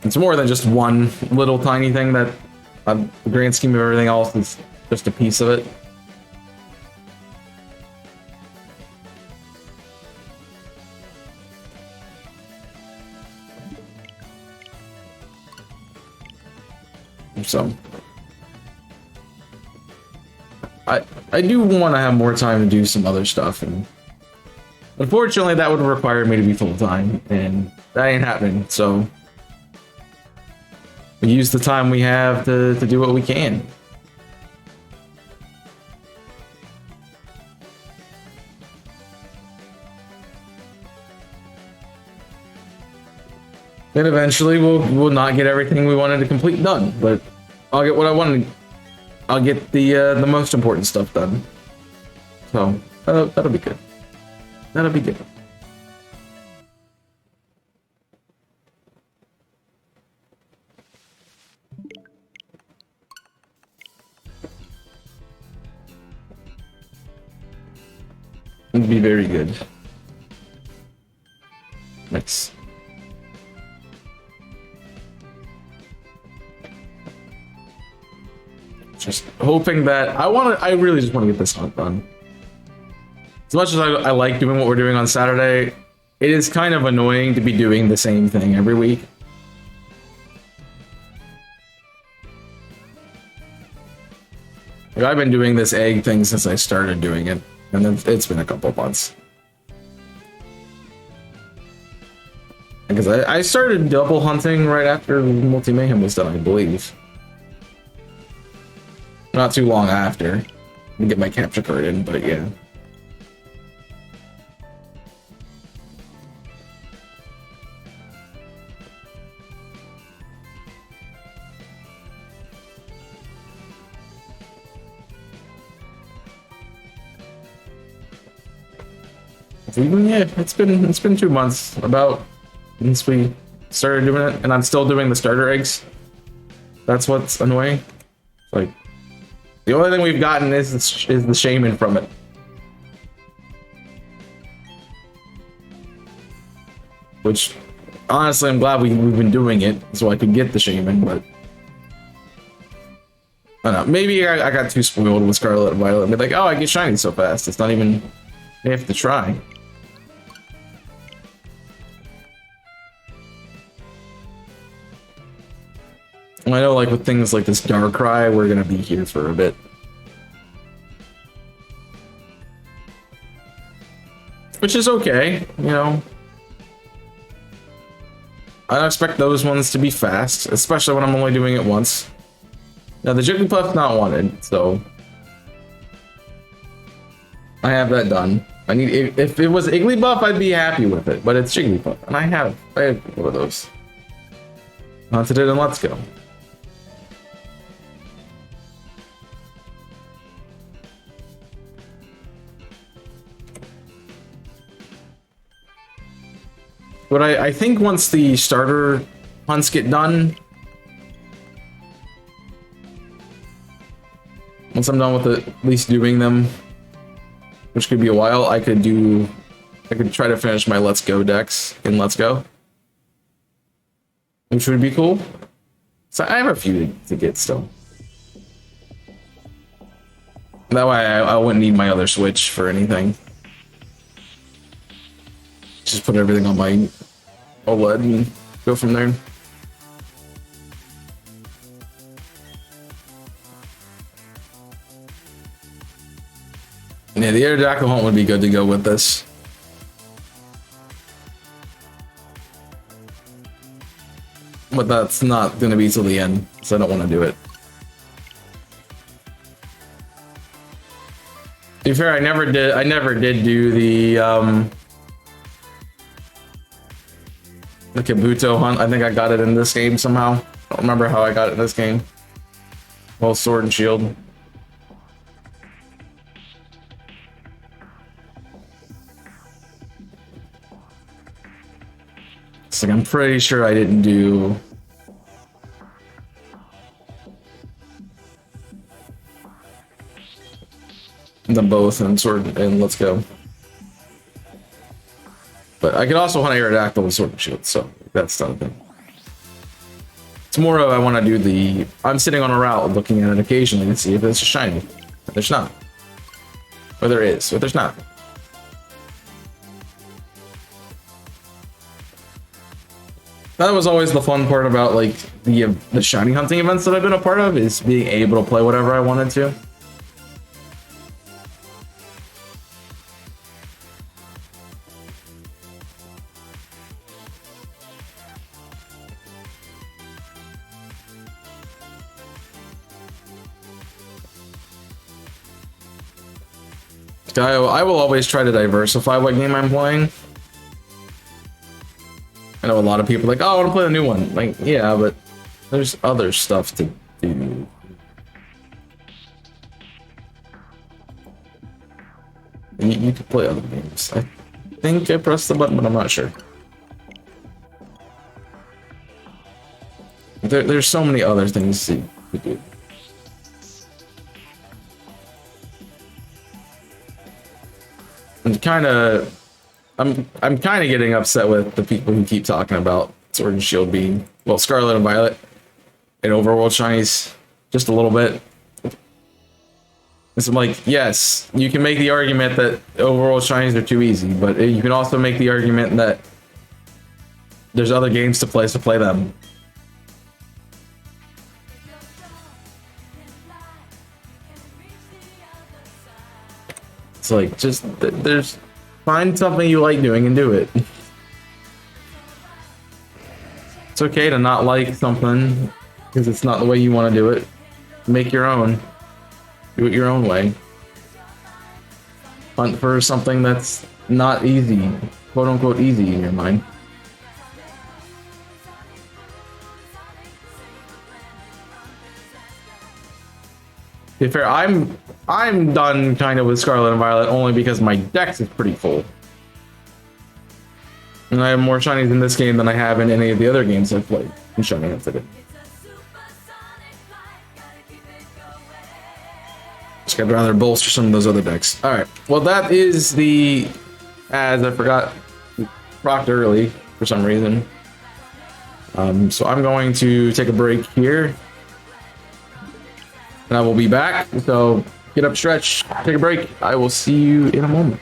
It's more than just one little tiny thing that, on the grand scheme of everything else, is just a piece of it. So I do want to have more time to do some other stuff, and unfortunately that would require me to be full-time, and that ain't happening. So we use the time we have to do what we can. And eventually we'll not get everything we wanted to complete done, but I'll get what I wanted. I'll get the most important stuff done. So that'll be good. That'll be good. It'll be very good. Nice. Just hoping that I really just want to get this hunt done. As much as I like doing what we're doing on Saturday, it is kind of annoying to be doing the same thing every week. Like, I've been doing this egg thing since I started doing it, and then it's been a couple months. Because I started double hunting right after Multi Mayhem was done, I believe. Not too long after. I get my capture card in, but yeah. Yeah, it's been 2 months about since we started doing it, and I'm still doing the starter eggs. That's what's annoying. Like, the only thing we've gotten is the shaman from it. Which, honestly, I'm glad we've been doing it so I could get the shaman, but I don't know. Maybe I got too spoiled with Scarlet and Violet. Be like, oh, I get shiny so fast. It's not even. I have to try. I know, like, with things like this Darkrai, we're gonna be here for a bit. Which is okay, you know. I don't expect those ones to be fast, especially when I'm only doing it once. Now the Jigglypuff's not wanted, so I have that done. I need if it was Igglybuff, I'd be happy with it, but it's Jigglypuff, and I have one of those. Hunted it and let's go. But I think once the starter hunts get done, once I'm done with at least doing them, which could be a while, I could try to finish my Let's Go decks in Let's Go, which would be cool. So I have a few to get still. That way I wouldn't need my other Switch for anything. Just put everything on my OLED and go from there. Yeah, the Aerodactyl hunt would be good to go with this. But that's not going to be till the end, so I don't want to do it. To be fair, I never did do the Kabuto hunt. I think I got it in this game somehow. I don't remember how I got it in this game. Well, Sword and Shield. It's like I'm pretty sure I didn't do them both and Sword and Let's Go. But I could also hunt Aerodactyl with Sword and Shield, so that's not a thing. It's more of I want to do the... I'm sitting on a route looking at it occasionally to see if it's a shiny. But there's not. Or there is, but there's not. That was always the fun part about like the shiny hunting events that I've been a part of, is being able to play whatever I wanted to. I will always try to diversify what game I'm playing. I know a lot of people are like, oh, I want to play a new one. Like, yeah, but there's other stuff to do. You could play other games. I think I pressed the button, but I'm not sure. There's so many other things to do. I'm kind of getting upset with the people who keep talking about Sword and Shield being, well, Scarlet and Violet and Overworld shinies just a little bit. I'm like, yes, you can make the argument that Overworld shinies are too easy, but you can also make the argument that there's other games to play them. It's like, just find something you like doing and do it. It's okay to not like something because it's not the way you want to do it. Make your own. Do it your own way. Hunt for something that's not easy, quote unquote easy in your mind. To be fair, I'm done kind of with Scarlet and Violet only because my dex is pretty full. And I have more shinies in this game than I have in any of the other games I've played in Shiny Incident. Just I'd rather bolster some of those other decks. Alright, well that is the ads. I forgot rocked early for some reason. So I'm going to take a break here. And I will be back. So get up, stretch, take a break. I will see you in a moment.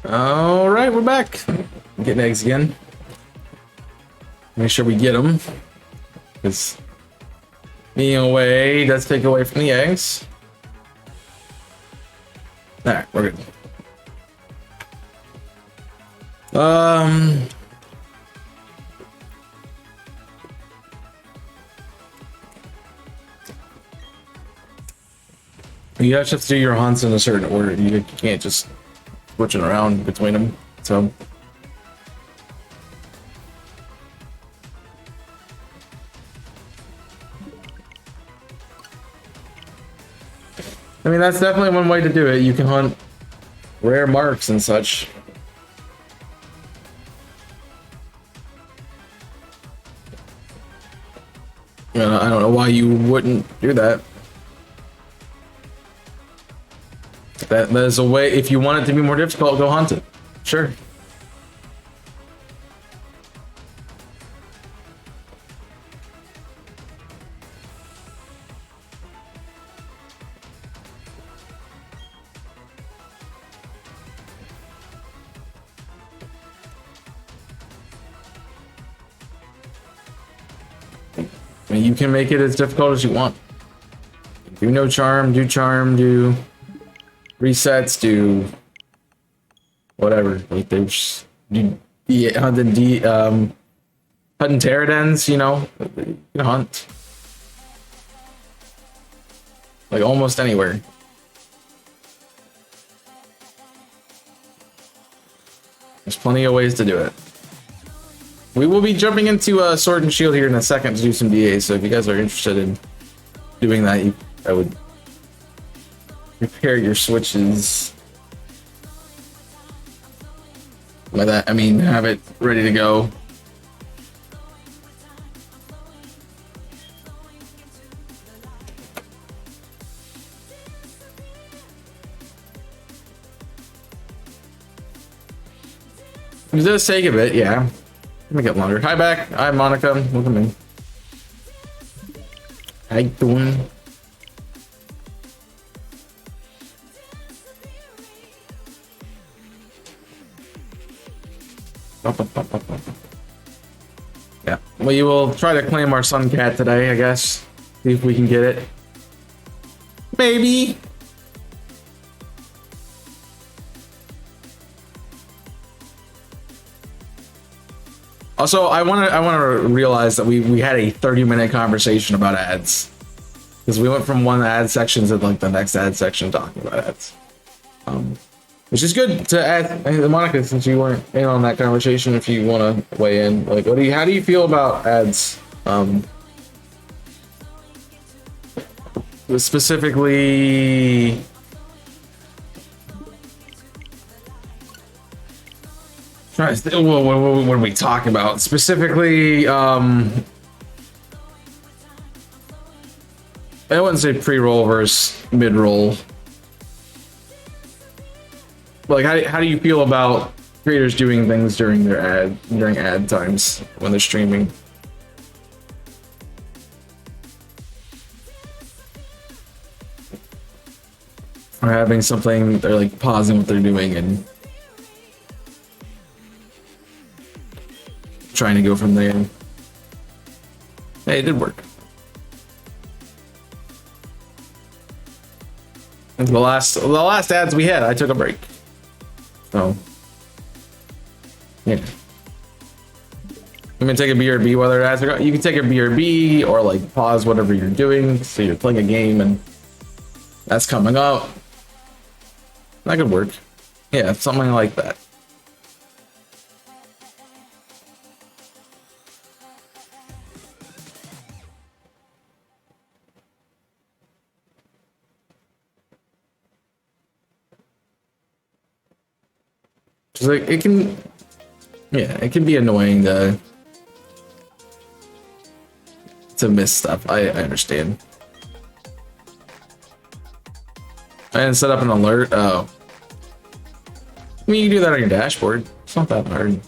All right, we're back. Getting eggs again. Make sure we get them, because being away does take away from the eggs. All right, we're good. You have to do your hunts in a certain order. You can't just switching around between them. So. I mean, that's definitely one way to do it. You can hunt rare marks and such. I don't know why you wouldn't do that. That is a way. If you want it to be more difficult, go hunt it. Sure. I mean, you can make it as difficult as you want. Do no charm, do resets, do whatever. Like there's hunting hunting pterodens, you know, you can hunt like almost anywhere. There's plenty of ways to do it. We will be jumping into Sword and Shield here in a second to do some DA, so if you guys are interested in doing that, I would prepare your switches. By that, I mean have it ready to go. It does take a bit, yeah. Make it longer. Hi back. Hi Monica. Welcome in. How you doing? Yeah. We will try to claim our sun cat today, I guess. See if we can get it. Maybe. Also, I want to realize that we had a 30-minute conversation about ads, because we went from one ad section to like the next ad section talking about ads, which is good to add. Monica, since you weren't in on that conversation, if you want to weigh in, like, how do you feel about ads? Specifically. What are we talking about? Specifically, I wouldn't say pre-roll versus mid-roll. Like, how do you feel about creators doing things during their ad times when they're streaming? Or having something, they're like pausing what they're doing and trying to go from there. Hey, it did work. And the last ads we had, I took a break. So yeah. You can take a BRB while their ads are going. You can take a BRB or like pause whatever you're doing. So you're playing a game and that's coming up. That could work. Yeah, something like that. Like it can, yeah, it can be annoying to miss stuff. I understand. I didn't set up an alert. Oh, I mean, you can do that on your dashboard. It's not that hard.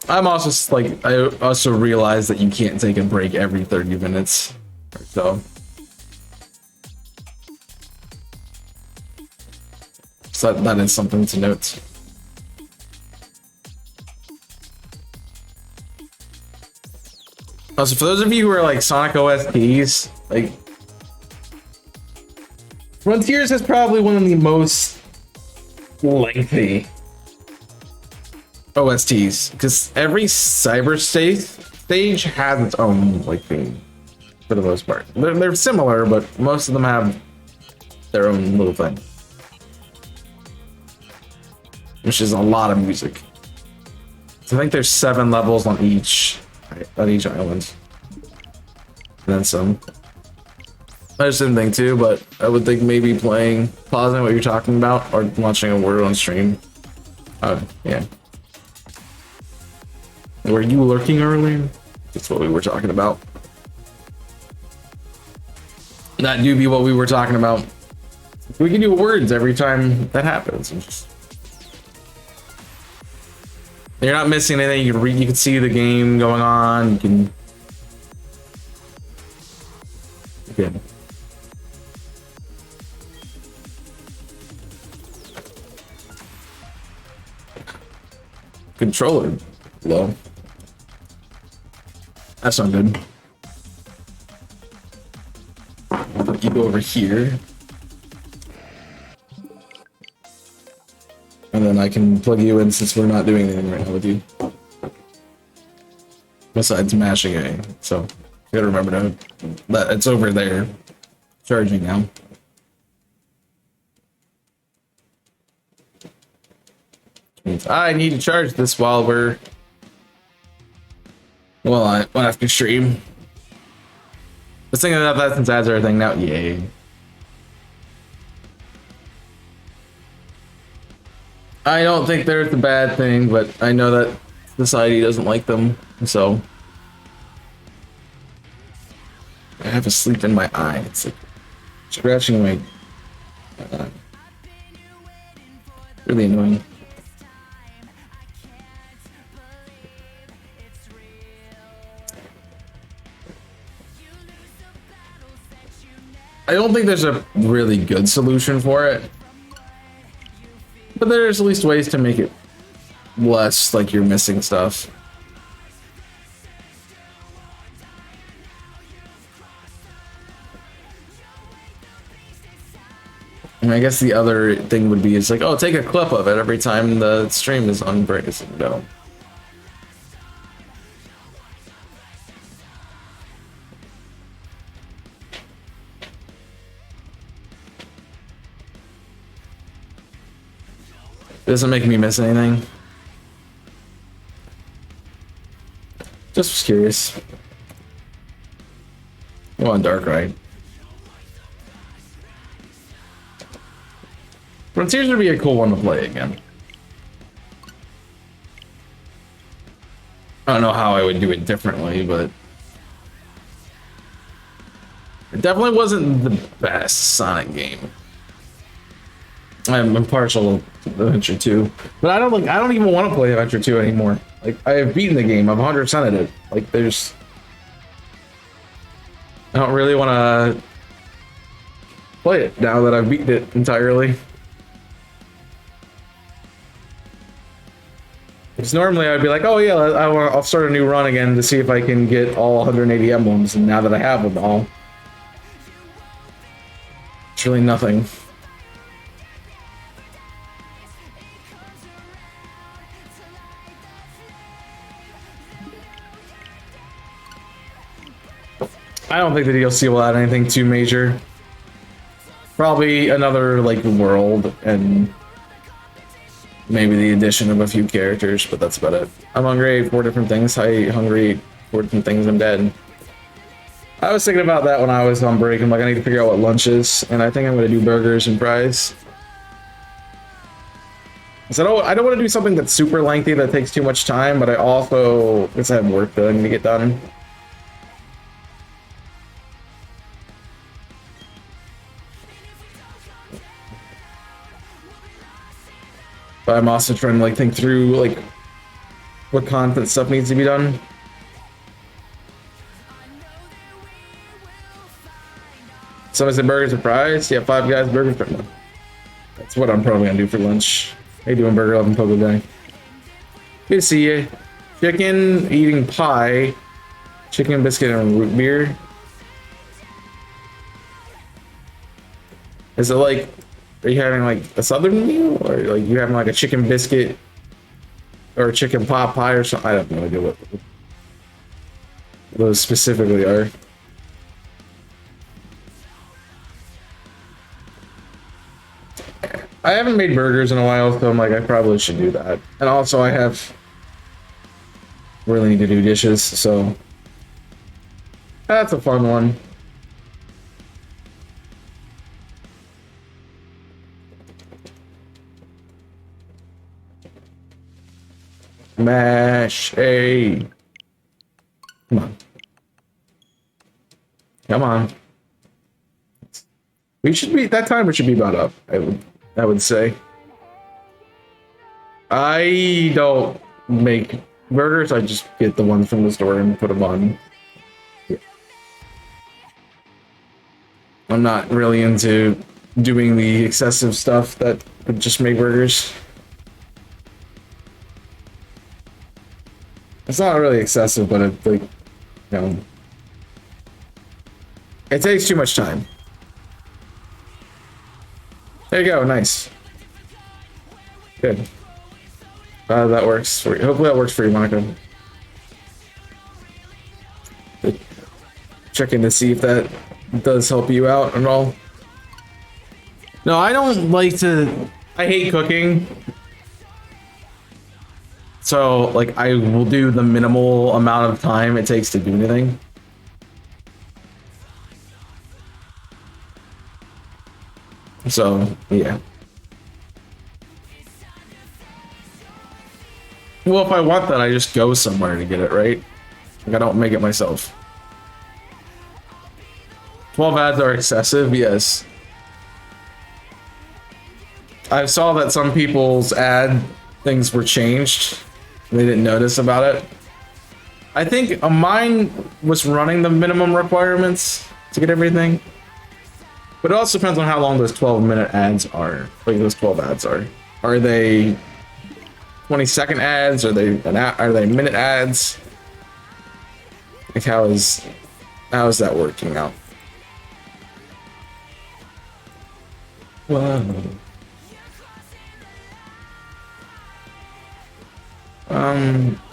I'm also like, I also realize that you can't take a break every 30 minutes or so. So that is something to note. Also, for those of you who are like Sonic OSTs, like Frontiers is probably one of the most lengthy OSTs because every stage has its own like theme for the most part. They're similar, but most of them have their own little thing, which is a lot of music. So I think there's 7 levels on each island, and then some. I just didn't think too, but I would think maybe pausing what you're talking about, or launching a word on stream. Oh yeah. Were you lurking earlier? That's what we were talking about. That do be what we were talking about. We can do words every time that happens. You're not missing anything. You can read. You can see the game going on. You can. Okay. Controller low. That's not good. You go over here, and then I can plug you in since we're not doing anything right now with you besides mashing A. So you gotta remember that it's over there charging now. I need to charge this while after stream. I was thinking about that since ads are a thing now. Yay. I don't think they're a bad thing, but I know that society doesn't like them, so I have a sleep in my eye. It's like scratching my eye. Really annoying. I don't think there's a really good solution for it, but there's at least ways to make it less like you're missing stuff. And I guess the other thing would be it's like, oh, take a clip of it every time the stream is on break. No. It doesn't make me miss anything. Just was curious. Go on, Darkrai. Frontiers would be a cool one to play again. I don't know how I would do it differently, but it definitely wasn't the best Sonic game. I'm partial to Adventure 2, but I don't even want to play Adventure 2 anymore. Like, I have beaten the game. I've 100%ed it. Like, I don't really want to play it now that I've beaten it entirely. Because normally I'd be like, oh yeah, I'll start a new run again to see if I can get all 180 emblems, and now that I have them all, it's really nothing. I don't think the DLC will add anything too major. Probably another like world and maybe the addition of a few characters, but that's about it. I'm hungry, 4 different things. I hungry, 4 different things. I'm dead. I was thinking about that when I was on break. I'm like, I need to figure out what lunch is, and I think I'm gonna do burgers and fries. So I don't want to do something that's super lengthy that takes too much time, but I also because I have work that I need to get done. But I'm also trying to like think through like what content stuff needs to be done. Someone said burgers and fries. Yeah, 5 guys burgers. That's what I'm probably gonna do for lunch. How you doing, Burger Love and Pogo Guy? Good to see you. Chicken eating pie, chicken biscuit and root beer. Is it like, are you having like a southern meal, or like you having like a chicken biscuit or a chicken pot pie or something? I have no idea what those specifically are. I haven't made burgers in a while, so I'm like, I probably should do that. And also, I have really need to do dishes, so that's a fun one. Mash a. Come on. Come on. We should be, that timer should be about up, I would say. I don't make burgers, I just get the ones from the store and put them on. Yeah. I'm not really into doing the excessive stuff that would just make burgers. It's not really excessive, but it's like, you know, it takes too much time. There you go, nice. Good. That works for you. Hopefully that works for you, Monica. Checking to see if that does help you out at all. No, I don't like to... I hate cooking. So, like, I will do the minimal amount of time it takes to do anything. So, yeah. Well, if I want that, I just go somewhere to get it, right? Like, I don't make it myself. 12 ads are excessive, yes. I saw that some people's ad things were changed. They didn't notice about it. I think mine was running the minimum requirements to get everything. But it also depends on how long those 12-minute ads are. Like those 12 ads are. Are they 20-second ads? Are they minute ads? Like how is that working out? Whoa.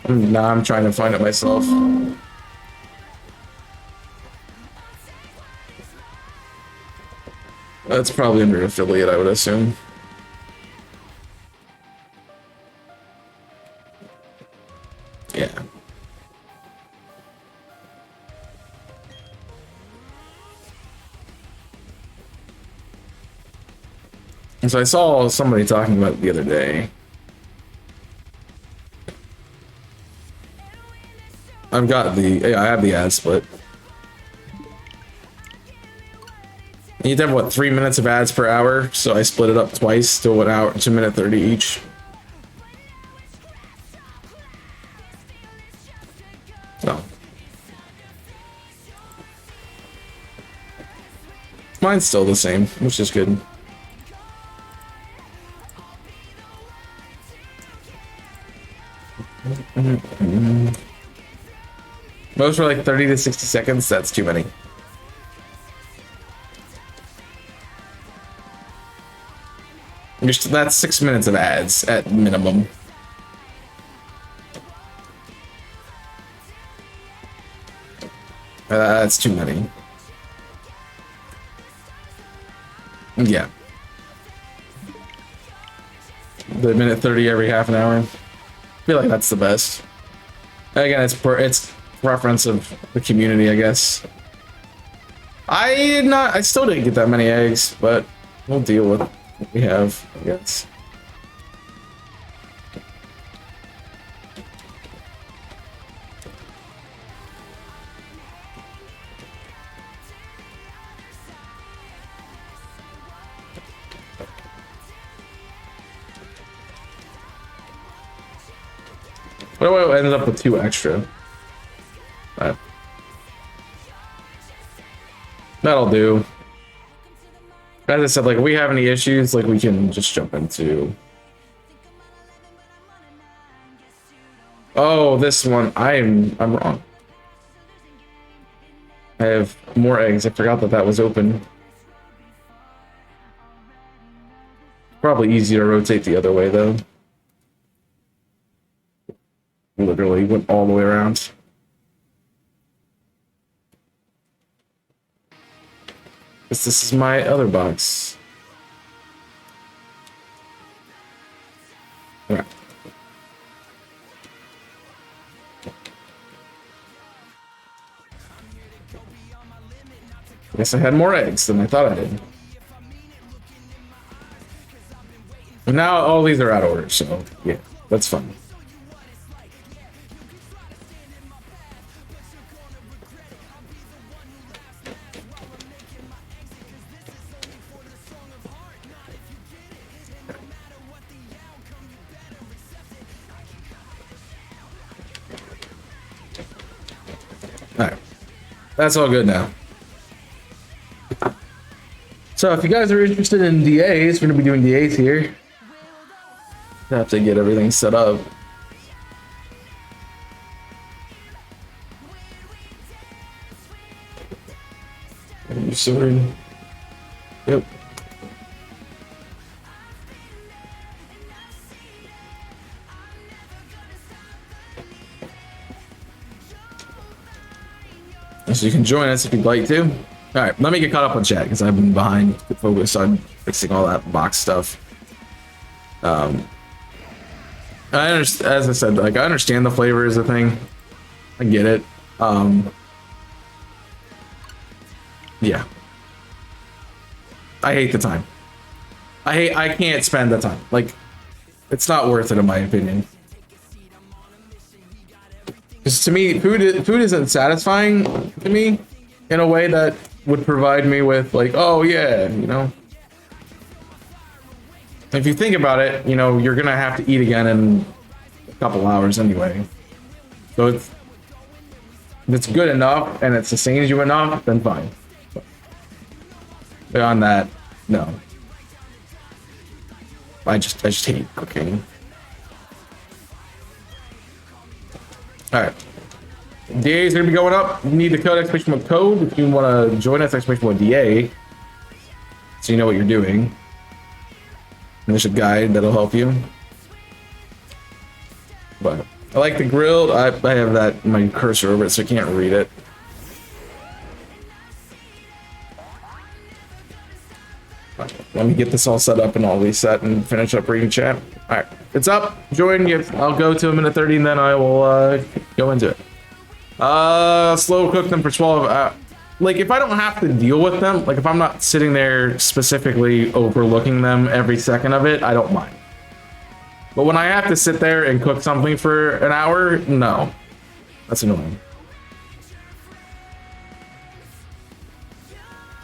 Nah, I'm trying to find it myself. That's probably under affiliate, I would assume. Yeah. And so I saw somebody talking about it the other day. I have the ad split. You have what, 3 minutes of ads per hour, so I split it up twice to 1 hour, 2 minute 30 each. So mine's still the same, which is good. Most were like 30 to 60 seconds. That's too many. That's 6 minutes of ads at minimum. That's too many. Yeah. The minute 30 every half an hour. I feel like that's the best. Again, it's preference of the community, I guess. I still didn't get that many eggs, but we'll deal with what we have, I guess. What do I ended up with 2 extra? That'll do. As I said, like, if we have any issues, like, we can just jump into... Oh, this one. I'm wrong. I have more eggs. I forgot that that was open. Probably easier to rotate the other way, though. Literally went all the way around. This is my other box. All right. I guess I had more eggs than I thought I did. But now all these are out of order, so yeah, that's fun. Alright. That's all good now. So if you guys are interested in DAs, we're gonna be doing DAs here. I have to get everything set up. Sword. Yep. So you can join us if you'd like to. All right, let me get caught up on chat because I've been behind, focused on fixing all that box stuff. I understand, as I said, like I understand the flavor is a thing. I get it. Yeah. I hate the time. I can't spend the time. Like, it's not worth it in my opinion. Because to me, food isn't satisfying to me in a way that would provide me with like, oh yeah, you know. If you think about it, you know, you're gonna have to eat again in a couple hours anyway. So if it's good enough and it sustains you enough, then fine. But beyond that, no. I just hate cooking. Alright. DA is going to be going up. You need the code exclamation point code if you want to join us, exclamation point DA. So you know what you're doing. And there's a guide that'll help you. But I like the grill. I have that my cursor over it so I can't read it. Let me get this all set up and I'll reset and finish up reading chat. Alright, it's up. Join you. I'll go to a minute 30 and then I will go into it. Slow cook them for 12. Like if I don't have to deal with them, like if I'm not sitting there specifically overlooking them every second of it, I don't mind. But when I have to sit there and cook something for an hour, no. That's annoying.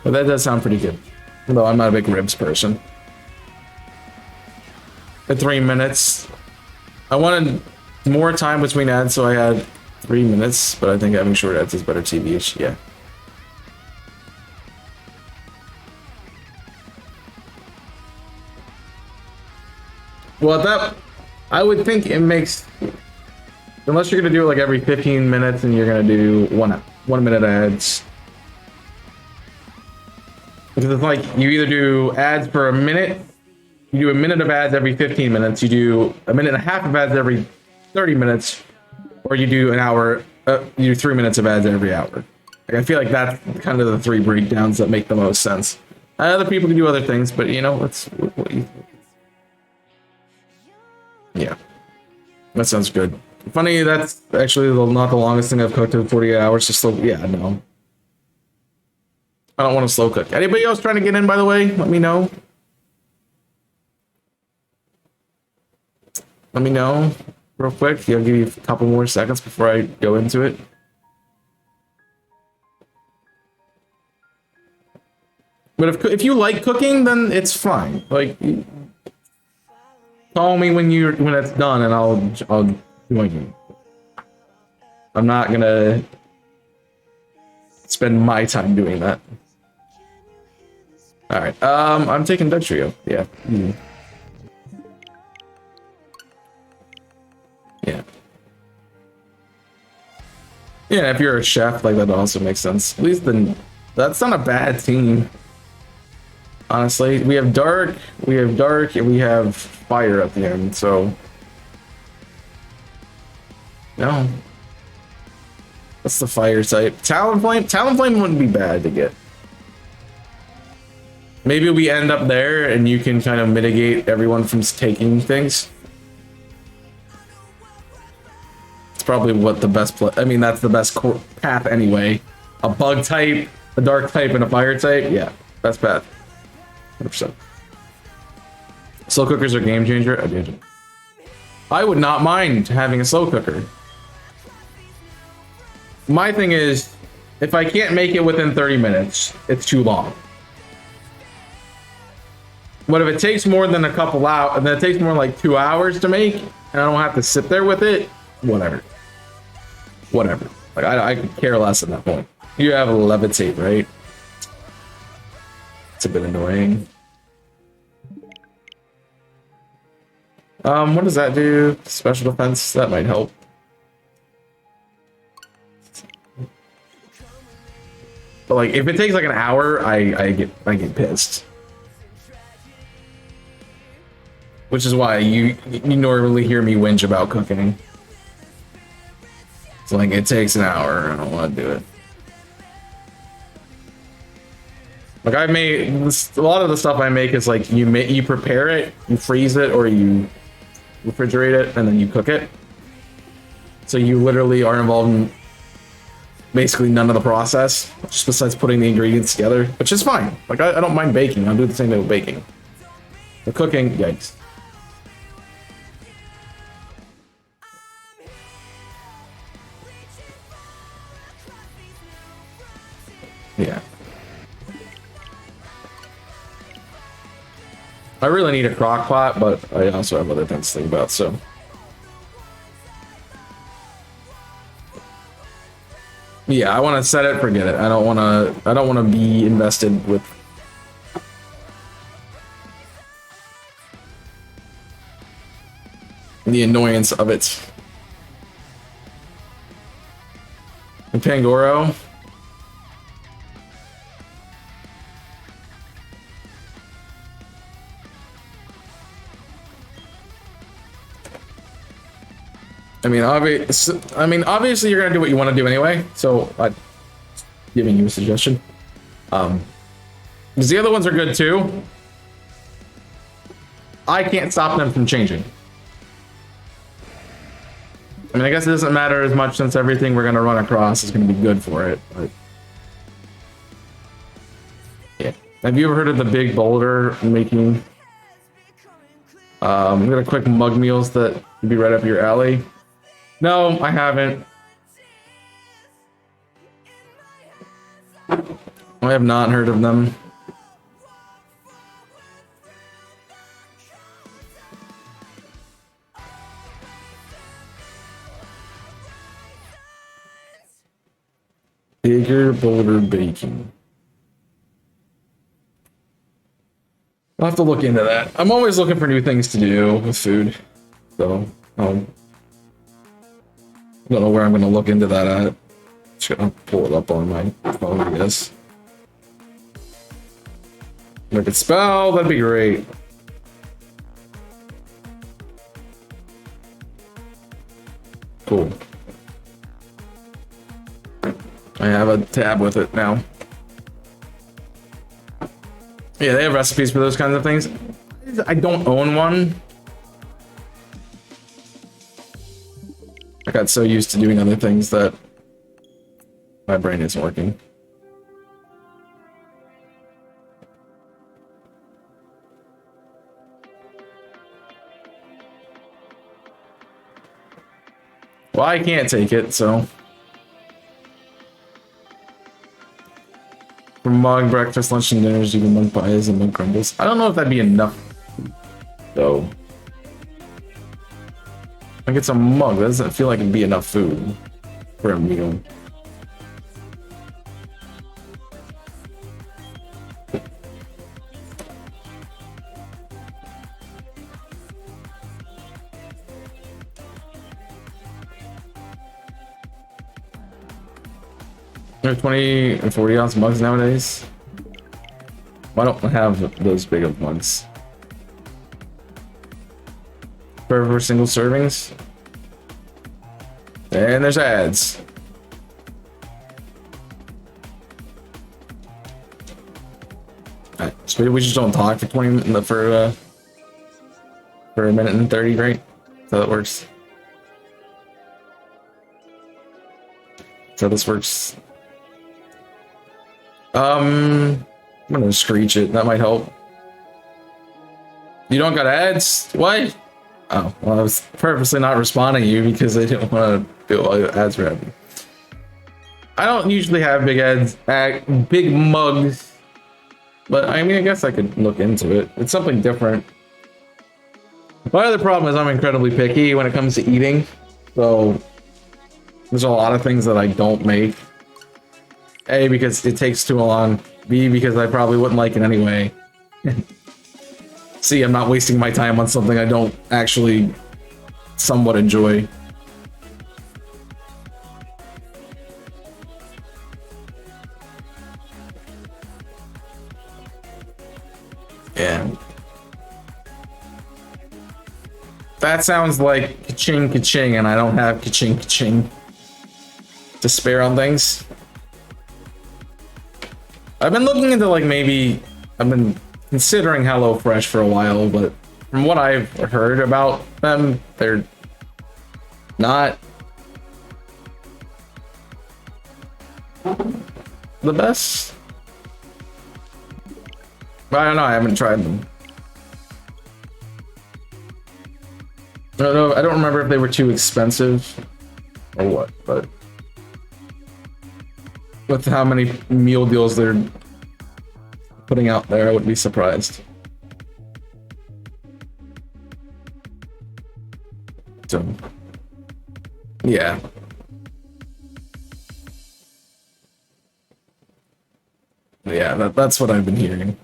But that does sound pretty good. Although I'm not a big ribs person. At 3 minutes. I wanted more time between ads, so I had 3 minutes, but I think having short ads is better TV-ish, yeah. Well, that I would think it makes, unless you're gonna do it like every 15 minutes and you're gonna do one minute ads. Because it's like you either do ads for a minute, you do a minute of ads every 15 minutes, you do a minute and a half of ads every 30 minutes, or you do an hour, you do 3 minutes of ads every hour. Like, I feel like that's kind of the three breakdowns that make the most sense. Other people can do other things, but you know, yeah, that sounds good. Funny, that's actually not the longest thing I've cooked in 48 hours. Just slow, yeah, no. I don't want to slow cook. Anybody else trying to get in, by the way? Let me know. Let me know real quick. I'll give you a couple more seconds before I go into it. But if you like cooking, then it's fine. Like, call me when it's done, and I'll join you. I'm not gonna spend my time doing that. All right. I'm taking Dutch Trio. Yeah. Yeah. Yeah, if you're a chef, like that also makes sense. At least then, that's not a bad team. Honestly, we have dark, and we have fire at the end. So, no, that's the fire type. Talonflame wouldn't be bad to get. Maybe we end up there, and you can kind of mitigate everyone from taking things. It's probably what the best play. I mean, that's the best path anyway. A bug type, a dark type, and a fire type. Yeah, best path. 100%. Slow cookers are game changer. I would not mind having a slow cooker. My thing is, if I can't make it within 30 minutes, it's too long. But if it takes more than a couple hours, and then it takes more than like 2 hours to make, and I don't have to sit there with it, whatever. Whatever. Like I could care less at that point. You have a levitate, right? It's a bit annoying. What does that do? Special defense, that might help. But like, if it takes like an hour, I get pissed. Which is why you normally hear me whinge about cooking. It's like, it takes an hour, I don't want to do it. Like I made a lot of the stuff I make is like you prepare it, you freeze it, or you refrigerate it, and then you cook it. So you literally are involved in basically none of the process, just besides putting the ingredients together, which is fine. Like I don't mind baking. I'll do the same thing with baking. The cooking, yikes. Yeah. I really need a crock pot, but I also have other things to think about, so. Yeah, I want to set it, forget it. I don't want to be invested with the annoyance of it. And Pangoro. I mean, obviously you're gonna do what you want to do anyway. So I'm giving you a suggestion. Because the other ones are good too. I can't stop them from changing. I mean, I guess it doesn't matter as much since everything we're gonna run across is gonna be good for it. But yeah, have you ever heard of the big boulder making? We got a quick mug meals that would be right up your alley. No, I haven't. I have not heard of them. Bigger boulder baking. I'll have to look into that. I'm always looking for new things to do with food. So, I don't know where I'm going to look into that at. Just gonna pull it up on my phone, I guess. If I could spell, that'd be great. Cool. I have a tab with it now. Yeah, they have recipes for those kinds of things. I don't own one. I got so used to doing other things that my brain isn't working. Well, I can't take it, so. For mug, breakfast, lunch, and dinners, even mug pies and mug crumbles. I don't know if that'd be enough, though. I get some mug. That doesn't feel like it'd be enough food for a meal. There are 20 and 40 ounce mugs nowadays. Why don't I have those big of mugs? For single servings. And there's ads. Alright, so we just don't talk for 20 minutes for a minute and 30, right? So that works. So this works. I'm gonna screech it. That might help. You don't got ads? What? Oh, well, I was purposely not responding to you because I didn't want to do all the ads for happening. I don't usually have big ads, big mugs, but I mean, I guess I could look into it. It's something different. My other problem is I'm incredibly picky when it comes to eating, so there's a lot of things that I don't make. A, because it takes too long. B, because I probably wouldn't like it anyway. C, I'm not wasting my time on something I don't actually somewhat enjoy. Yeah. That sounds like ka-ching ka-ching, and I don't have ka-ching ka-ching to spare on things. I've been looking into like maybe I've been considering HelloFresh for a while, but from what I've heard about them, they're not the best. I don't know, I haven't tried them. I don't remember if they were too expensive or what, but with how many meal deals they're putting out there, I wouldn't be surprised. So, yeah. Yeah, that's what I've been hearing.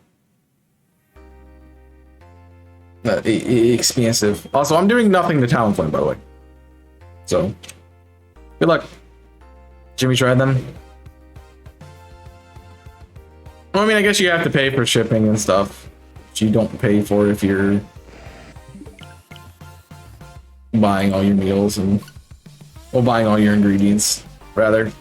Expensive. Also, I'm doing nothing to Talonflame, by the way. So, good luck. Jimmy tried them. Well, I mean, I guess you have to pay for shipping and stuff, which you don't pay for if you're buying all your meals and, well, buying all your ingredients, rather.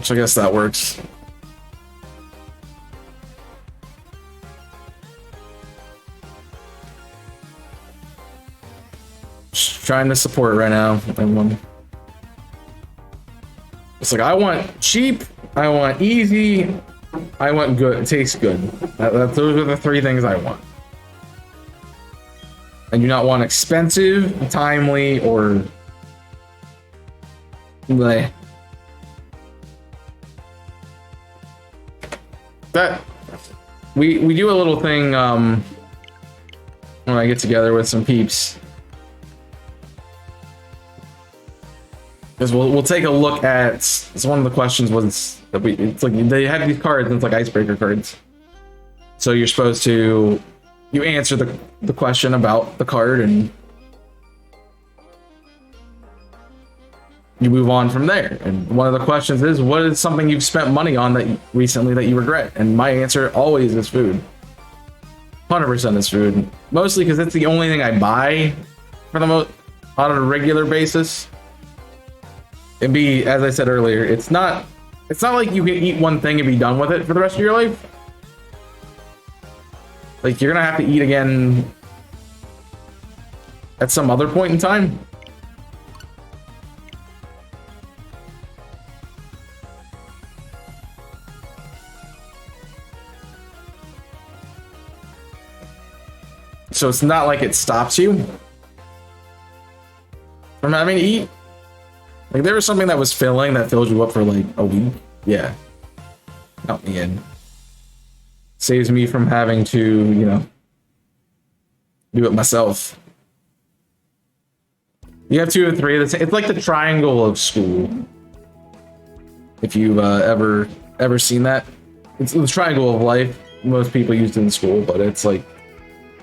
So I guess that works. Just trying to support right now, everyone. It's like, I want cheap, I want easy, I want good, it tastes good. Those are the three things I want. I do not want expensive, timely, or bleh. That we do a little thing when I get together with some peeps, because we'll take a look at, so one of the questions was that it's like they have these cards and it's like icebreaker cards, so you're supposed to answer the question about the card and you move on from there. And one of the questions is, what is something you've spent money on that recently that you regret? And my answer always is food. 100% is food. Mostly because it's the only thing I buy for the most on a regular basis. And B, as I said earlier, it's not like you can eat one thing and be done with it for the rest of your life. Like, you're gonna have to eat again at some other point in time. So it's not like it stops you from having to eat. Like, there was something that was filling that filled you up for like a week. Yeah. Count me in. Saves me from having to, you know, do it myself. You have 2 or 3 of the same. It's like the triangle of school. If you've ever seen that. It's the triangle of life. Most people use it in school, but it's like,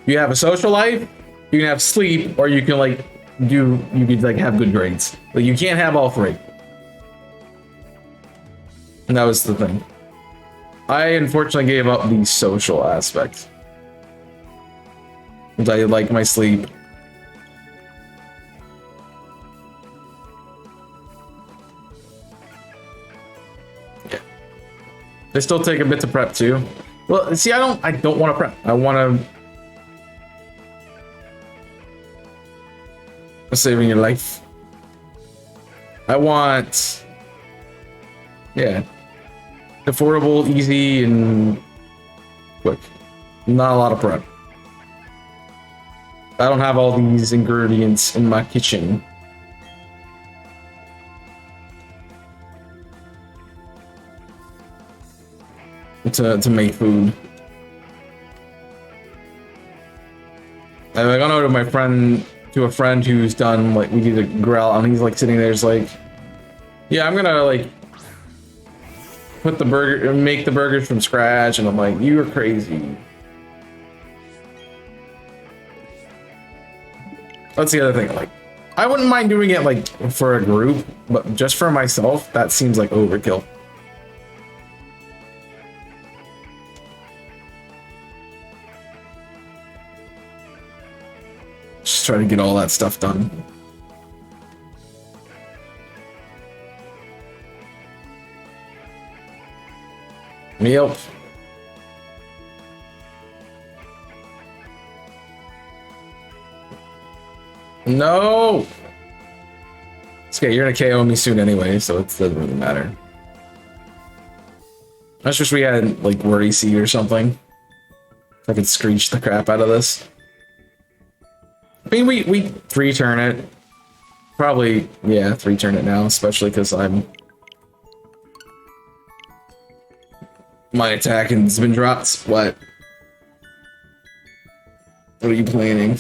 you have a social life, You can have sleep, or you can like you could like have good grades. Like you can't have all three. And that was the thing. I unfortunately gave up the social aspect. I like my sleep. Yeah. They still take a bit to prep too. Well, see, I don't want to prep. I want to saving your life. I want, yeah, affordable, easy, and quick. Not a lot of prep. I don't have all these ingredients in my kitchen. To make food. I like, I know to a friend who's done like we did a grill and he's like sitting there just like, yeah, I'm gonna like make the burgers from scratch, and I'm like, you are crazy. That's the other thing, like I wouldn't mind doing it like for a group, but just for myself, that seems like overkill. Just try to get all that stuff done. Yep. No! It's okay, you're gonna KO me soon anyway, so it doesn't really matter. I just wish we had, like, worry seed or something. I could screech the crap out of this. I mean, we 3-turn it. Probably, yeah, 3-turn it now, especially because my attack has been dropped. What are you planning?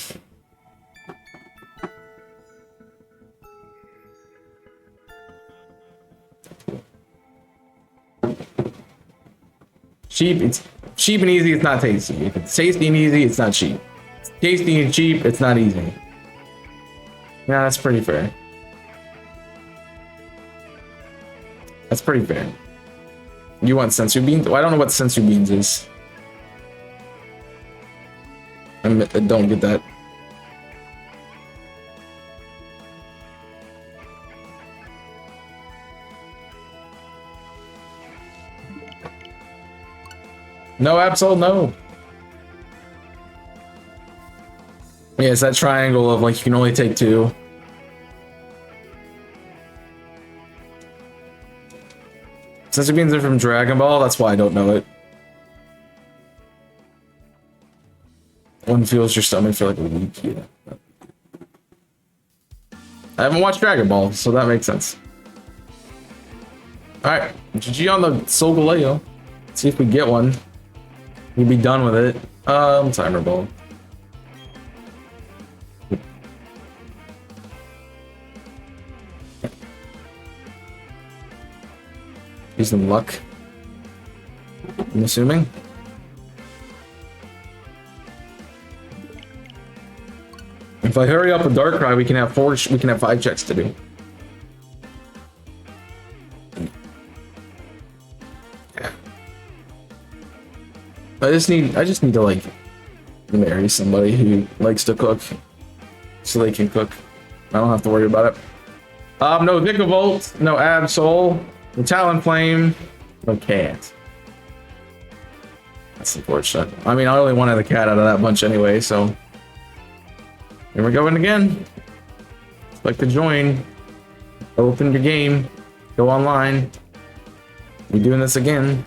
It's cheap and easy, it's not tasty. If it's tasty and easy, it's not cheap. It's tasty and cheap, it's not easy. Yeah, that's pretty fair. That's pretty fair. You want sensu beans? Well, I don't know what sensu beans is. I don't get that. No, Absol, no. Yeah, it's that triangle of like you can only take 2. Sensu beans are from Dragon Ball, that's why I don't know it. One feels your stomach for like a week, yeah. I haven't watched Dragon Ball, so that makes sense. Alright, GG on the Solgaleo. See if we get one. We'll be done with it. Timer ball. Using luck. I'm assuming. If I hurry up with Darkrai, we can have 5 checks to do. I just need to like marry somebody who likes to cook, so they can cook. I don't have to worry about it. No Vikavolt, no Absol, no Talonflame, no cat. That's unfortunate. I mean, I only wanted the cat out of that bunch anyway, so here we go in again. Like to join, open your game, go online. We're doing this again.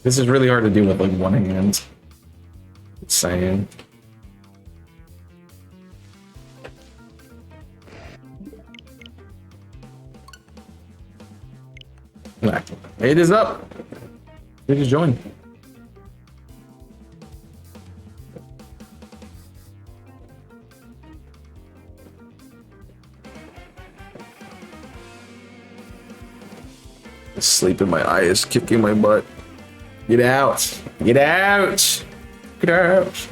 This is really hard to do with like one hand. Just saying. It is up. You just join. Sleep in my eye is kicking my butt. Get out. Get out. Get out.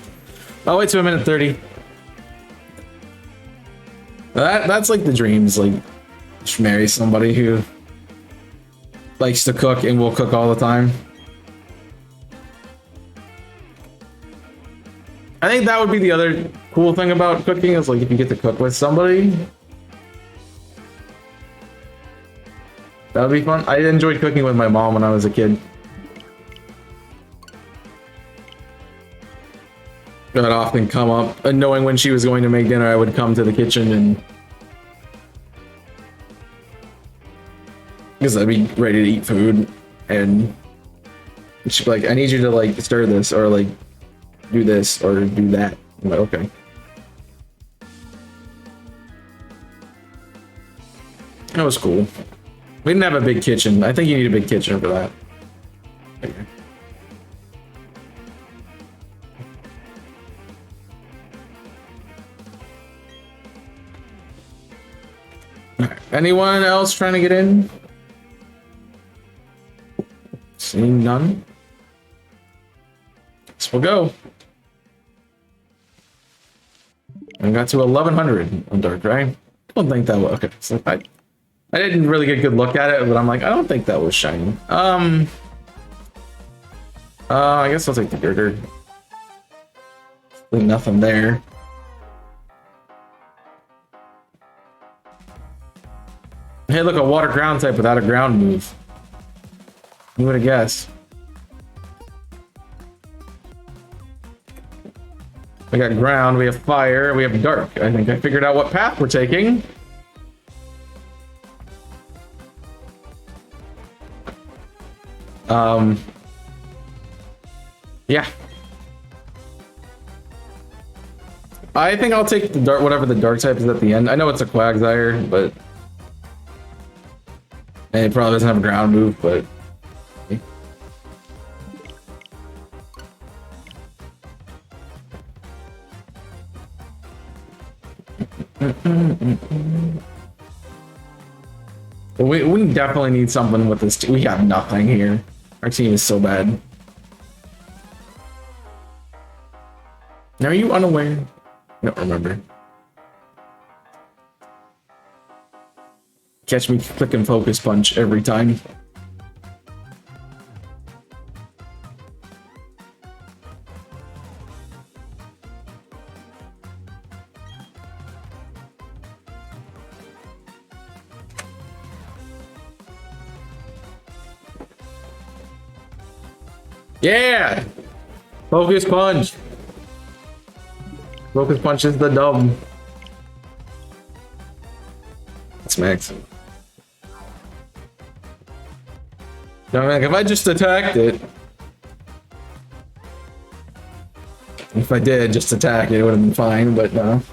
I'll wait to a minute 30. That's like the dreams, like just marry somebody who likes to cook and will cook all the time. I think that would be the other cool thing about cooking is like if you get to cook with somebody. That would be fun. I enjoyed cooking with my mom when I was a kid. I'd often come up, and knowing when she was going to make dinner, I would come to the kitchen and because I'd be ready to eat food, and she'd be like, "I need you to like stir this, or like do this, or do that." I'm like, "Okay." That was cool. We didn't have a big kitchen. I think you need a big kitchen for that. Okay. Alright. Anyone else trying to get in? Seeing none. So we'll go. I got to 1100 on Darkrai. I don't think that was okay. So I didn't really get a good look at it, but I'm like, I don't think that was shiny. I guess I'll take the girder. Nothing there. Hey, look, a water ground type without a ground move. Who would have guessed? We got ground, we have fire, we have dark. I think I figured out what path we're taking. Yeah. I think I'll take the dark, whatever the dark type is at the end. I know it's a Quagsire, but and it probably doesn't have a ground move, but we definitely need something with this. We got nothing here. Our team is so bad. Now, are you unaware? I don't remember. Catch me clicking focus punch every time. Yeah! Focus punch! Focus punch is the dumb. It's max. No, like if I just attacked it. If I did just attack it, it would have been fine, but no.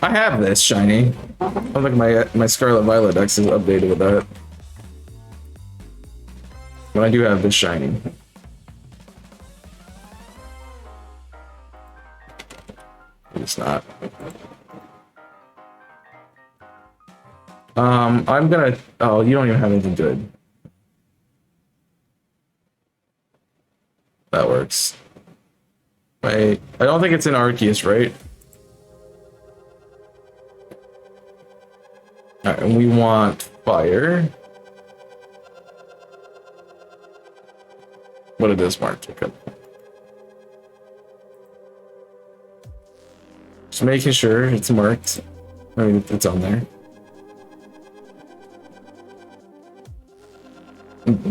I have this shiny. I don't think my Scarlet Violet Dex is updated with that. But I do have this shiny. It's not. I'm gonna. Oh, you don't even have anything good. That works. Wait, I don't think it's in Arceus, right? Alright, and we want fire. What it is, Mark? Okay. Just making sure it's marked. I mean, it's on there.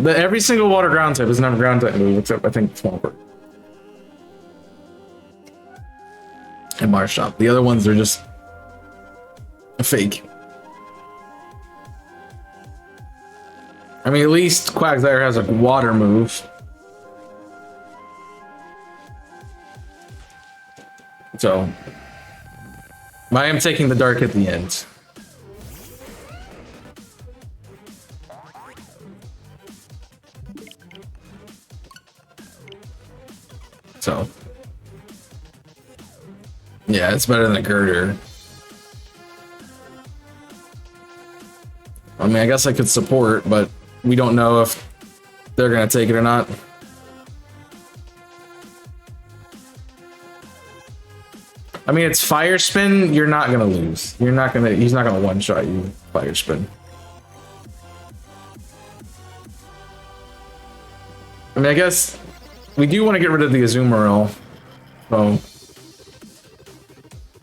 Every single water ground type doesn't have a ground type move, except I think Swampert. And Marshtomp. The other ones are just fake. I mean, at least Quagsire has a water move. So, I am taking the dark at the end. So, yeah, it's better than a girder. mean, I guess I could support, but we don't know if they're gonna take it or not. I mean, it's fire spin. You're not gonna lose. You're not gonna. He's not gonna one shot you. Fire spin. I mean, I guess we do want to get rid of the Azumarill. So,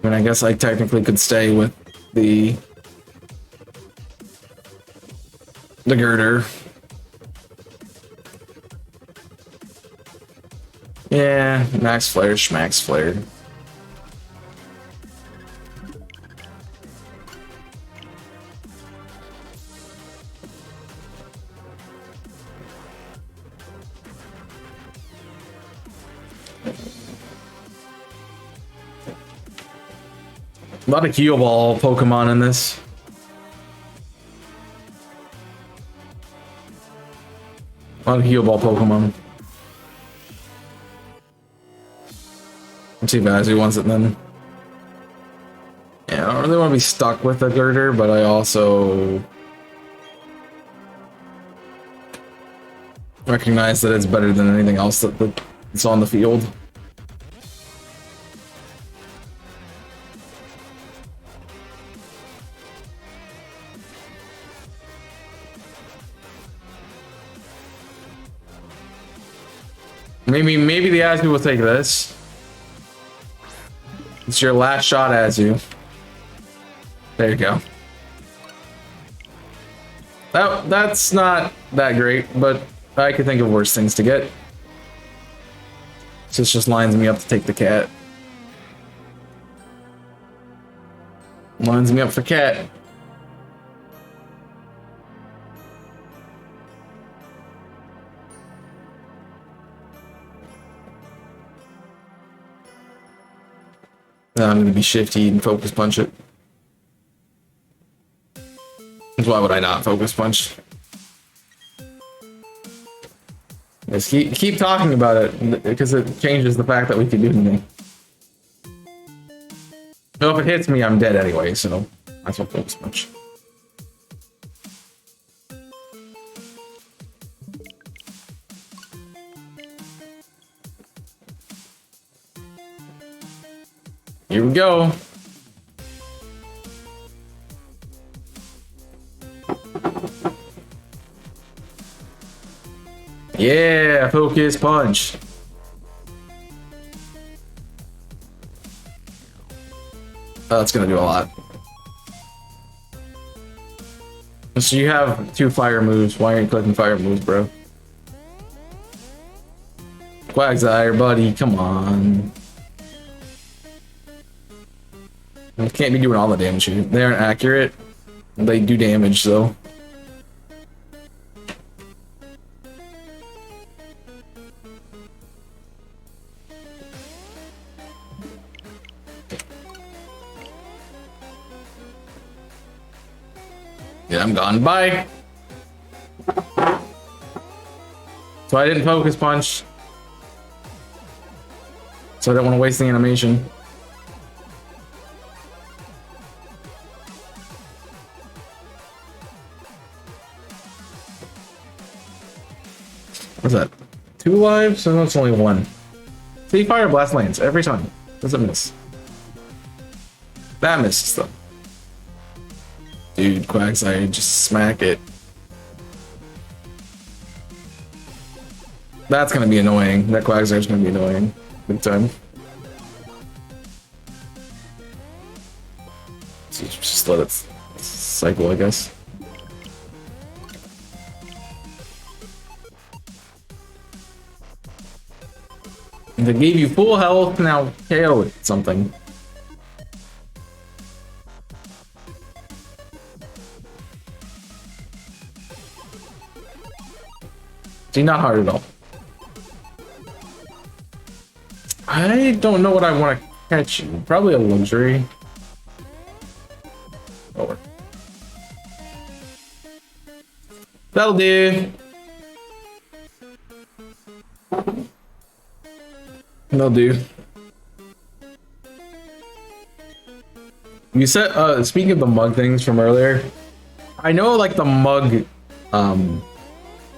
I mean, I guess I technically could stay with the girder. Yeah, max flare, schmax flare. A lot of Heal Ball Pokemon in this. A lot of Heal Ball Pokemon. Let's see if Azu wants it then. Yeah, I don't really want to be stuck with the girder, but I also recognize that it's better than anything else that's on the field. Maybe the Azu will take this. It's your last shot, Azu. There you go. That's not that great, but I could think of worse things to get. So this just lines me up to take the cat. Lines me up for cat. Now I'm going to be shifty and focus punch it. Why would I not focus punch? Just keep talking about it, because it changes the fact that we can do anything. So if it hits me, I'm dead anyway, so that's what focus punch. Here we go. Yeah, focus punch. Oh, that's gonna do a lot. So you have 2 fire moves. Why aren't you clicking fire moves, bro? Quagsire, buddy, come on. You can't be doing all the damage here. They aren't accurate. They do damage, though. Yeah, I'm gone. Bye! So I didn't focus punch. So I don't want to waste the animation. What's that? 2 lives? So that's only 1. See, Fire Blast lands every time. Doesn't miss. That misses though. Dude, Quagsire, just smack it. That's gonna be annoying. That Quagsire's gonna be annoying. Big time. So just let it cycle, I guess. They gave you full health, now KO it something. See, not hard at all. I don't know what I want to catch you. Probably a luxury. Over. That'll do. That'll do. You said, speaking of the mug things from earlier, I know like the mug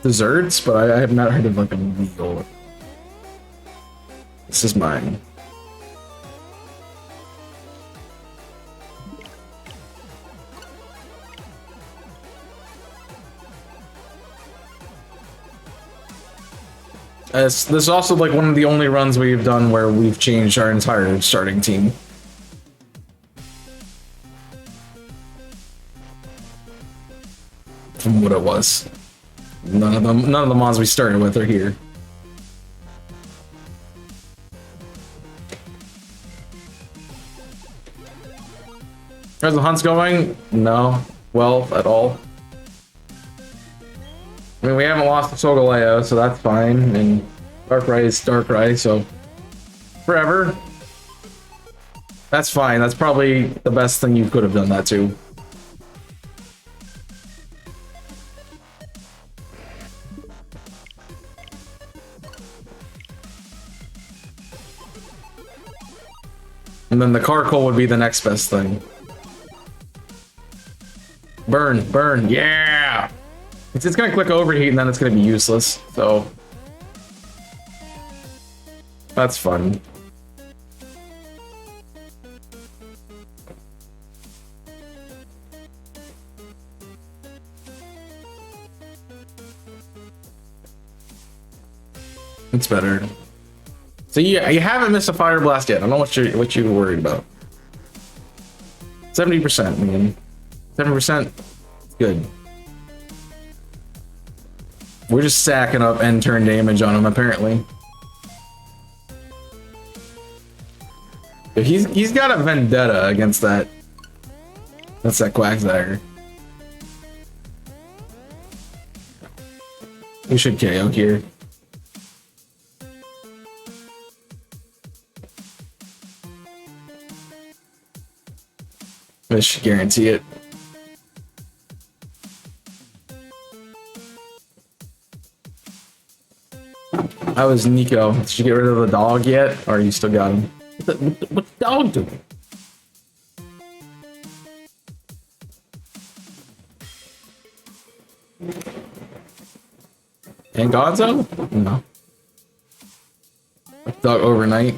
desserts, but I have not heard of like a meal. This is mine. This is also like one of the only runs we've done where we've changed our entire starting team. From what it was. None of the mods we started with are here. How's the hunts going? No. Well, at all. I mean, we haven't lost to Solgaleo, so that's fine, and Darkrai is Darkrai, so forever. That's fine. That's probably the best thing you could have done that to. And then the Carkol would be the next best thing. Burn, burn, yeah! It's gonna click overheat and then it's gonna be useless, so that's fun. It's better. So yeah, you haven't missed a fire blast yet. I don't know what you're worried about. 70%, man. 70%. Good. We're just stacking up end turn damage on him, apparently. But he's got a vendetta against that. That's that Quagsire. We should KO here. This should guarantee it. How is Nico? Did you get rid of the dog yet? Or you still got him? What's the dog doing? And Gonzo? No. Dog overnight.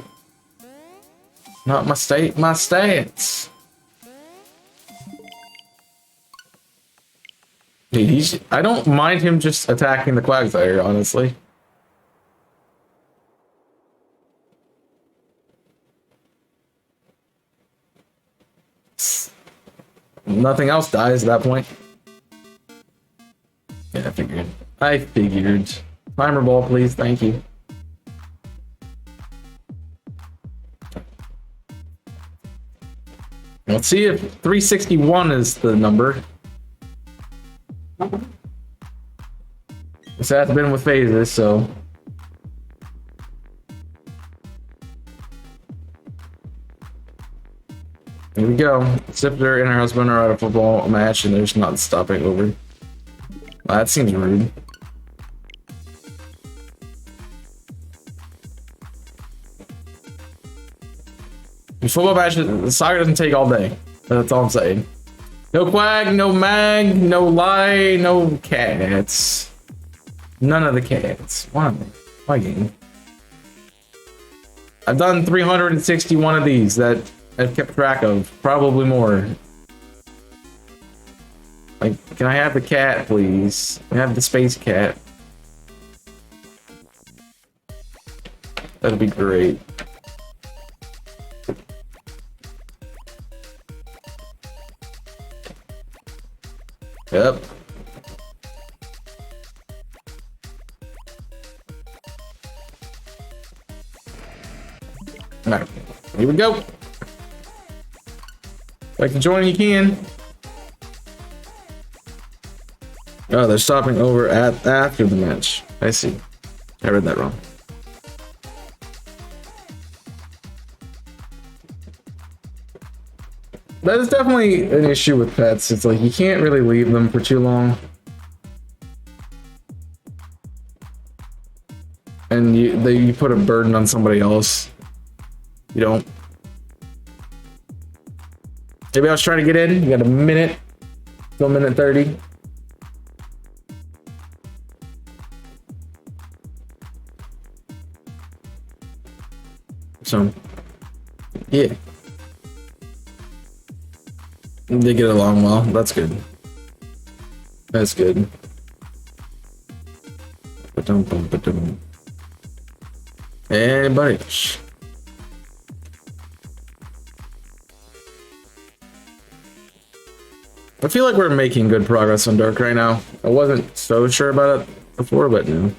Not my stats. Dude, I don't mind him just attacking the Quagsire, honestly. Nothing else dies at that point. Yeah, I figured. Timer ball, please. Thank you. Let's see if 361 is the number. This has been with phases, so. Here we go. Sifter and her husband are at a football match and they're just not stopping over. Well, that seems rude. The football match, the soccer doesn't take all day. That's all I'm saying. No Quag, no Mag, no Lie, no cats. None of the cats. Why? Why game? I've done 361 of these that I've kept track of. Probably more. Like, can I have the cat, please? Can I have the space cat? That'd be great. Yep. Alright, here we go. Like to join, you can. Oh, they're stopping over after the match. I see. I read that wrong. That is definitely an issue with pets. It's like you can't really leave them for too long. And you put a burden on somebody else. You don't. Anybody else trying to get in? You got a minute. Still minute 30. So, yeah. They get along well. That's good. That's good. Hey, buddy. I feel like we're making good progress on Dark right now. I wasn't so sure about it before, but no.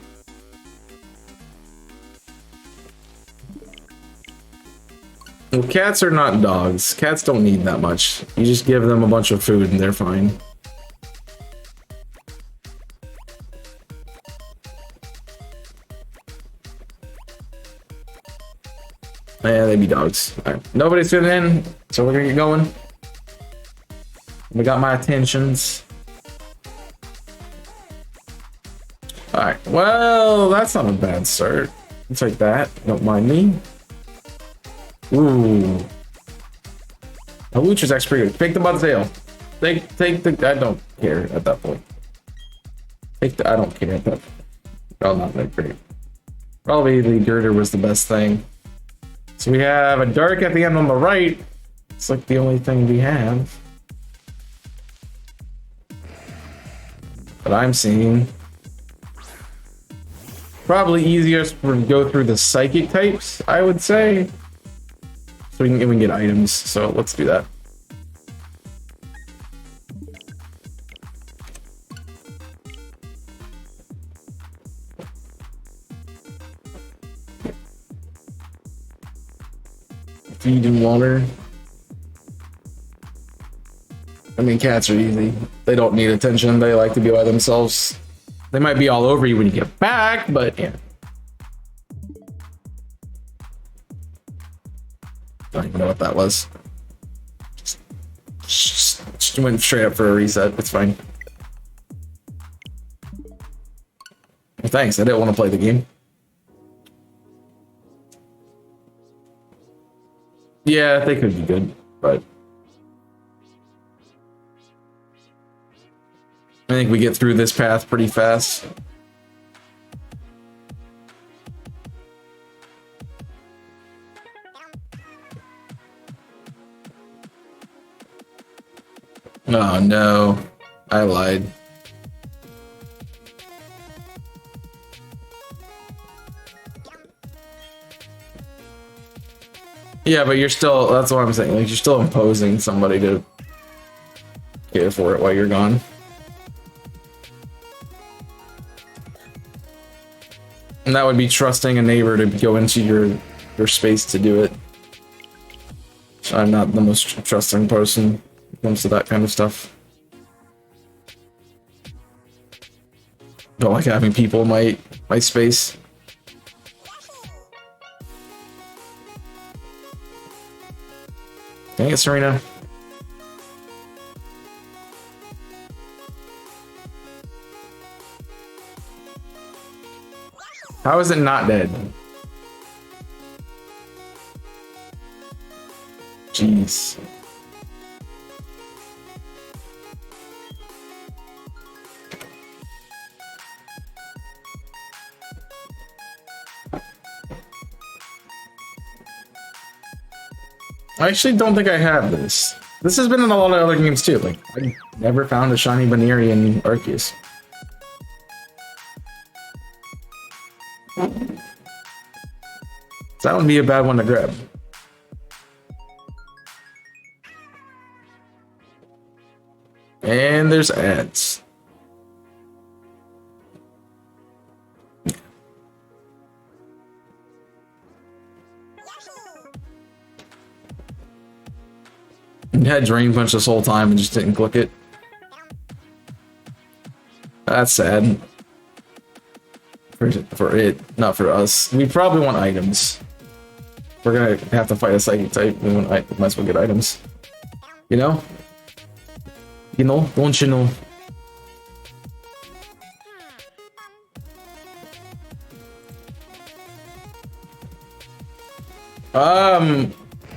Well, cats are not dogs. Cats don't need that much. You just give them a bunch of food and they're fine. Yeah, they be dogs. Alright, nobody's fitting in, so we're gonna get going. We got my attentions. Alright, well, that's not a bad start. I'll take that. Don't mind me. Ooh. A Lucha's actually pretty good. Take the Buzzale. Take the. I don't care at that point. Take the. I don't care at that point. Oh, not that great. Probably the girder was the best thing. So we have a dark at the end on the right. It's like the only thing we have. That I'm seeing. Probably easiest to go through the psychic types, I would say. So we can even get items, so let's do that. Feed and water. I mean, cats are easy. They don't need attention. They like to be by themselves. They might be all over you when you get back, but yeah. I don't even know what that was. Just went straight up for a reset. It's fine. Well, thanks. I didn't want to play the game. Yeah, they could be good, but I think we get through this path pretty fast. Oh no, I lied. Yeah, but you're still, that's what I'm saying, like you're still imposing somebody to care for it while you're gone. And that would be trusting a neighbor to go into your space to do it. I'm not the most trusting person when it comes to that kind of stuff. Don't like having people in my space. Dang it, Serena. How is it not dead? Jeez. I actually don't think I have this. This has been in a lot of other games too. Like, I never found a shiny Baneri in Arceus. So that would be a bad one to grab. And there's ads. You had Drain Punch this whole time and just didn't click it. That's sad. For it, not for us. We probably want items. We're gonna have to fight a psychic type. We might as well get items. You know? You know? Don't you know?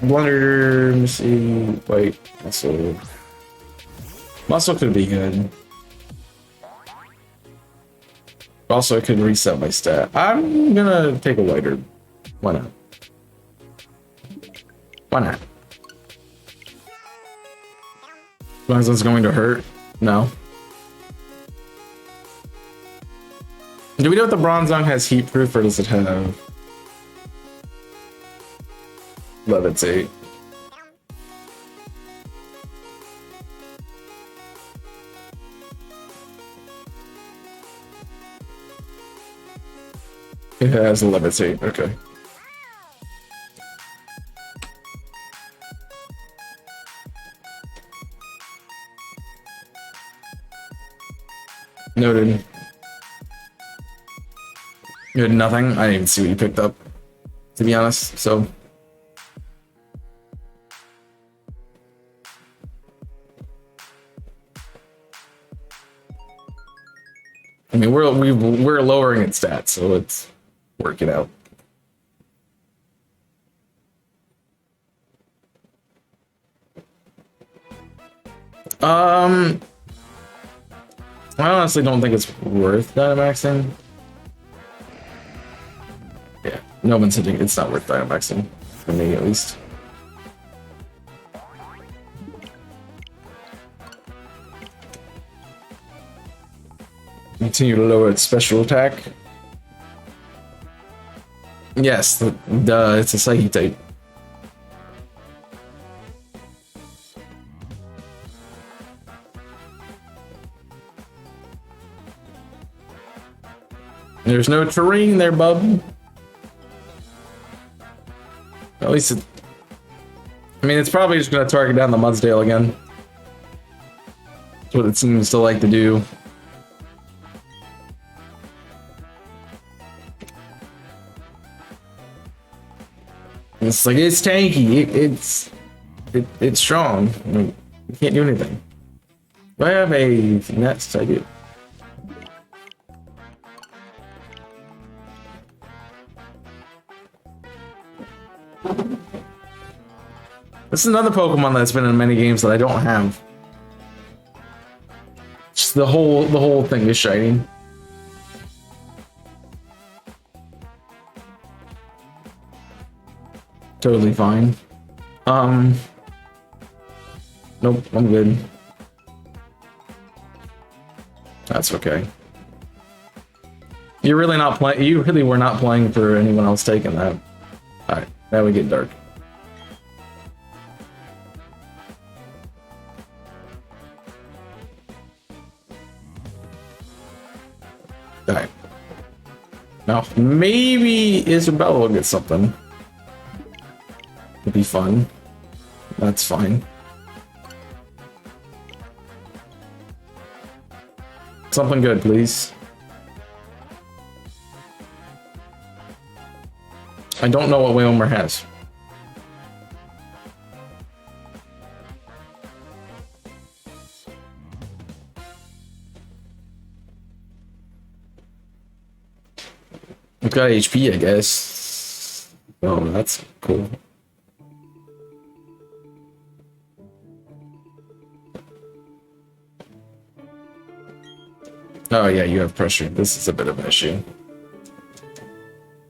Blunder, let me see. Wait, so Muscle could be good. Also, it could reset my stat. I'm gonna take a lighter. Why not? Why not? As long as it's going to hurt? No. Do we know if the Bronzong has heat proof or does it have levitate? It has levitate, okay. Noted. You had nothing? I didn't even see what you picked up, to be honest, so. I mean, we're lowering its stats, so let's work it out. I honestly don't think it's worth Dynamaxing. Yeah, no one's hitting. It's not worth Dynamaxing for me, at least. Continue to lower its special attack. Yes, it's a Psyche type. There's no terrain there, bub. At least it... I mean, it's probably just going to target down the Mudsdale again. That's what it seems to like to do. It's like, it's tanky. It's strong. I mean, you can't do anything. Do I have a Nets? I do. This is another Pokemon that's been in many games that I don't have. Just the whole thing is shiny. Totally fine. Nope, I'm good. That's okay. You're really not playing. You really were not playing for anyone else taking that. All right, now we get dark. All right. Now maybe Isabella will get something. It'd be fun. That's fine. Something good, please. I don't know what Wailmer has. It's got HP, I guess. Oh, that's cool. Oh yeah, you have pressure. This is a bit of an issue.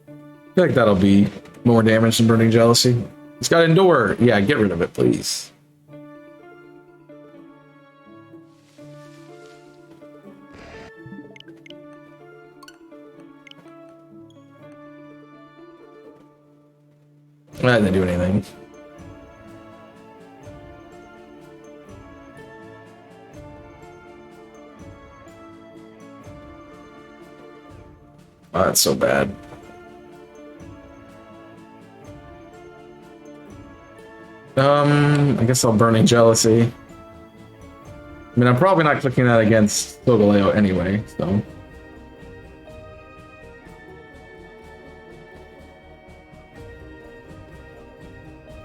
I feel like that'll be more damage than Burning Jealousy. It's got Endure. Yeah, get rid of it, please. That didn't do anything. Oh, that's so bad. I guess I'll Burning Jealousy. I mean, I'm probably not clicking that against Solgaleo anyway, so.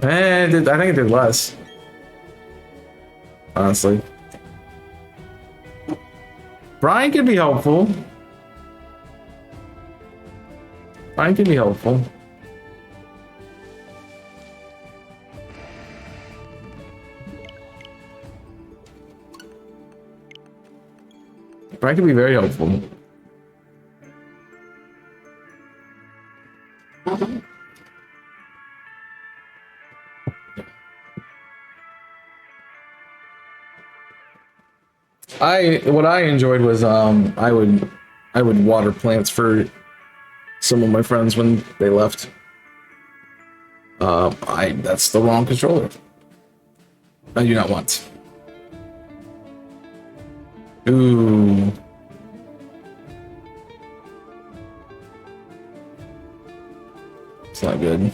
I think it did less. Honestly. Brian could be helpful. Brian can be helpful. Bright can be very helpful. What I enjoyed was I would water plants for some of my friends when they left. That's the wrong controller. I do not want. Ooh. It's not good.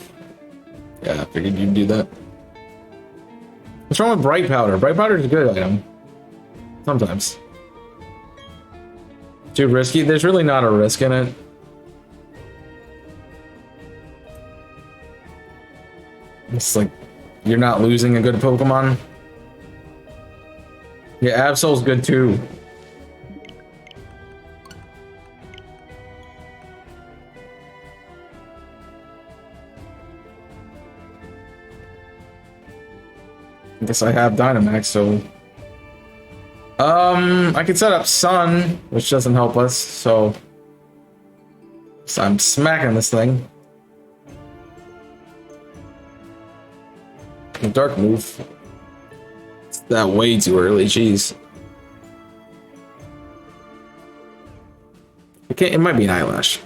Yeah, I figured you'd do that. What's wrong with bright powder? Bright powder is a good item. Sometimes. Too risky? There's really not a risk in it. It's like you're not losing a good Pokemon. Yeah, Absol's good too. I guess I have Dynamax, so I could set up Sun, which doesn't help us, so I'm smacking this thing. The dark move. It's that way too early, jeez. It might be an eyelash.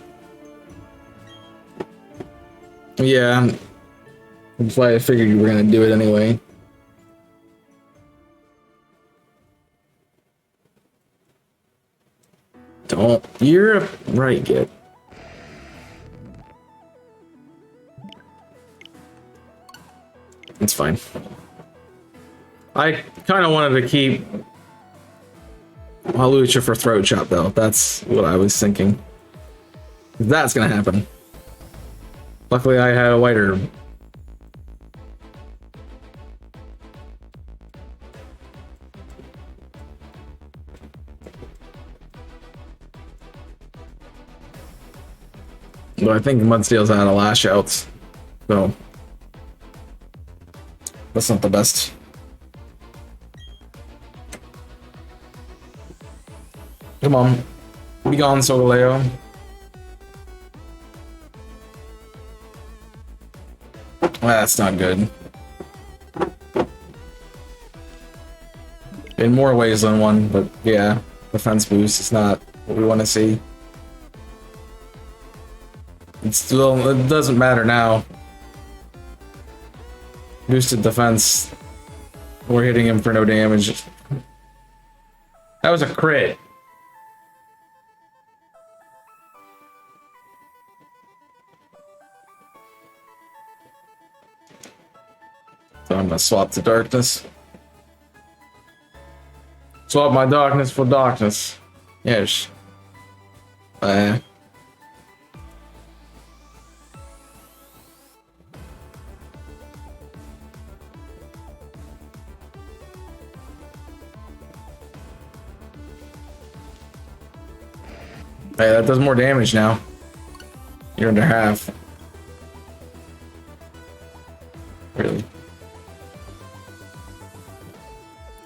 Yeah, that's why I figured you were gonna do it anyway. Don't. You're right, Git. It's fine. I kind of wanted to keep Hawlucha for Throat Chop, though. That's what I was thinking. That's gonna happen. Luckily, I had a White Herb. But I think Mudsteel's out of Lash Outs, so that's not the best. Come on, be gone, Solgaleo. That's not good. In more ways than one, but yeah, defense boost is not what we want to see. It's still, it doesn't matter now. Boosted defense. We're hitting him for no damage. That was a crit. So I'm gonna swap to darkness. Swap my darkness for darkness. Yes. Hey, that does more damage now. You're under half. Really?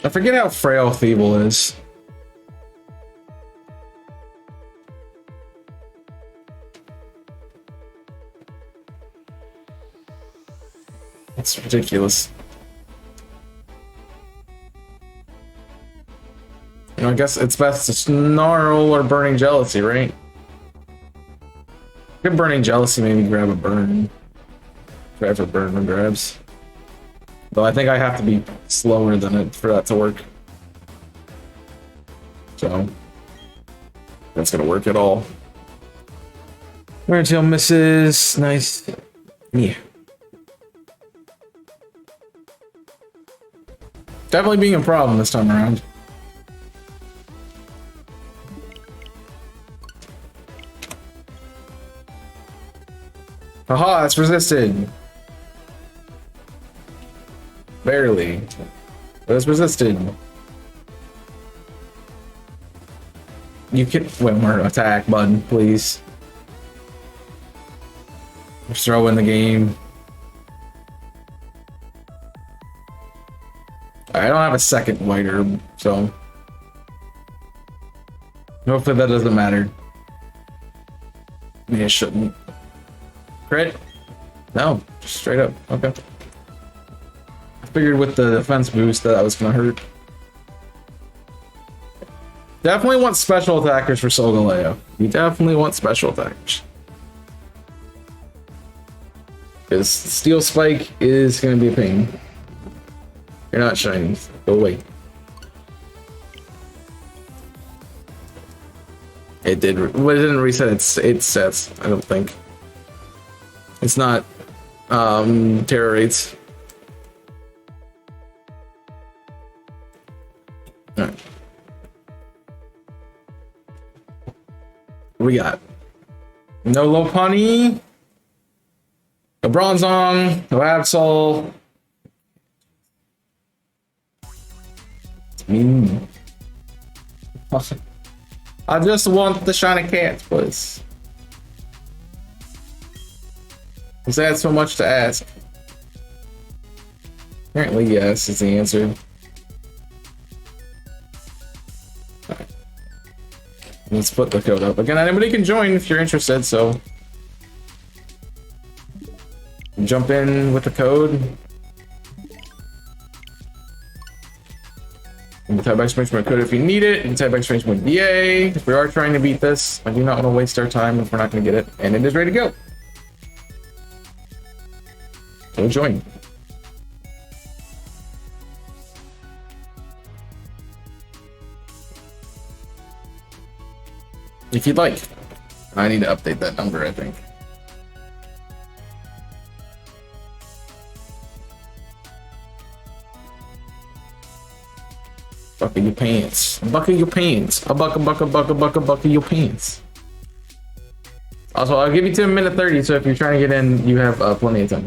I forget how frail Feeble is. It's ridiculous. You know, I guess it's best to Snarl or Burning Jealousy, right? Good Burning Jealousy, maybe grab a burn. Try for burn and grabs. Though I think I have to be slower than it for that to work. So that's gonna work at all. Wear Tail misses. Nice. Yeah. Definitely being a problem this time around. Haha, it's resisted. Barely. But it's resisted. You can wait more attack button, please. Just throw in the game. I don't have a second White Herb, so Hopefully that doesn't matter. Yeah, it shouldn't. Crit? No, just straight up. Okay. I figured with the defense boost that was gonna hurt. Definitely want special attackers for Solgaleo. You definitely want special attackers. Because Steel Spike is gonna be a pain. You're not shiny. Go away. It did, but it didn't reset its sets, I don't think. It's not terror rates. Alright. What we got? No Lopunny. No Bronzong. No Absol. I just want the shiny cats, please. Is that so much to ask? Apparently, yes, is the answer. Right. Let's put the code up again. Anybody can join if you're interested, so jump in with the code. You can type exclamation code if you need it. You can type exclamation DA. If we are trying to beat this, I do not want to waste our time if we're not going to get it. And it is ready to go. So join. If you'd like. I need to update that number, I think. Buckle your pants. Buckle your pants. A buckle your pants. Also, I'll give you to a minute 30, so if you're trying to get in, you have plenty of time.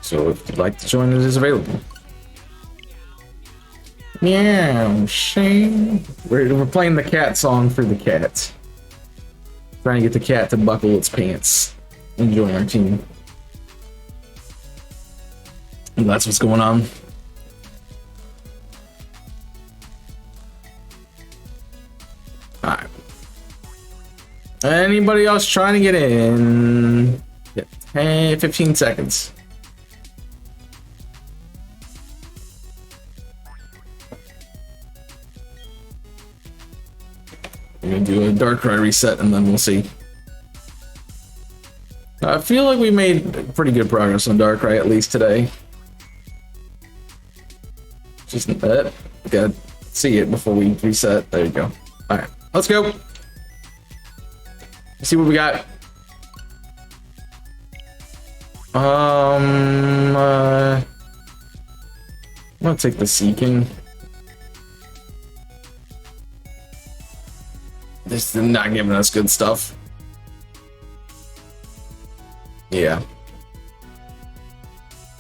So if you'd like to join, it is available. Meow, shame. We're playing the cat song for the cat. Trying to get the cat to buckle its pants and join our team. And that's what's going on. Alright. Anybody else trying to get in? Yeah, 10, 15 seconds. We're gonna do a Darkrai reset and then we'll see. I feel like we made pretty good progress on Darkrai at least today. Just that. Gotta see it before we reset. There you go. Alright, let's go. Let's see what we got. I'm gonna take the Seeking. This is not giving us good stuff. Yeah.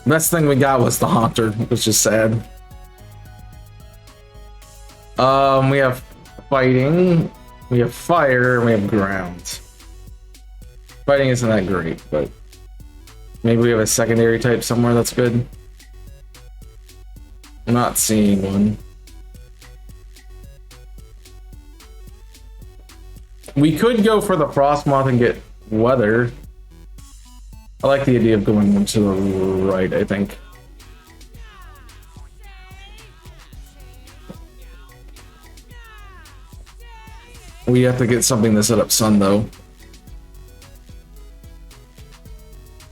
Best thing we got was the Haunter, which is sad. We have fighting, we have fire, and we have ground. Fighting isn't that great, but maybe we have a secondary type somewhere that's good. I'm not seeing one. We could go for the Frostmoth and get weather. I like the idea of going to the right, I think. We have to get something to set up sun, though.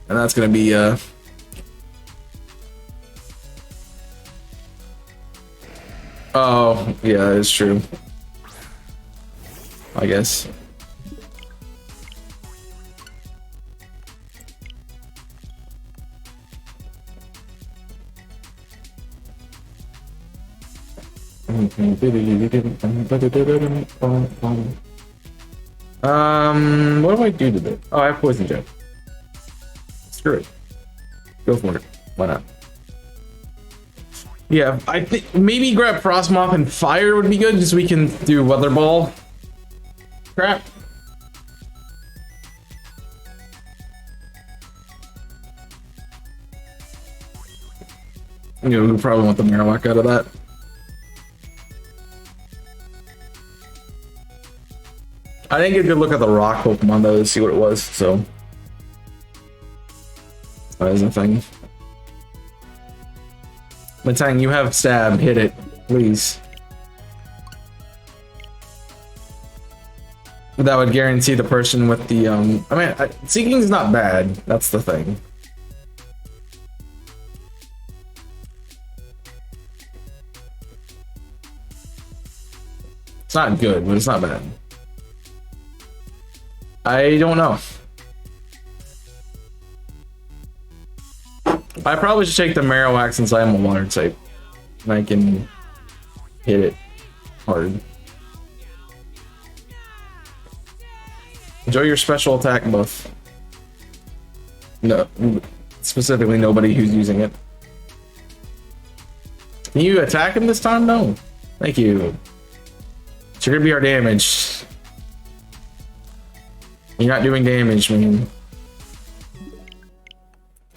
And that's gonna be, oh, yeah, it's true. I guess. What do I do to this? Oh, I have Poison Jab. Screw it. Go for it. Why not? Yeah, I think maybe grab Frostmoth and Fire would be good, just so we can do Weather Ball. Crap. You know, we probably want the Marowak out of that. I didn't get a good look at the rock Pokemon though to see what it was, so that is a thing. Matang, you have stab, hit it, please. That would guarantee the person with the I mean, Seeking's not bad, that's the thing. It's not good, but it's not bad. I don't know. I probably should take the Marowak since I am a water type. And I can hit it hard. Enjoy your special attack buff. No, specifically nobody who's using it. Can you attack him this time? No. Thank you. So you're gonna be our damage. You're not doing damage, man.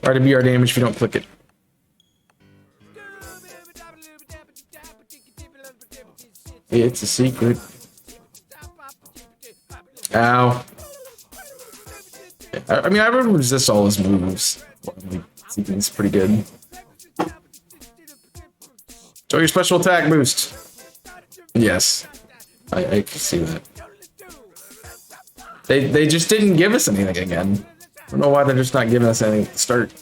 Or to be our damage if you don't click it. It's a secret. Ow. I mean, I remember resist all his moves. It's pretty good. Show your special attack boost. Yes. I can see that. They just didn't give us anything again. I don't know why they're just not giving us anything to start.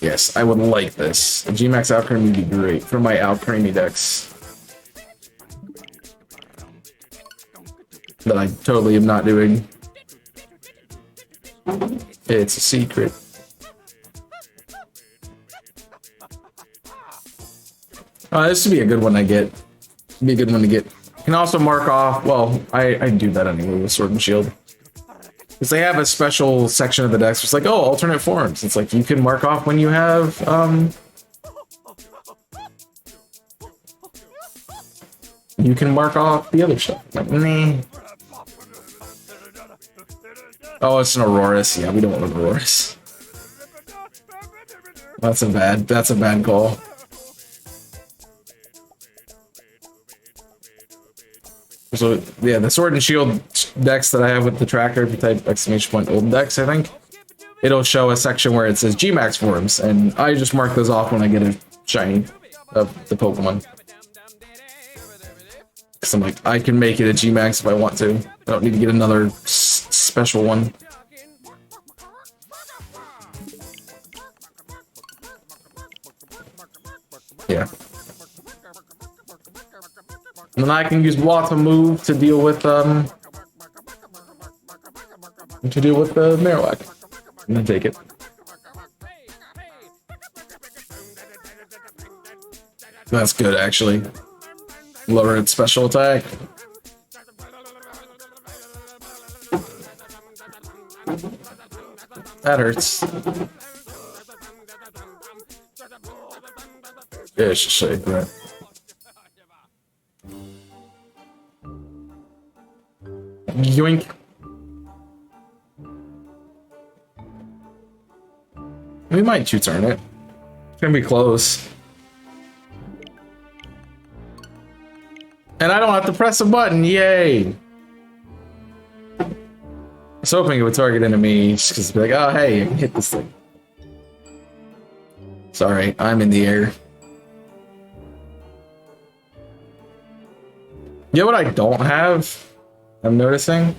Yes, I would like this. A G-Max Alcremie would be great for my Alcremie decks. That I totally am not doing. It's a secret. This would be a good one I get. Be a good one to get. You can also mark off. Well, I do that anyway with Sword and Shield. Because they have a special section of the decks. It's like, oh, alternate forms. It's like you can mark off when you have you can mark off the other stuff. Like, nah. Oh, it's an Aurorus. Yeah, we don't want an Aurorus. That's a bad call. So yeah, the Sword and Shield decks that I have with the tracker, if you type ! old decks, I think it'll show a section where it says G-Max forms, and I just mark those off when I get a shiny of the Pokemon. Because I'm like, I can make it a G-Max if I want to. I don't need to get another special one. Yeah. And then I can use Water Move to deal with the Marowak. And then take it. That's good, actually. Lower its special attack. That hurts. Yeah, it's just like that. Yoink. We might two-turn it. It's gonna be close. And I don't have to press a button, yay! I was hoping it would target into me, just because it'd be like, oh hey, I can hit this thing. Sorry, I'm in the air. You know what I don't have? I'm noticing.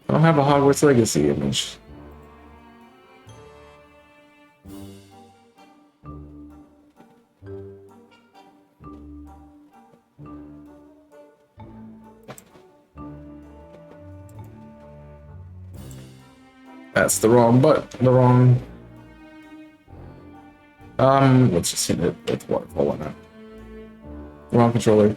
I don't have a Hogwarts Legacy image. That's the wrong let's just hit it with waterfall, why not? Wrong controller.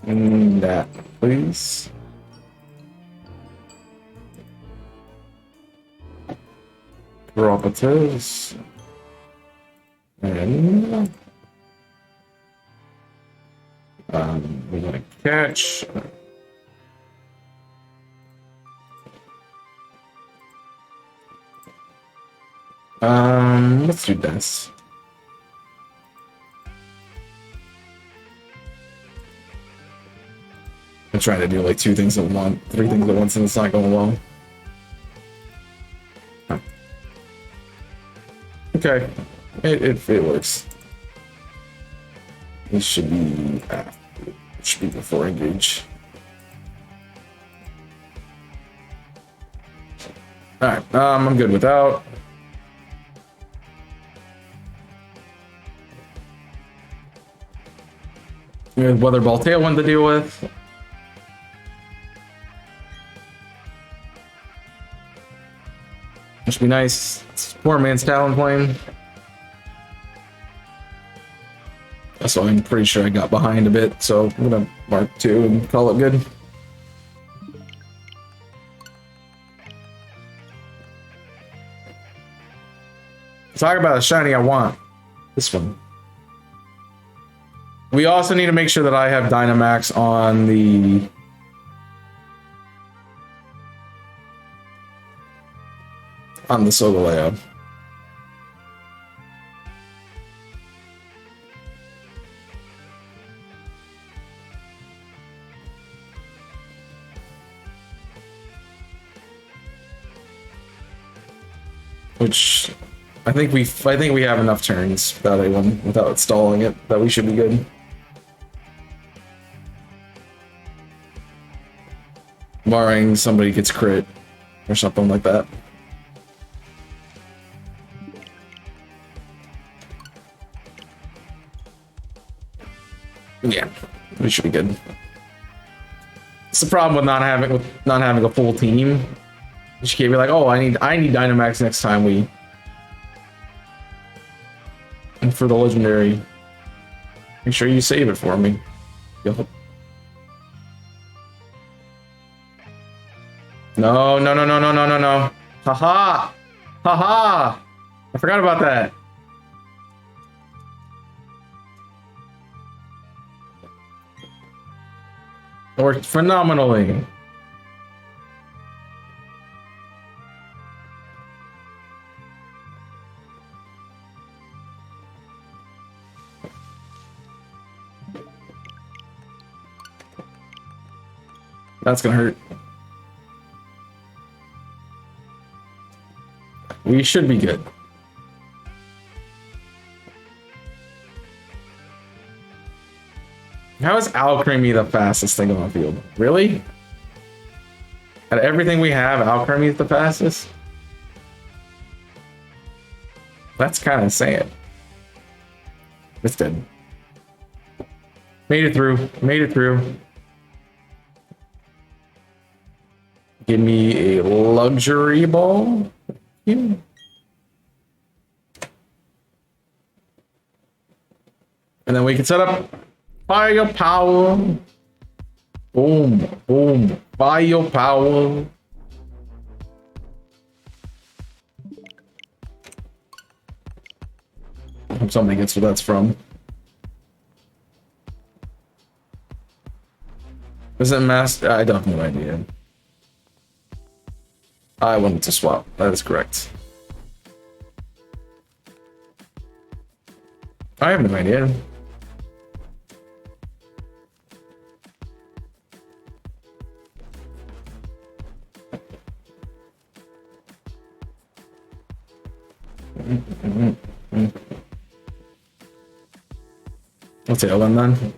That, please. Properties. And we're gonna catch. Let's do this. I'm trying to do like 2 things at once, 3 things at once, and it's not going well. Huh. Okay, it works. This should be after. It should be before engage. All right, I'm good without. We have Weather Ball Tailwind to deal with. Which should be nice. It's poor man's Talonflame. So I'm pretty sure I got behind a bit, so I'm gonna mark 2 and call it good. Talk about a shiny I want. This one. We also need to make sure that I have Dynamax on the Solgaleo. Which I think we have enough turns without stalling it that we should be good. Barring somebody gets crit or something like that. Yeah, we should be good. It's the problem with not having a full team. You can't be like, oh, I need Dynamax next time and for the legendary. Make sure you save it for me. Yup. No. Haha! Haha! I forgot about that. Worked phenomenally. That's gonna hurt. We should be good. How is Alcremie the fastest thing on the field? Really? Out of everything we have, Alcremie is the fastest? That's kind of sad. It's dead. Made it through. Made it through. Give me a luxury ball. Yeah. And then we can set up firepower. Boom, boom, firepower. Hope somebody gets what that's from. Is it master? I don't have no idea. I wanted to swap. That is correct. I have no idea. I'll Tailwind then.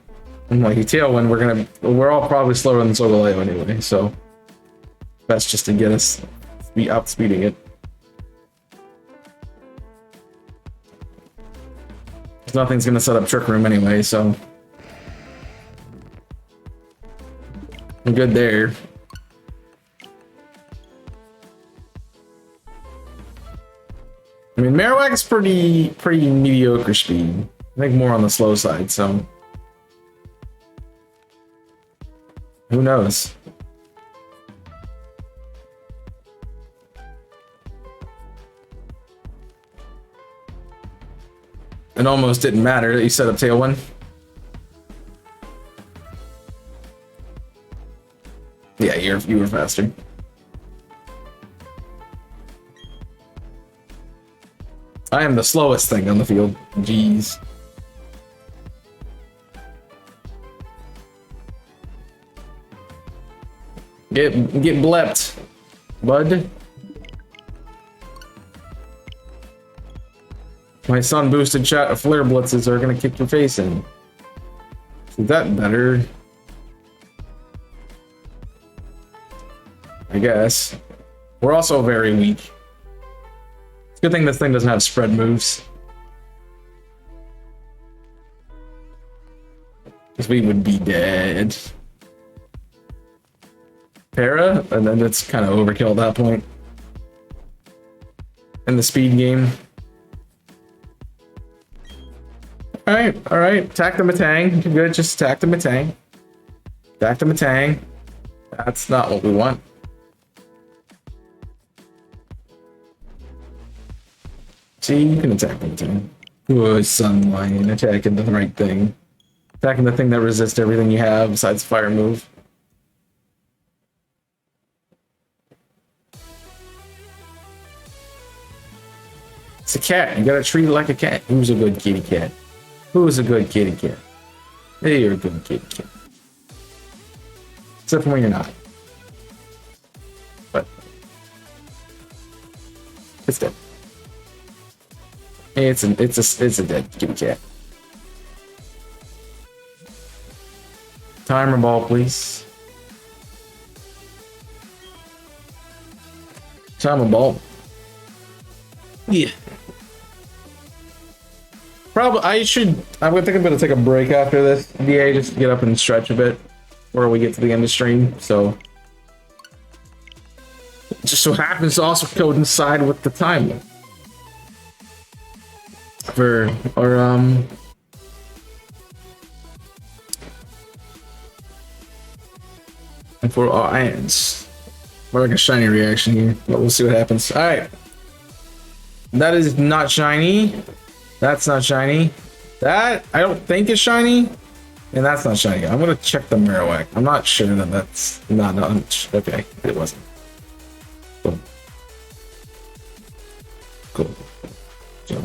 I'm like, Tailwind, we're all probably slower than Solgaleo anyway, so best just to get us outspeeding it. Nothing's gonna set up Trick Room anyway, so I'm good there. I mean, Marowak's pretty mediocre speed. I think more on the slow side, so Who knows? It almost didn't matter that you set up Tailwind. Yeah, you were faster. I am the slowest thing on the field. Jeez. Get blepped, bud. My sun boosted shot flare blitzes are gonna kick your face in. Is that better? I guess. We're also very weak. It's a good thing this thing doesn't have spread moves. Because we would be dead. Para, and then it's kind of overkill at that point. In the speed game. Alright, attack the Matang. You're good, just attack the Matang. Attack the Matang. That's not what we want. See, you can attack the Matang. Ooh, Sunlight, attacking the right thing. Attacking the thing that resists everything you have besides fire move. It's a cat. You gotta treat it like a cat. Who's a good kitty cat? Who's a good kitty cat? Hey, you're a good kitty cat. Except for when you're not. But it's dead. It's a dead kitty cat. Timer ball, please. Timer ball. Yeah. Probably I think I'm gonna take a break after this DA just to get up and stretch a bit before we get to the end of the stream. So it just so happens to also coincide with the time for our and for our ants. We're like a shiny reaction here, but we'll see what happens. All right, that is not shiny. That's not shiny. That I don't think is shiny, and that's not shiny. I'm gonna check the Marowak. I'm not sure that that's not okay. It wasn't. Cool. Cool. So,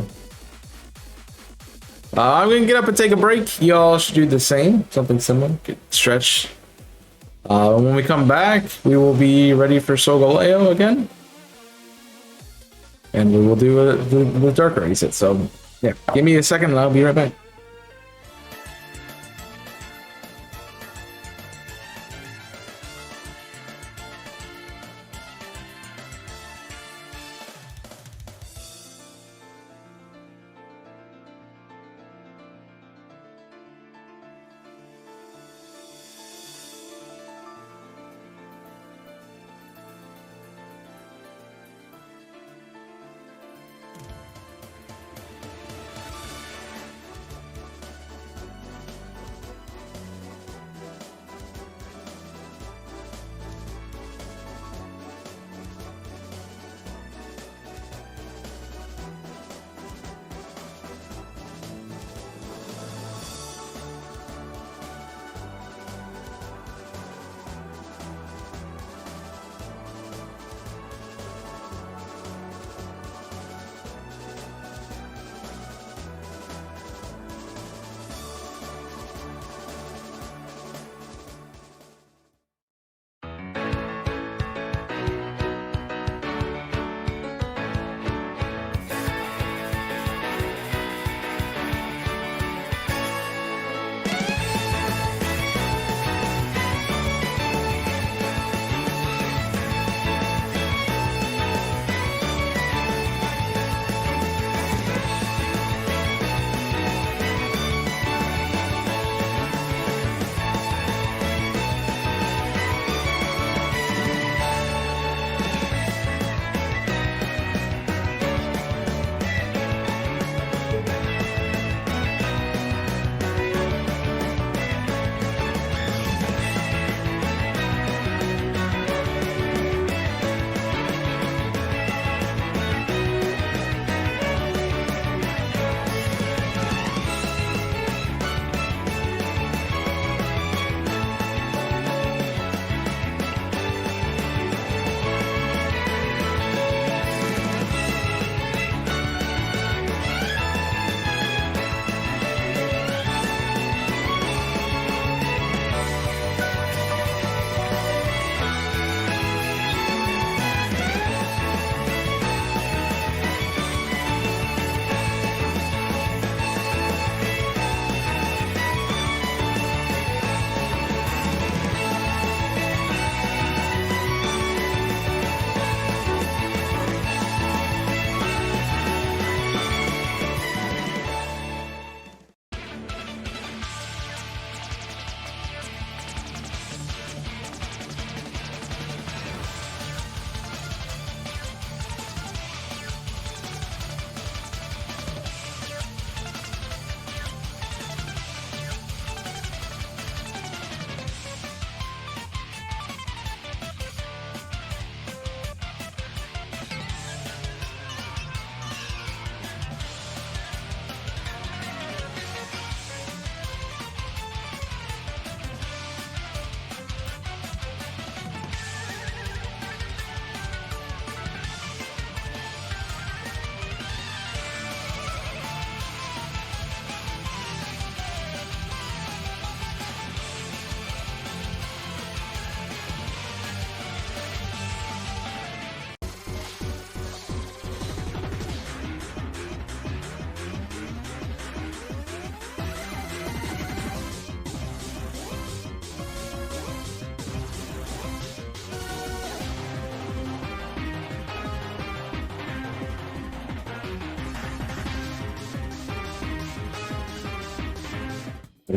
I'm gonna get up and take a break. Y'all should do the same. Something similar. Get stretch. When we come back, we will be ready for Solgaleo again, and we will do the Darkrai set. So. Yeah, give me a second and I'll be right back.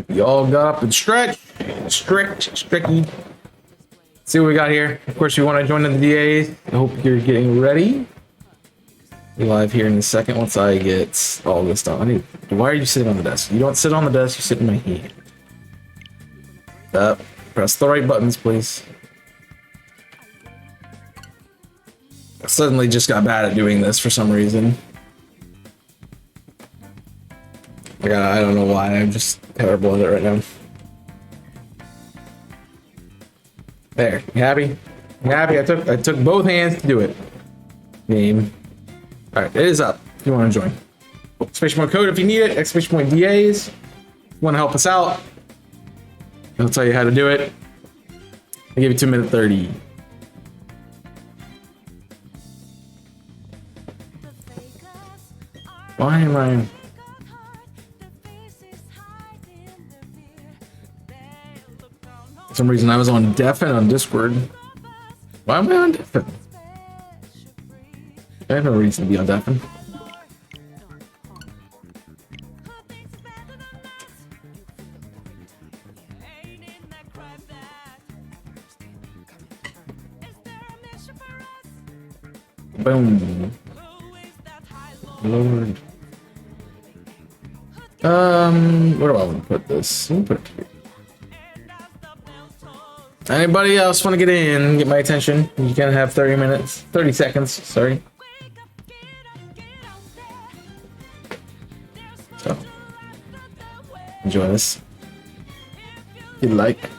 We all got up and stretch. Stretchy. See what we got here. Of course, you want to join in the DAs. I hope you're getting ready. Be live here in a second once I get all this done. Why are you sitting on the desk? You don't sit on the desk, you sit in my hand. Press the right buttons, please. I suddenly just got bad at doing this for some reason. I don't know why, I'm just terrible at it right now. There, you happy? You happy? I took both hands to do it. Game. Alright, it is up if you want to join. Exclamation point code if you need it, exclamation point DAs. If you want to help us out, I'll tell you how to do it. I give you 2 minute 30. Why am I... For some reason I was on Deafin on Discord. Why am I on Deafin? I have no reason to be on Deafin. Boom. Lord. Where do I want to put this? Let me put it here. Anybody else want to get in? Get my attention. You can have 30 seconds, sorry. So, enjoy this. If you like.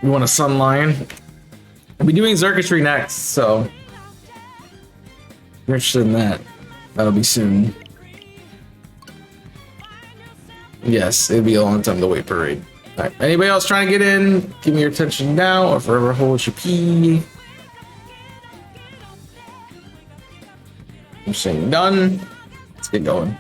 We want a sun line. I'll be doing circuitry next, so if you're interested in that, that'll be soon. Yes, it'd be a long time to wait parade. Alright, anybody else trying to get in? Give me your attention now or forever hold your pee. I'm saying done. Let's get going.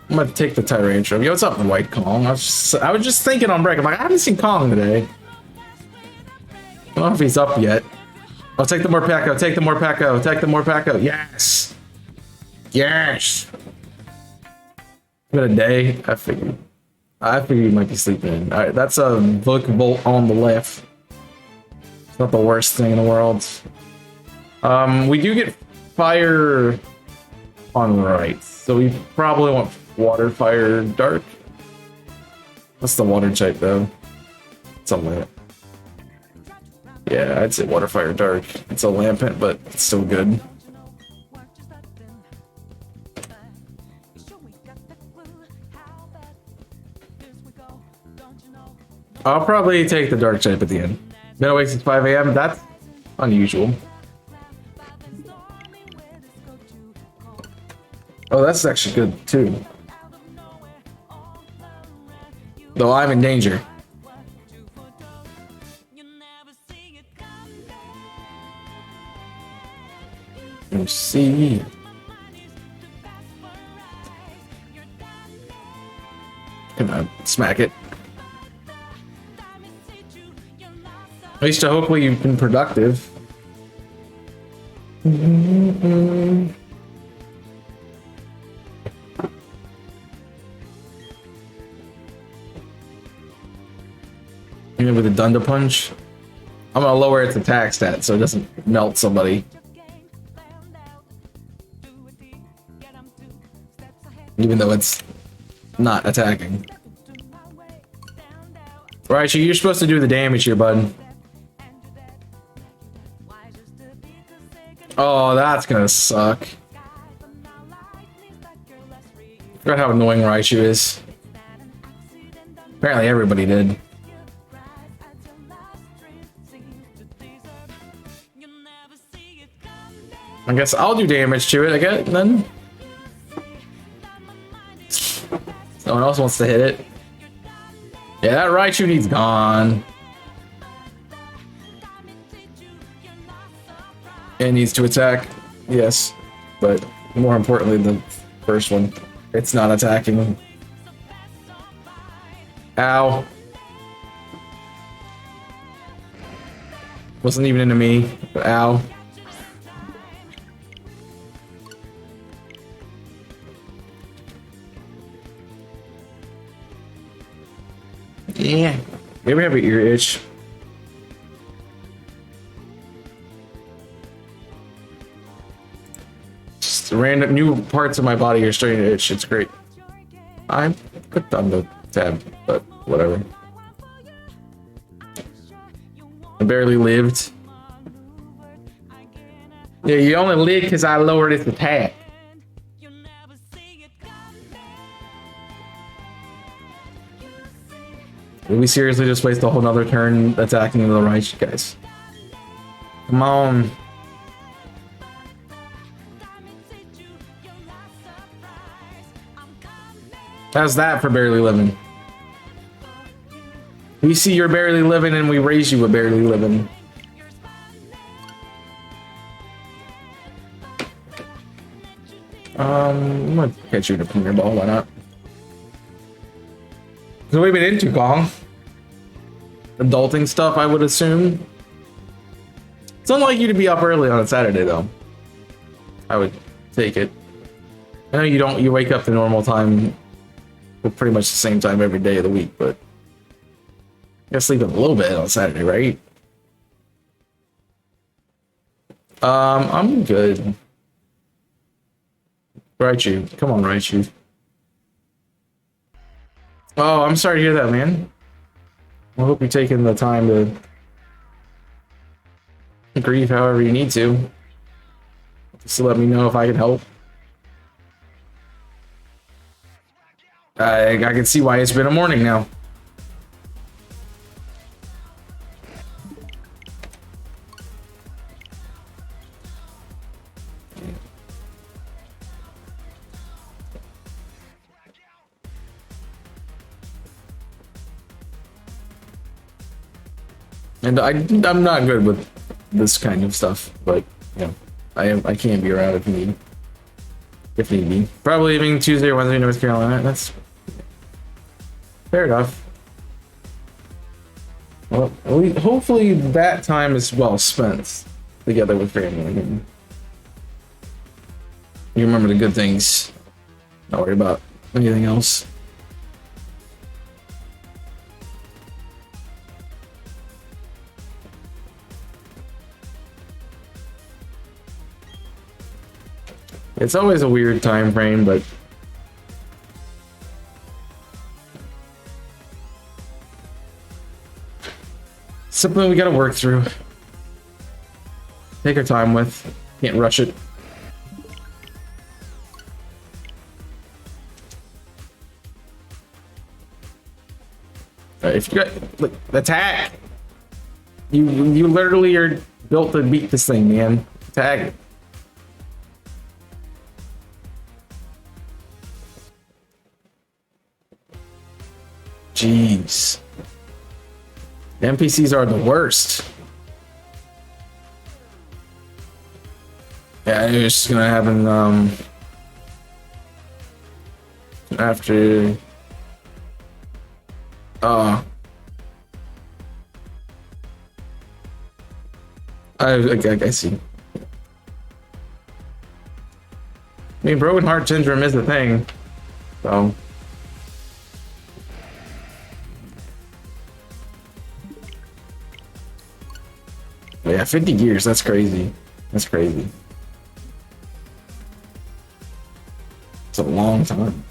I'm gonna take the Tyrantrum. Yo, what's up, White Kong? I was just thinking on break. I'm like, I haven't seen Kong today. I don't know if he's up yet. I'll take the Morpeko. Take the Morpeko. Take the Morpeko. Yes. Yes. Been a day. I figured you might be sleeping in. All right, that's a Bolt on the left. It's not the worst thing in the world. We do get fire on the right, so we probably want water, fire, dark. What's the water type though? Something like that. Yeah, I'd say water, fire, dark. It's a Lampent, but it's still good. I'll probably take the dark type at the end. Been awake since 5 a.m. That's unusual. Oh, that's actually good too. Though I'm in danger. Let's see. Come on, smack it. At least hopefully you've been productive. Even with a Dunda Punch, I'm gonna lower its attack stat so it doesn't melt somebody. Even though it's not attacking. Right, so you're supposed to do the damage here, bud. Oh, that's gonna suck. Forgot how annoying Raichu is. Apparently everybody did. I guess I'll do damage to it, I guess, then. No one else wants to hit it. Yeah, that Raichu needs gone. It needs to attack, yes. But more importantly, the first one. It's not attacking. Ow. Wasn't even into me. Ow. Yeah. You ever have an ear itch? Just random new parts of my body are starting to itch. It's great. I clicked on the tab, but whatever. I barely lived. Yeah, you only lived because I lowered its attack. Did we seriously just waste a whole nother turn attacking the right, guys? Come on. How's that for barely living? We see you're barely living and we raise you a barely living. I'm gonna catch you with a finger ball, why not? So we've been into Kong. Adulting stuff, I would assume. It's unlike you to be up early on a Saturday, though. I would take it. I know you wake up the normal time, pretty much the same time every day of the week, but you gotta sleep a little bit on Saturday, right? I'm good. Raichu, come on, Raichu. Oh, I'm sorry to hear that, man. I hope you're taking the time to grieve however you need to. Just to let me know if I can help. I can see why it's been a morning now. And I'm not good with this kind of stuff, but you know, I can be around if need be. Probably leaving Tuesday or Wednesday, North Carolina. That's fair enough. Well, hopefully that time is well spent together with family. You remember the good things. Not worry about anything else. It's always a weird time frame, but something we gotta work through. Take our time with. Can't rush it. If you got like, attack, you literally are built to beat this thing, man. Attack. Jeez. The NPCs are the worst. Yeah, it's just gonna happen after I see. I mean, broken heart syndrome is the thing, so. Yeah, 50 years, that's crazy. That's crazy. It's a long time.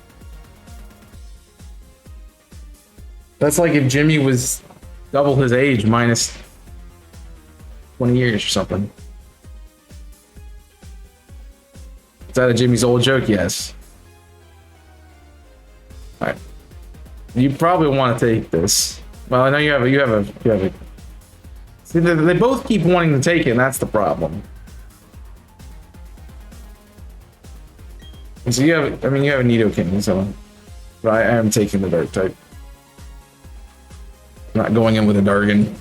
That's like if Jimmy was double his age minus 20 years or something. Is that a Jimmy's old joke? Yes. Alright. You probably want to take this. Well, I know you have a See, they both keep wanting to take it, and that's the problem. So you have a Nidoking, so but I am taking the Dark type. I'm not going in with a Dargon.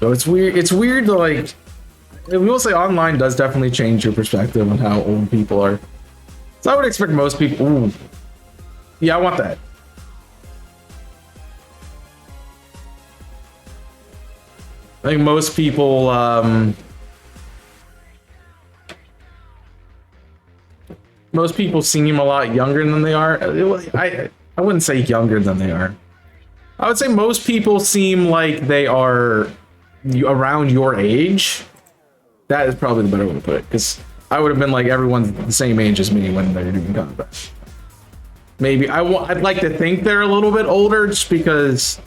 So it's weird. It's weird to like. We will say online does definitely change your perspective on how old people are. So I would expect most people. Ooh. Yeah, I want that. I think most people seem a lot younger than they are. I wouldn't say younger than they are. I would say most people seem like they are around your age. That is probably the better way to put it, because I would have been like everyone's the same age as me when they're doing combat. Maybe I'd like to think they're a little bit older, just because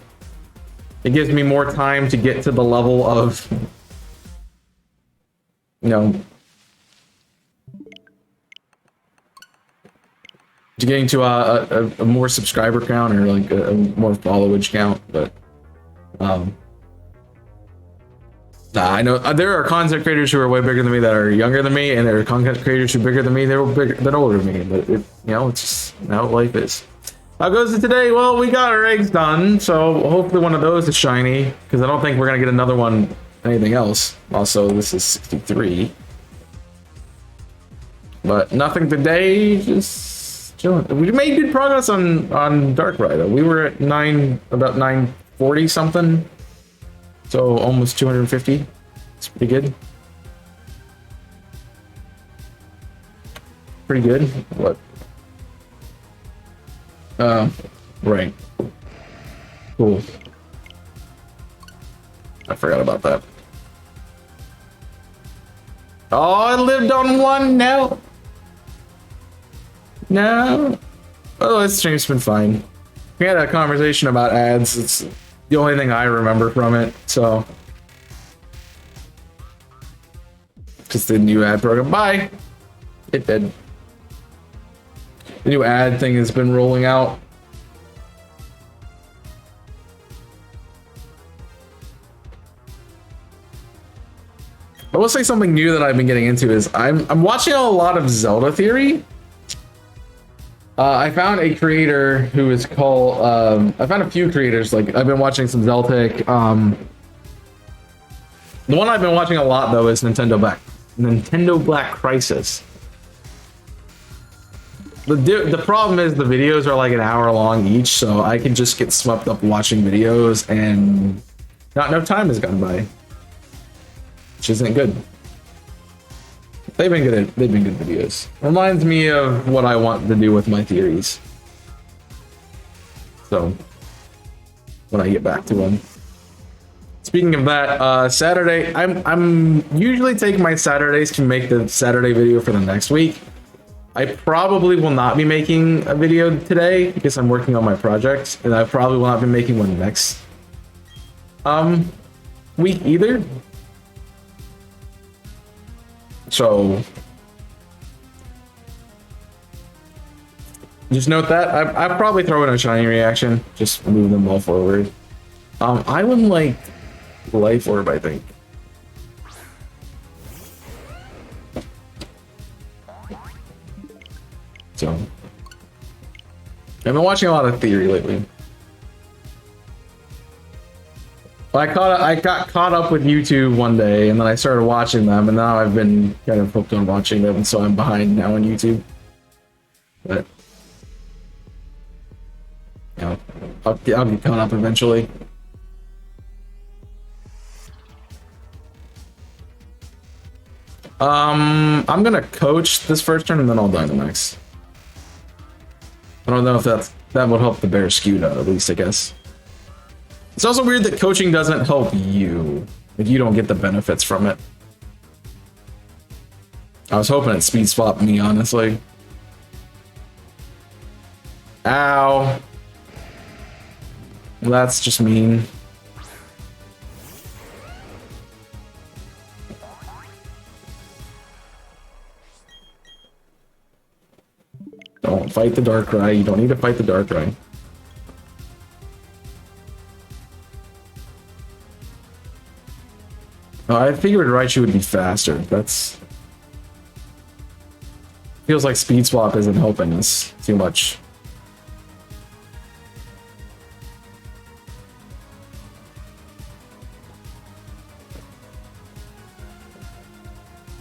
it gives me more time to get to the level of, you know, to getting to a more subscriber count or like a more followage count. But I know there are content creators who are way bigger than me that are younger than me, and there are content creators who are bigger than me that are bigger than older than me. But you know, it's just how life is. How goes it today? Well, we got our eggs done, so hopefully one of those is shiny, because I don't think we're gonna get another one. Anything else? Also, this is 63, but nothing today. Just chilling. We made good progress on Darkrai though. We were at about 940 something. So almost 250. It's pretty good. Pretty good. What? Right. Cool. I forgot about that. Oh, I lived on one now. No. Oh, this stream's been fine. We had a conversation about ads. It's the only thing I remember from it, so. Just the new ad program. Bye! It did. The new ad thing has been rolling out. I will say something new that I've been getting into is I'm watching a lot of Zelda Theory. I found a creator who is called, I found a few creators, like I've been watching some Zeltic. The one I've been watching a lot though is Nintendo Black Crisis. The problem is the videos are like an hour long each, so I can just get swept up watching videos and not enough time has gone by. Which isn't good. They've been good videos. Reminds me of what I want to do with my theories. So when I get back to them. Speaking of that, Saturday, I'm usually taking my Saturdays to make the Saturday video for the next week. I probably will not be making a video today because I'm working on my project, and I probably will not be making one next week either. So just note that I'll probably throw in a shiny reaction, just move them all forward. I would like Life Orb, I think. So I've been watching a lot of Theory lately. I got caught up with YouTube one day, and then I started watching them, and now I've been kind of hooked on watching them, and so I'm behind now on YouTube. But you know, I'll get caught up eventually. I'm gonna coach this first turn, and then I'll Dynamax. I don't know if that would help the bear Scuda, at least, I guess. It's also weird that coaching doesn't help you. Like, you don't get the benefits from it. I was hoping it speed swapped me, honestly. Ow. Well, that's just mean. Don't fight the Darkrai. You don't need to fight the Darkrai. I figured Raichu would be faster. That's... Feels like Speed Swap isn't helping us too much.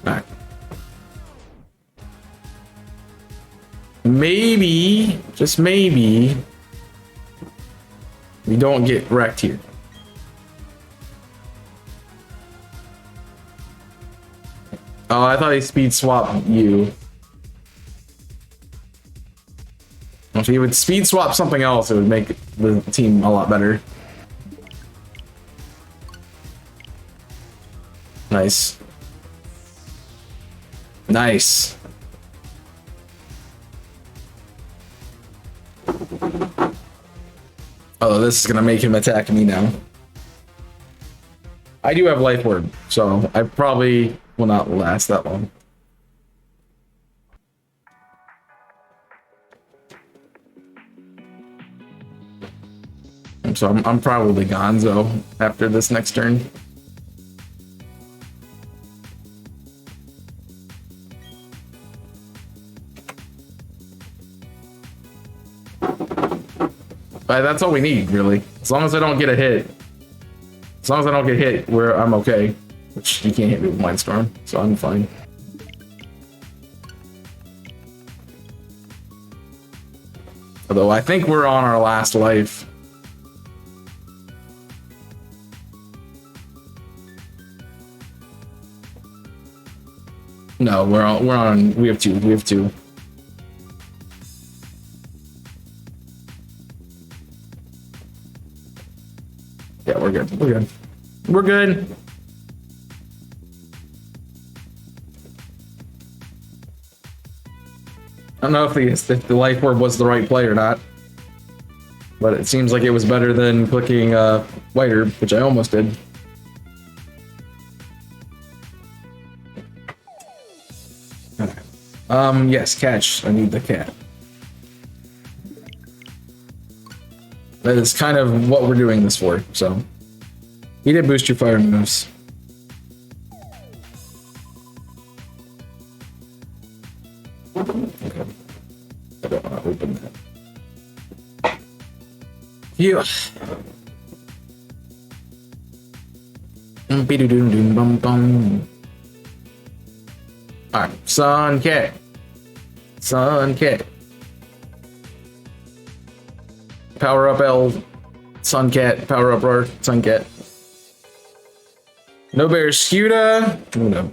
Alright. Maybe, just maybe, we don't get wrecked here. Oh, I thought he speed swapped you. If he would speed swap something else, it would make the team a lot better. Nice. Nice. Oh, this is gonna make him attack me now. I do have life word, so I probably will not last that long. So I'm probably gonzo after this next turn. But that's all we need, really. As long as I don't get a hit. As long as I don't get hit, I'm okay. Which you can't hit me with Mindstorm, so I'm fine. Although I think we're on our last life. No, we have two. Yeah, we're good. We're good. I don't know if the life orb was the right play or not, but it seems like it was better than clicking White Herb, which I almost did. Yes, catch. I need the cat. That is kind of what we're doing this for, so. He did boost your fire moves. Okay. I don't want to open that. Yeah. Alright, Sun Cat. Sun Cat. Power up L. Sun Cat. Power up R. Sun Cat. No Barraskewda. Oh no.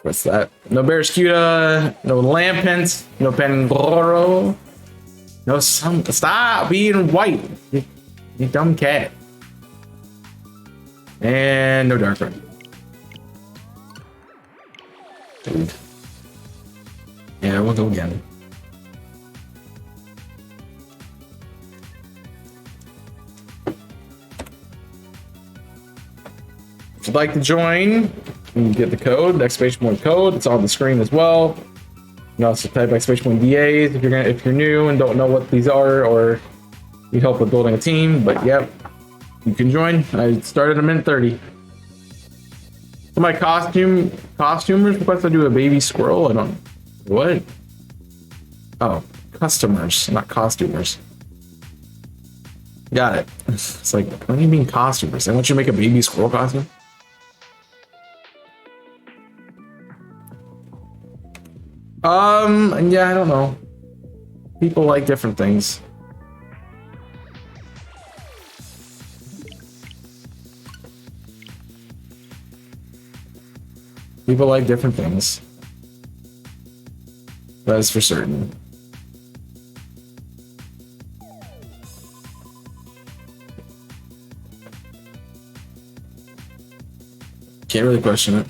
What's that? No Barraskewda. No Lampent. No Pangoro. No Sun. Stop being white. You dumb cat. And no Darkrai. Dude. Yeah, we'll go again. If you'd like to join, you can get the code, exclamation point code. It's on the screen as well. You can also type exclamation point DAs if you're new and don't know what these are or need help with building a team. But yep, you can join. I started a minute 30. So my costumers request I do a baby squirrel. I don't. What? Oh, customers, not costumers. Got it. It's like, what do you mean costumers? They want you to make a baby squirrel costume? Yeah, I don't know. People like different things. People like different things. That is for certain. Can't really question it.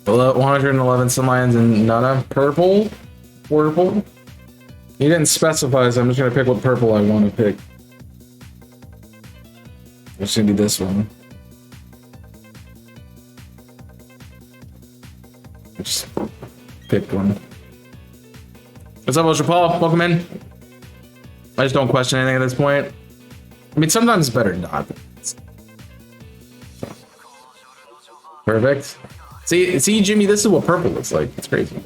Below 111 Sunlions and Nana. Purple? Purple? He didn't specify, so I'm just gonna pick what purple I want to pick. It's gonna be this one. I just picked one. What's up, Ultra Paul? Welcome in. I just don't question anything at this point. I mean, sometimes it's better than not. Perfect. See, Jimmy, this is what purple looks like. It's crazy.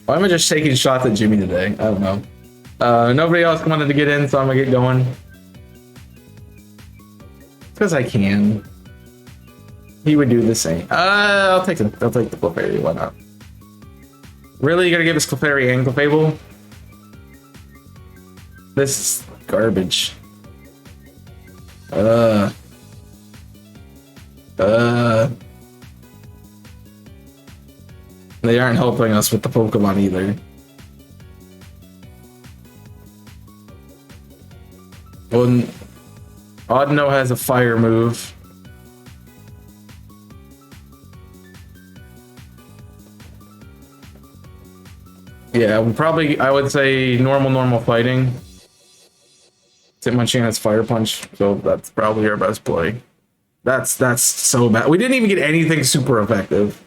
Why am I just taking shots at Jimmy today? I don't know. Nobody else wanted to get in, so I'm gonna get going. Because I can. He would do the same. I'll take the Clefairy. Why not? Really, you gonna give us Clefairy and Clefable? This is garbage. Uh, they aren't helping us with the Pokemon either. Well, Audino has a fire move. Yeah, I would say normal fighting. Hitmonchan has Fire Punch, so that's probably our best play. That's so bad. We didn't even get anything super effective.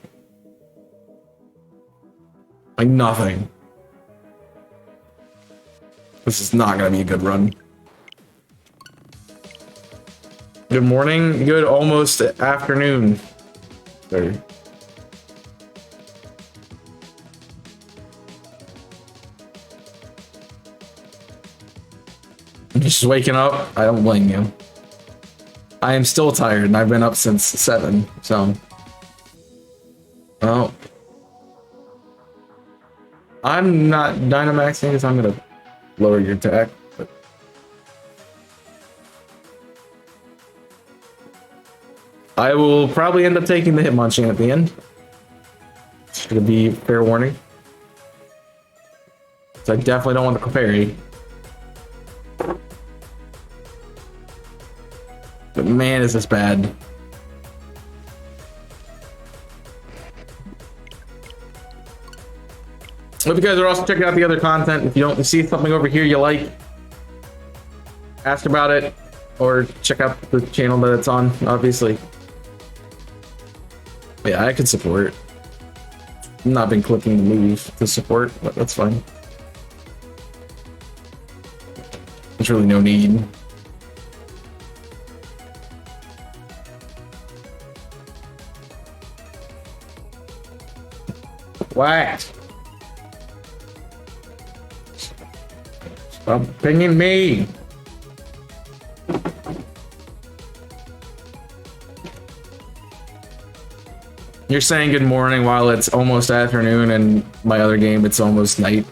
Like nothing. This is not gonna be a good run. Good morning, good almost afternoon. Sorry. Just waking up, I don't blame you. I am still tired and I've been up since 7, so. Oh. I'm not Dynamaxing because I'm gonna lower your attack. But... I will probably end up taking the Hitmonchan at the end. It's gonna be fair warning. So I definitely don't want the Clefairy. But man, is this bad. Hope you guys are also checking out the other content. If you see something over here you like, ask about it, or check out the channel that it's on, obviously. Yeah, I can support. I've not been clicking the move to support, but that's fine. There's really no need. What? Stop pinging me. You're saying good morning while it's almost afternoon, and my other game it's almost night.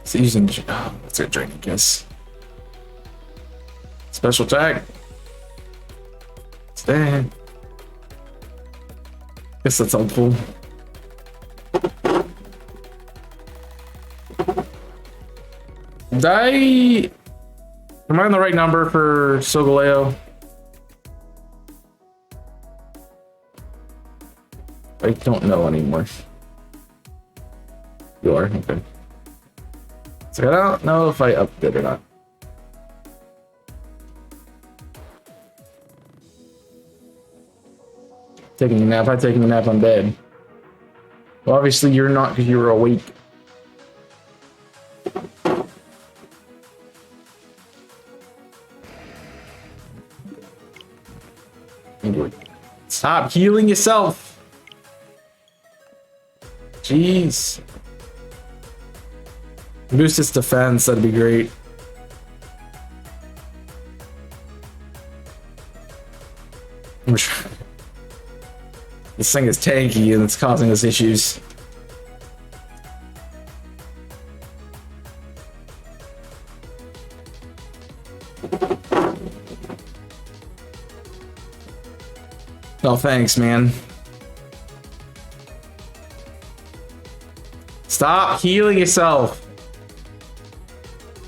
It's using what's it drink, I guess. Special attack. Stand. Guess that's helpful. Am I on the right number for Solgaleo? I don't know anymore. You are? Okay. So I don't know if I upped it or not. Taking a nap. I'm taking a nap. I'm dead. Well, obviously you're not because you were awake. Stop healing yourself. Jeez. Boost its defense. That'd be great. This thing is tanky and it's causing us issues. No thanks, man. Stop healing yourself.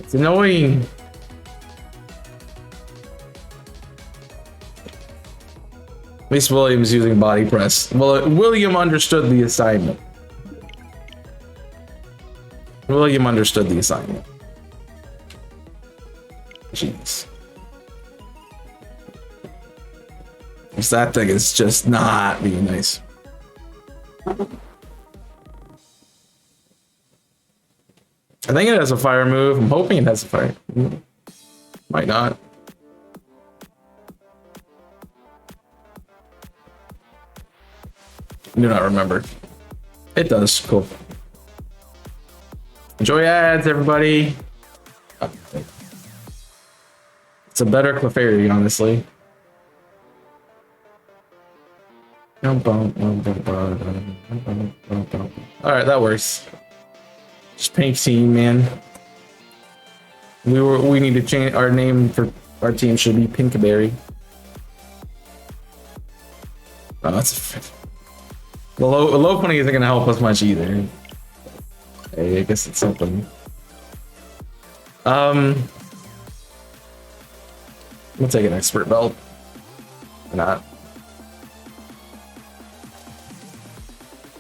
It's annoying. At least William's using body press. Well, William understood the assignment. William understood the assignment. Jeez. Because that thing is just not being nice. I think it has a fire move. I'm hoping it has a fire. Might not. I do not remember. It does. Cool. Enjoy ads, everybody. It's a better Clefairy, honestly. Alright, that works. Just pink team, man. We need to change our name for our team. Should be Pinkberry. Oh, that's the low pony isn't gonna help us much either. Hey, I guess it's something. We'll take an expert belt. Or not.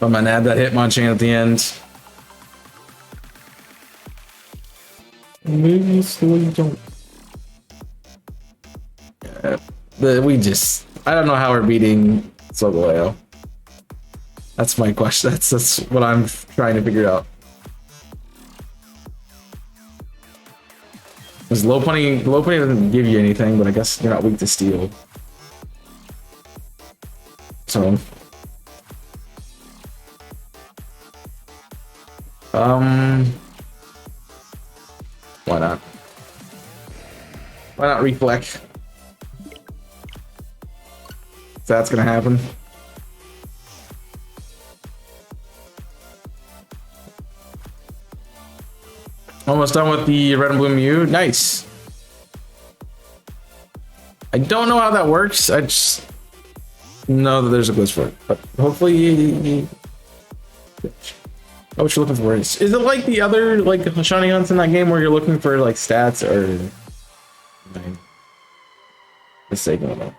I'm gonna add that Hitmonchan at the end. Maybe slowly don't. I don't know how we're beating Solgaleo. That's my question. That's what I'm trying to figure out. Because low pony doesn't give you anything, but I guess you're not weak to steel. So why not? Why not reflect? If that's gonna happen. Almost done with the red and blue Mew. Nice. I don't know how that works. I just know that there's a glitch for it. But hopefully, oh, what you're looking for is it like the other like shiny hunts in that game where you're looking for like stats or am I mistaken about that?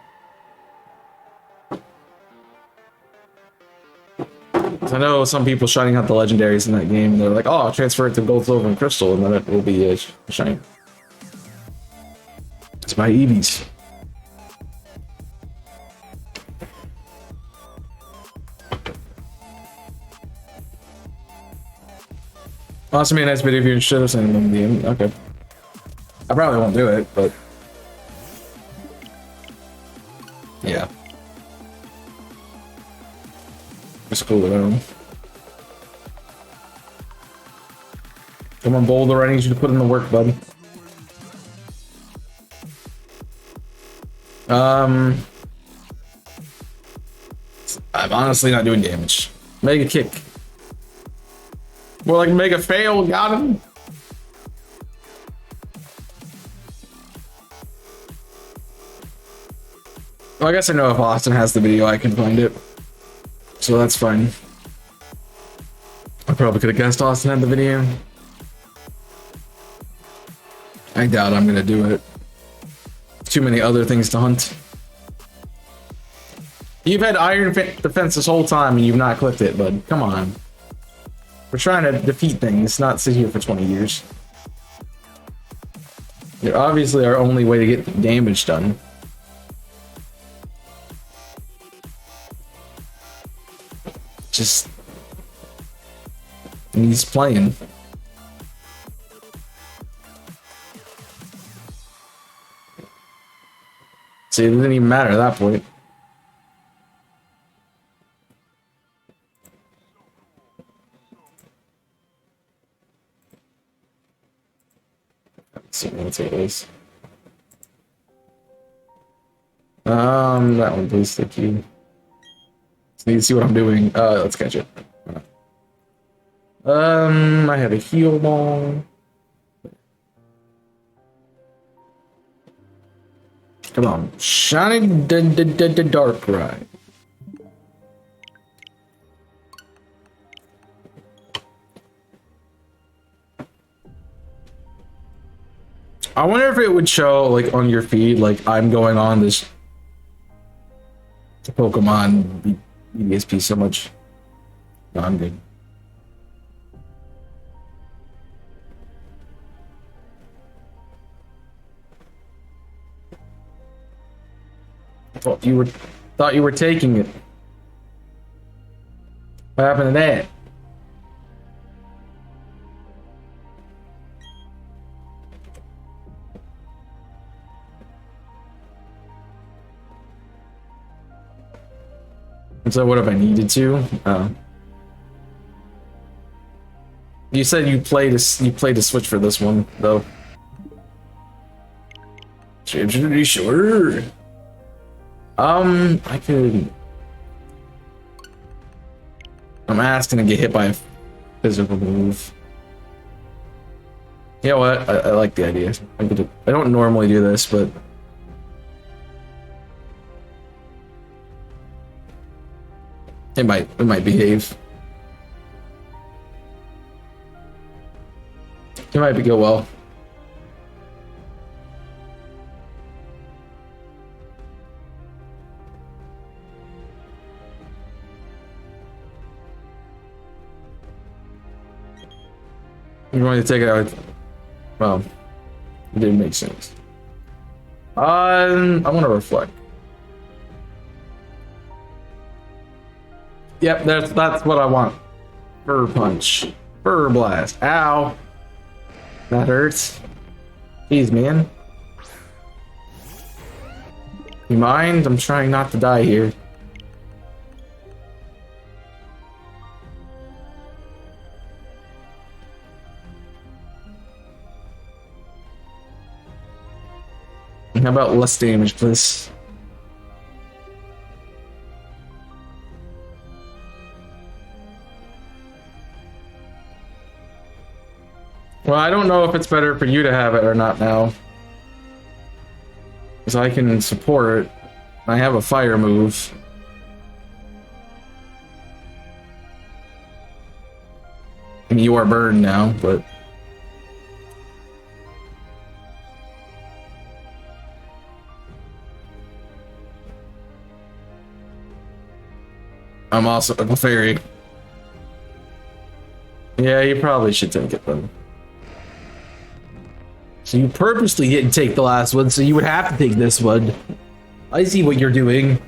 I know some people shining out the legendaries in that game. And they're like, "Oh, I'll transfer it to gold, silver, and crystal, and then it will be a shiny." It's my Eevees. Awesome, a nice video if you're interested in sending them the okay. I probably won't do it, but yeah. It's cool around. Come on, Boulder, I need you to put in the work, bud. I'm honestly not doing damage. Mega kick. More like mega fail, got him. Well, I guess I know if Austin has the video, I can find it. So that's fine. I probably could have guessed Austin had the video. I doubt I'm gonna do it. Too many other things to hunt. You've had Iron Defense this whole time and you've not clicked it, bud. Come on. We're trying to defeat things, not sit here for 20 years. They're obviously our only way to get damage done. Just he's playing. See, it didn't even matter at that point. Let's see what it is. That one, please, thank you. Just need to see what I'm doing. Let's catch it. I have a heal ball. Come on, shiny Darkrai. I wonder if it would show like on your feed, like I'm going on this Pokemon BDSP so much. No, I'm good. Thought you were taking it. What happened to that? So what if I needed to? You said you played a Switch for this one though. Sure. I could. I'm asking to get hit by a physical move. You know what? I like the idea. I don't normally do this, but it might behave. It might go well. You're going to take it out. Well, it didn't make sense. I want to reflect. Yep, that's what I want. Fur punch. Fur blast. Ow. That hurts. Jeez, man. You mind? I'm trying not to die here. How about less damage, please? Well, I don't know if it's better for you to have it or not now. Because I can support. I have a fire move. And you are burned now, but... I'm also a fairy. Yeah, you probably should take it then. So you purposely didn't take the last one, so you would have to take this one. I see what you're doing.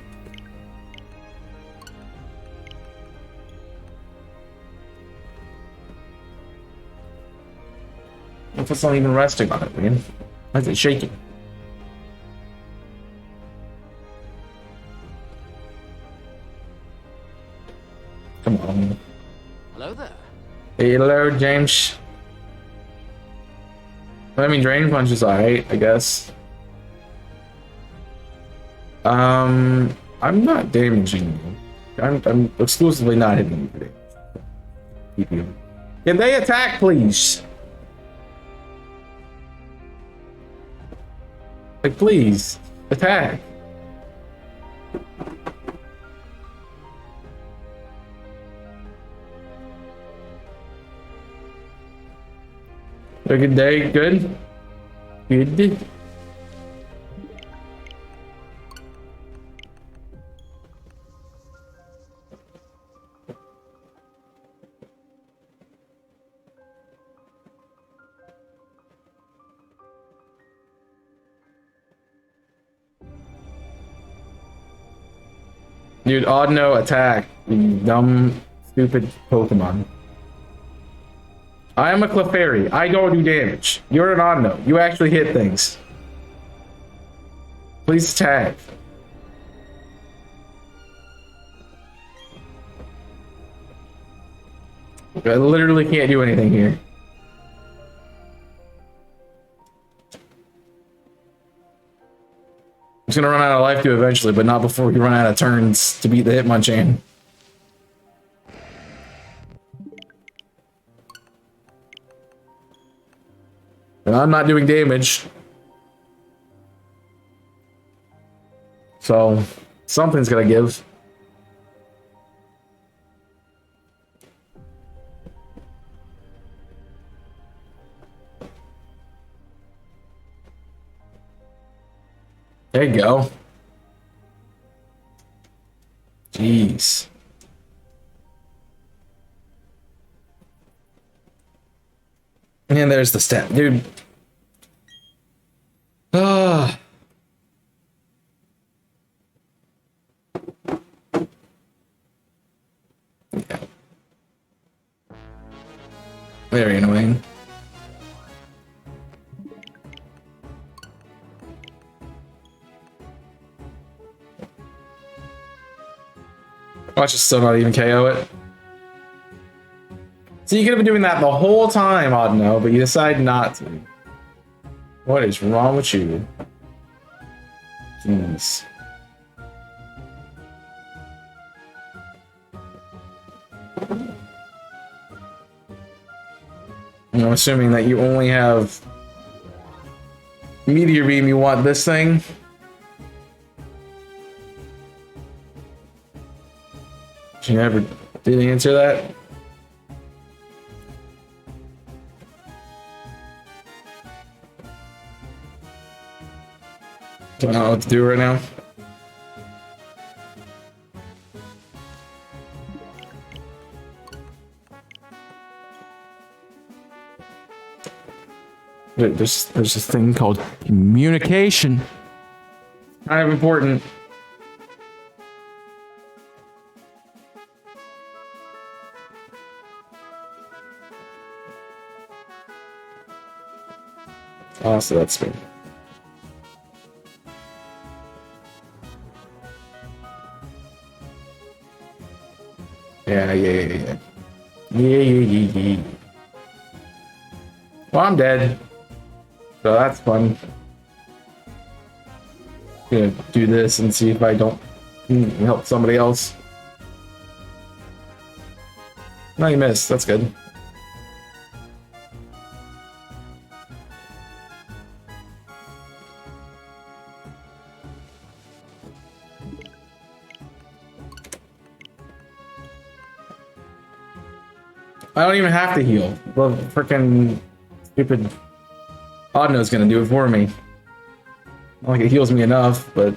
If it's not even resting on it, man. Why is it shaking? Come on.
Hello there.
Hello, James. I mean, Drain Punch is alright, I guess. I'm not damaging you. I'm exclusively not hitting you. Keep you. Can they attack, please? Like, please, attack. A good day, good? Good. Dude, odd no attack, you dumb, stupid Pokemon. I am a Clefairy. I don't do damage. You're an odd no. You actually hit things. Please attack. I literally can't do anything here. I'm just gonna run out of life too eventually, but not before we run out of turns to beat the Hitmonchan. And I'm not doing damage. So, something's gonna give. There you go. Jeez. And there's the stat, dude. Ah. Yeah. Very annoying. Watch it still not even KO it. So you could have been doing that the whole time, Audino, but you decide not to. What is wrong with you? Jeez. I'm assuming that you only have Meteor Beam, you want this thing. She never did answer that. I don't know what to do right now. There's this thing called communication. Kind of important. Oh, so that's me. Yeah. Yeah. Well, I'm dead. So that's fun. Gonna do this and see if I don't help somebody else. No, you missed. That's good. I don't even have to heal. The freaking stupid Oddno's gonna do it for me. Not like it heals me enough, but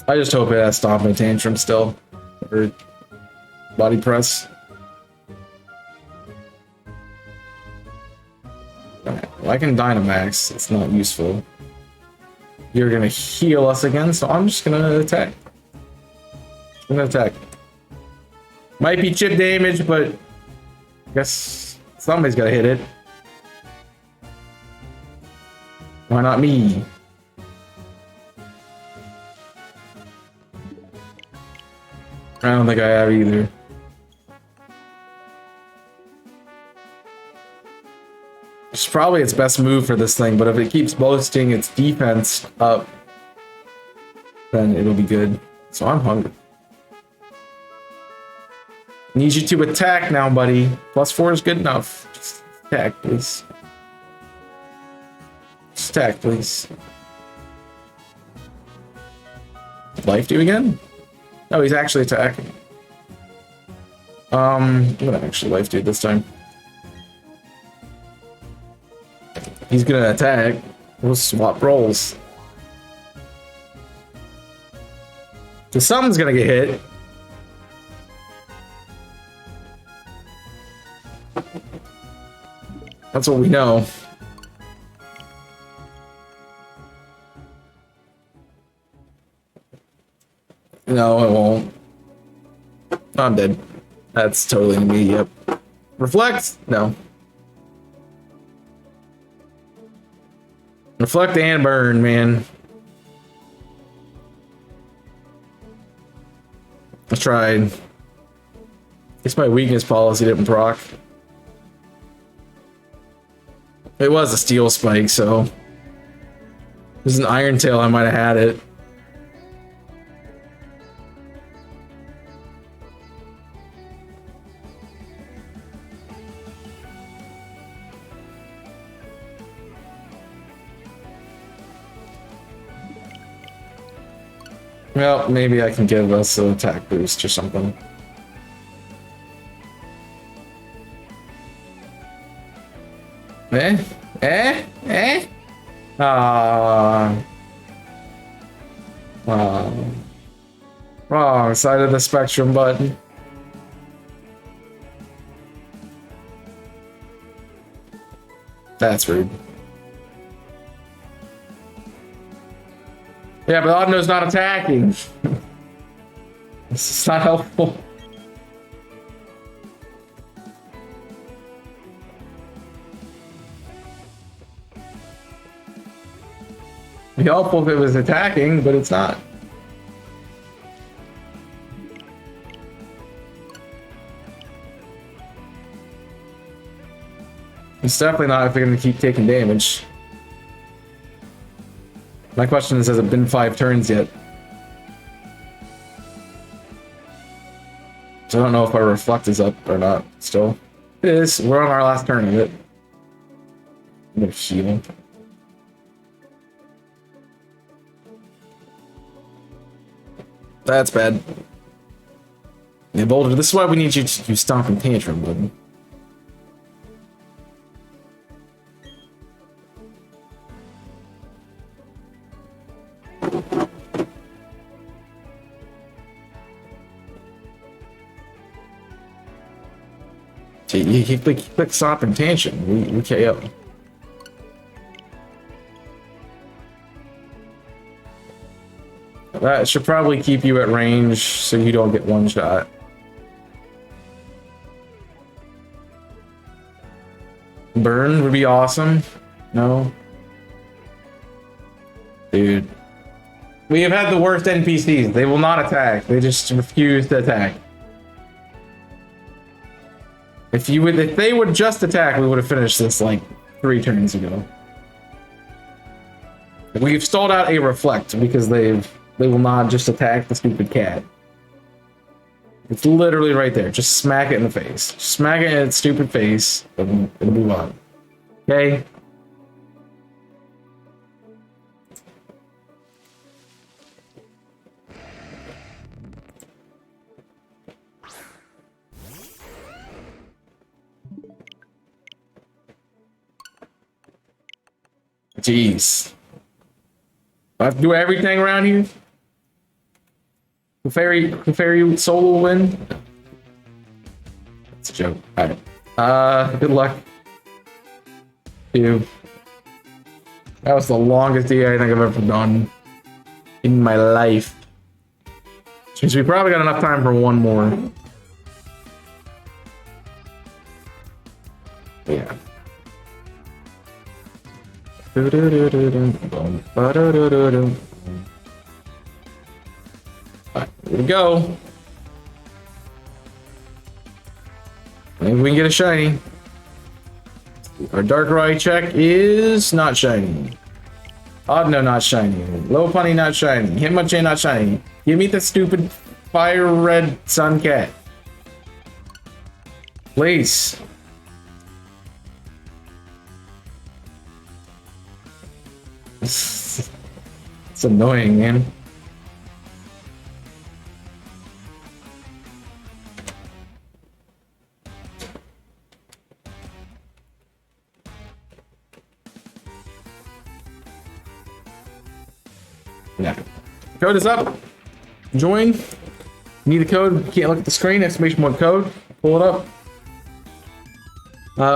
I just hope it has Stomping Tantrum still. Or Body Press. Alright, well, I can Dynamax. It's not useful. You're gonna heal us again, so I'm just gonna attack. I'm gonna attack. Might be chip damage, but I guess somebody's gotta hit it. Why not me? I don't think I have either. It's probably its best move for this thing, but if it keeps boasting its defense up, then it'll be good. So I'm hungry. Need you to attack now, buddy. +4 is good enough. Just attack, please. Just attack, please. Life do again? No, he's actually attacking. I'm gonna actually life do this time. He's gonna attack. We'll swap roles. So something's gonna get hit. That's what we know. No, it won't. I'm dead. That's totally me, yep. Reflect? No. Reflect and burn, man. I tried. It's my weakness policy didn't proc. It was a steel spike, so if it was an Iron Tail, I might have had it. Well, maybe I can give us an attack boost or something. Wrong side of the spectrum button. That's rude. Yeah, but Oddno's not attacking. This is not helpful. It'd be helpful if it was attacking, but it's not. It's definitely not if they're going to keep taking damage. My question is, has it been 5 turns yet? So I don't know if our reflect is up or not still. It is. We're on our last turn of it. I'm gonna heal. That's bad. Yeah, Boulder, this is why we need you to use Stomping Tantrum, bud. You click Stomping Tantrum, we KO. That should probably keep you at range so you don't get one shot. Burn would be awesome. No. Dude. We have had the worst NPCs. They will not attack. They just refuse to attack. If they would just attack, we would have finished this like 3 turns ago. We've stalled out a reflect because they will not just attack the stupid cat. It's literally right there. Just smack it in the face. Smack it in its stupid face and move on. Okay? Jeez. I have to do everything around here? Clefairy solo will win? That's a joke. Alright. Good luck. You. That was the longest DA I think I've ever done in my life. Which means we probably got enough time for one more. Yeah. Alright, here we go. Maybe we can get a shiny. Our Darkrai check is not shiny. Odd no, not shiny. Low Punny, not shiny. Hitmonchan, not shiny. Give me the stupid fire red sun cat. Please. It's annoying, man. Yeah. Code is up. Join. Need a code. Can't look at the screen. Exclamation point code. Pull it up.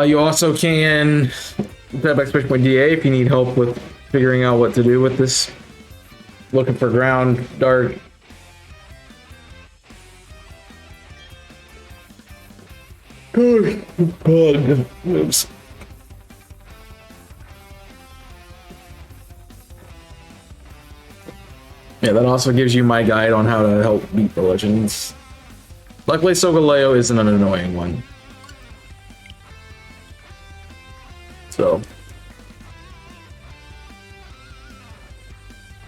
You also can type exclamation point DA if you need help with figuring out what to do with this. Looking for ground, dark. Bug. Oops. Yeah, that also gives you my guide on how to help beat the legends. Luckily, Solgaleo isn't an annoying one. So.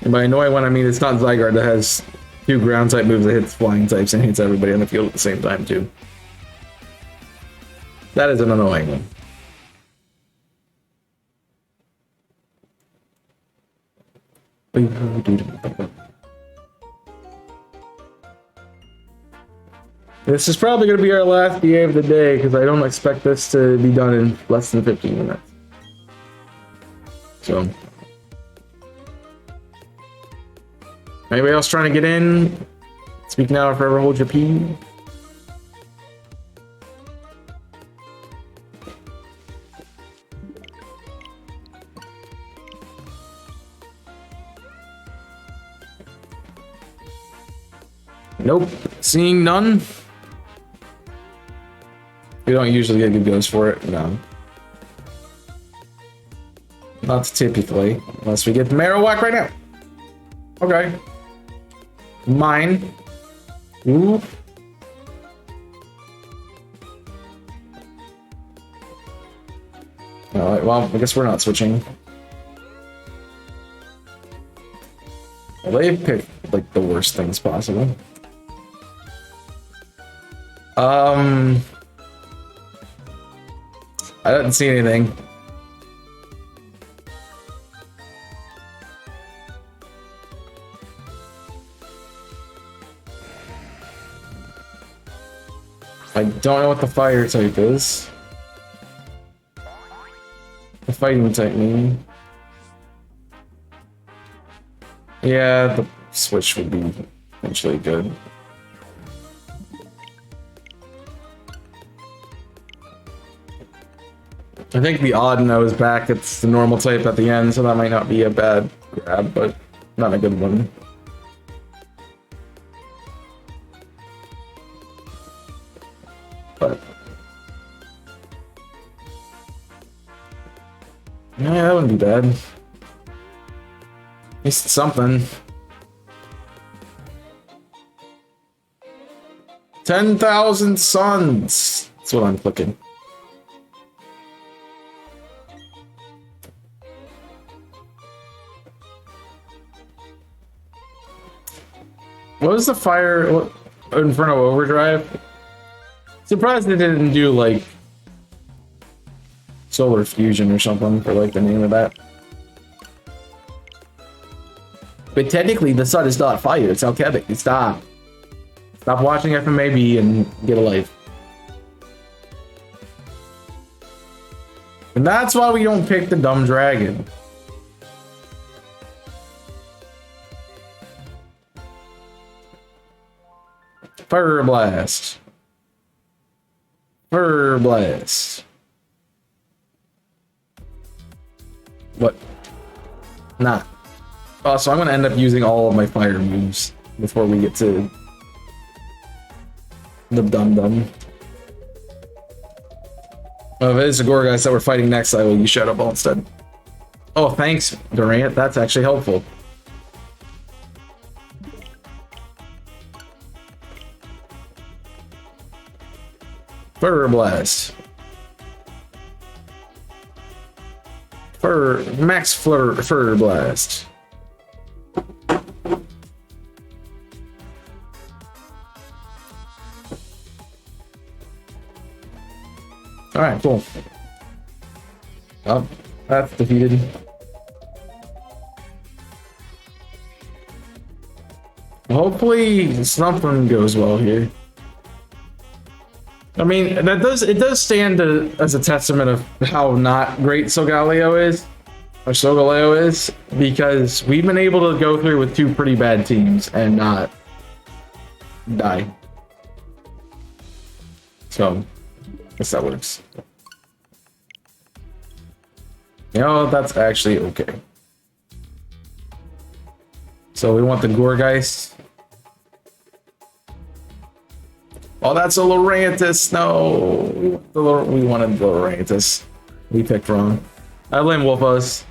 And by annoying one, I mean it's not Zygarde that has 2 ground type moves that hits flying types and hits everybody on the field at the same time, too. That is an annoying one. This is probably going to be our last DA of the day because I don't expect this to be done in less than 15 minutes. So. Anybody else trying to get in? Speak now or forever hold your pee. Nope. Seeing none. We don't usually get good goes for it. No. Not typically. Unless we get the Marowak right now. Okay. Mine. Ooh. Alright, well, I guess we're not switching. Well, they picked, like, the worst things possible. I didn't see anything. I don't know what the fire type is. The fighting technique. Yeah, the switch would be eventually good. I think the odd is back. It's the normal type at the end, so that might not be a bad grab, but not a good one. But yeah, that wouldn't be bad. At least something. 10,000 suns. That's what I'm clicking. What was the fire? What, Inferno Overdrive? Surprised they didn't do like Solar Fusion or something for like the name of that. But technically, the sun is not fire. It's alchemic. Stop. Stop watching FMAB and get a life. And that's why we don't pick the dumb dragon. Fire Blast. Fire Blast. What? Nah. Oh, so I'm gonna end up using all of my fire moves before we get to the dum-dum. Oh, if it is the Gorgeist that we're fighting next, I will use Shadow Ball instead. Oh, thanks, Durant. That's actually helpful. Fire Blast. Max Fire Blast. Alright, cool. Oh, that's defeated. Hopefully something goes well here. I mean, it does stand as a testament of how not great Solgaleo is, because we've been able to go through with two pretty bad teams and not die. So, I guess that works. You know, that's actually okay. So we want the Gorgeist. Oh, that's a Lurantis. No, we wanted the Lurantis. We picked wrong. I blame Wolfos.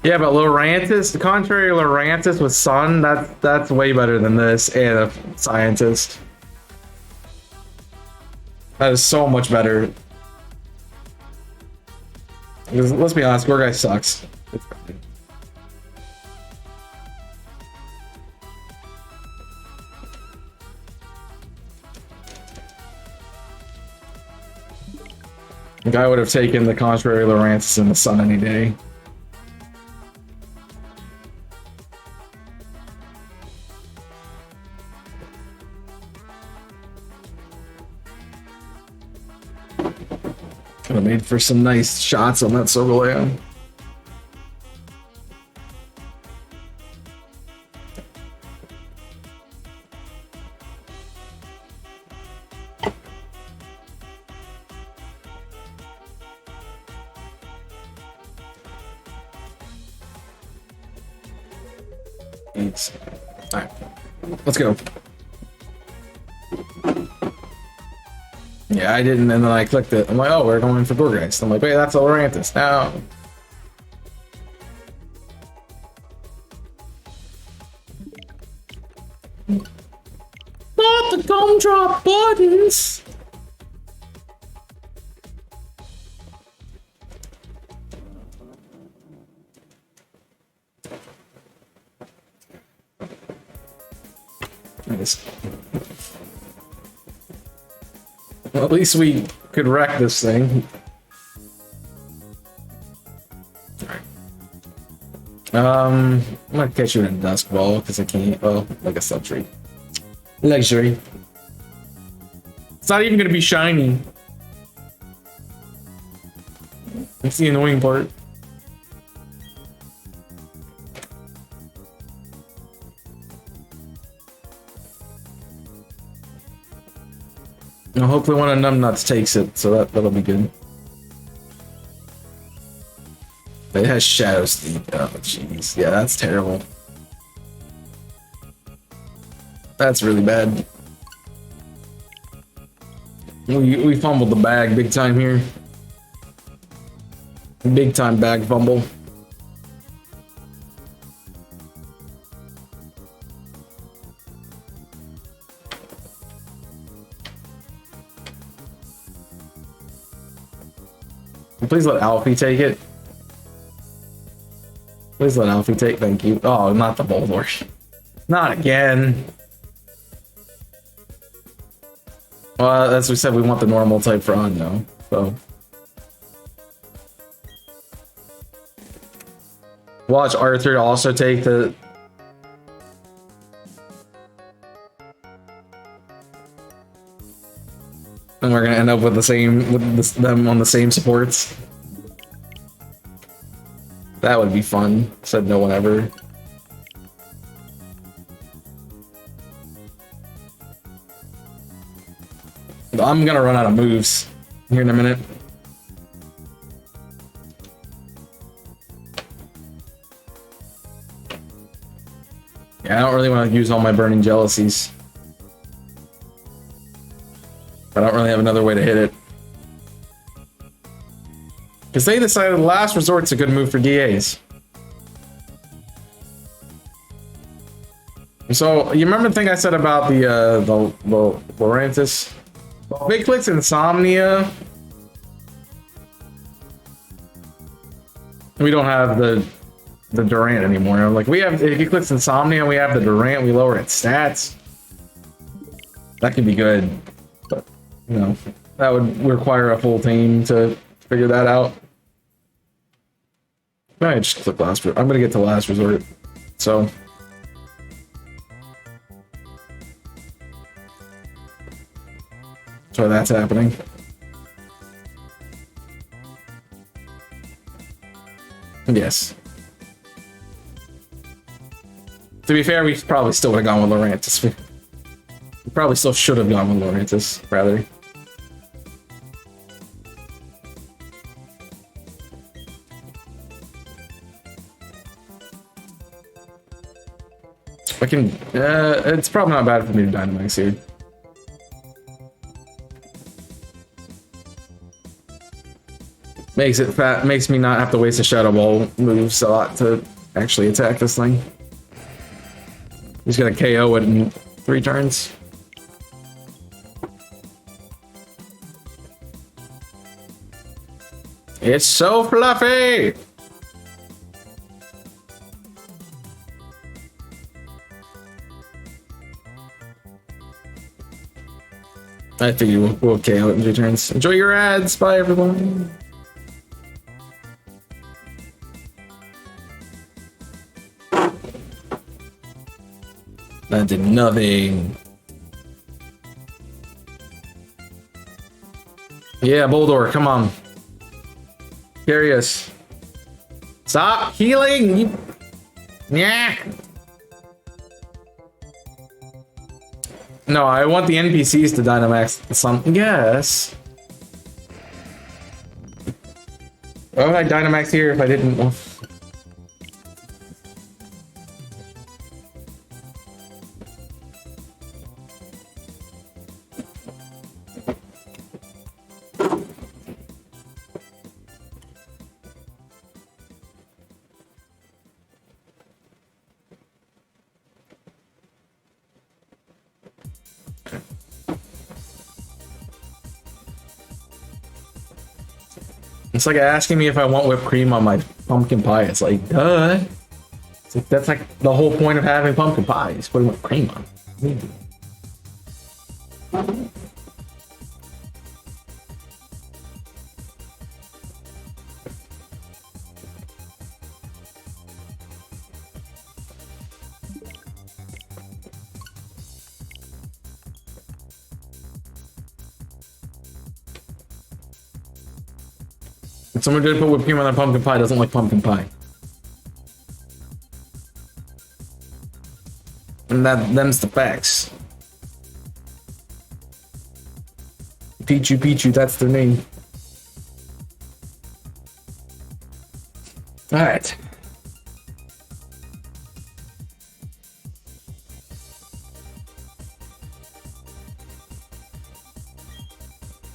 Yeah, but Lurantis, the contrary Lurantis with Sun, that's way better than this and a Scientist. That is so much better. Because, let's be honest, Gorgeist sucks. It's fine. The guy would have taken the contrary Lurantis in the Sun any day. Could have made for some nice shots on that Solgaleo. Alright, let's go. Yeah, I didn't, and then I clicked it. I'm like, oh, we're going for Gorgeist. I'm like, wait, that's a Lurantis. No. Not the gumdrop buttons! Nice. Well, at least we could wreck this thing. I'm gonna catch you in a dusk ball because I can't. Oh, like a luxury. Luxury. It's not even gonna be shiny. That's the annoying part. Now, hopefully one of Numbnuts takes it, so that'll be good. It has Shadow Steep. Oh, jeez. Yeah, that's terrible. That's really bad. We fumbled the bag big time here. Big time bag fumble. Please let Alfie take it. Please let Alfie take. Thank you. Oh, not the Bulwark. Not again. Well, as we said, we want the normal type frog now. So watch Arthur also take the. And we're gonna end up with the same, them on the same supports. That would be fun. Said no one ever. I'm gonna run out of moves here in a minute. Yeah, I don't really want to use all my burning jealousies. I don't really have another way to hit it. Because they decided last resort's a good move for DAs. So, you remember the thing I said about the Lorantis? Well, if it clicks Insomnia, we don't have the Durant anymore. Like, we have, if he clicks Insomnia and we have the Durant, we lower its stats. That could be good. But, you know, that would require a full team to figure that out. I just click last. I'm gonna get to last resort. So. So that's happening. Yes. To be fair, we probably still would have gone with Lorantis. We probably still should have gone with Lorantis, rather. I can. It's probably not bad for me to Dynamax here. Makes it fat. Makes me not have to waste a Shadow Ball moves a lot to actually attack this thing. He's gonna KO it in 3 turns. It's so fluffy! I figure we'll KO it in 2 turns. Enjoy your ads. Bye, everyone. That did nothing. Yeah, Boldor, come on. Curious. Stop healing! Yeah. No, I want the NPCs to Dynamax some. Yes. Why would I Dynamax here if I didn't? It's like asking me if I want whipped cream on my pumpkin pie. It's like, duh. It's like, that's like the whole point of having pumpkin pie is putting whipped cream on. Someone did put whipped cream on their pumpkin pie doesn't like pumpkin pie. And them's the facts. Pichu, that's their name. Alright.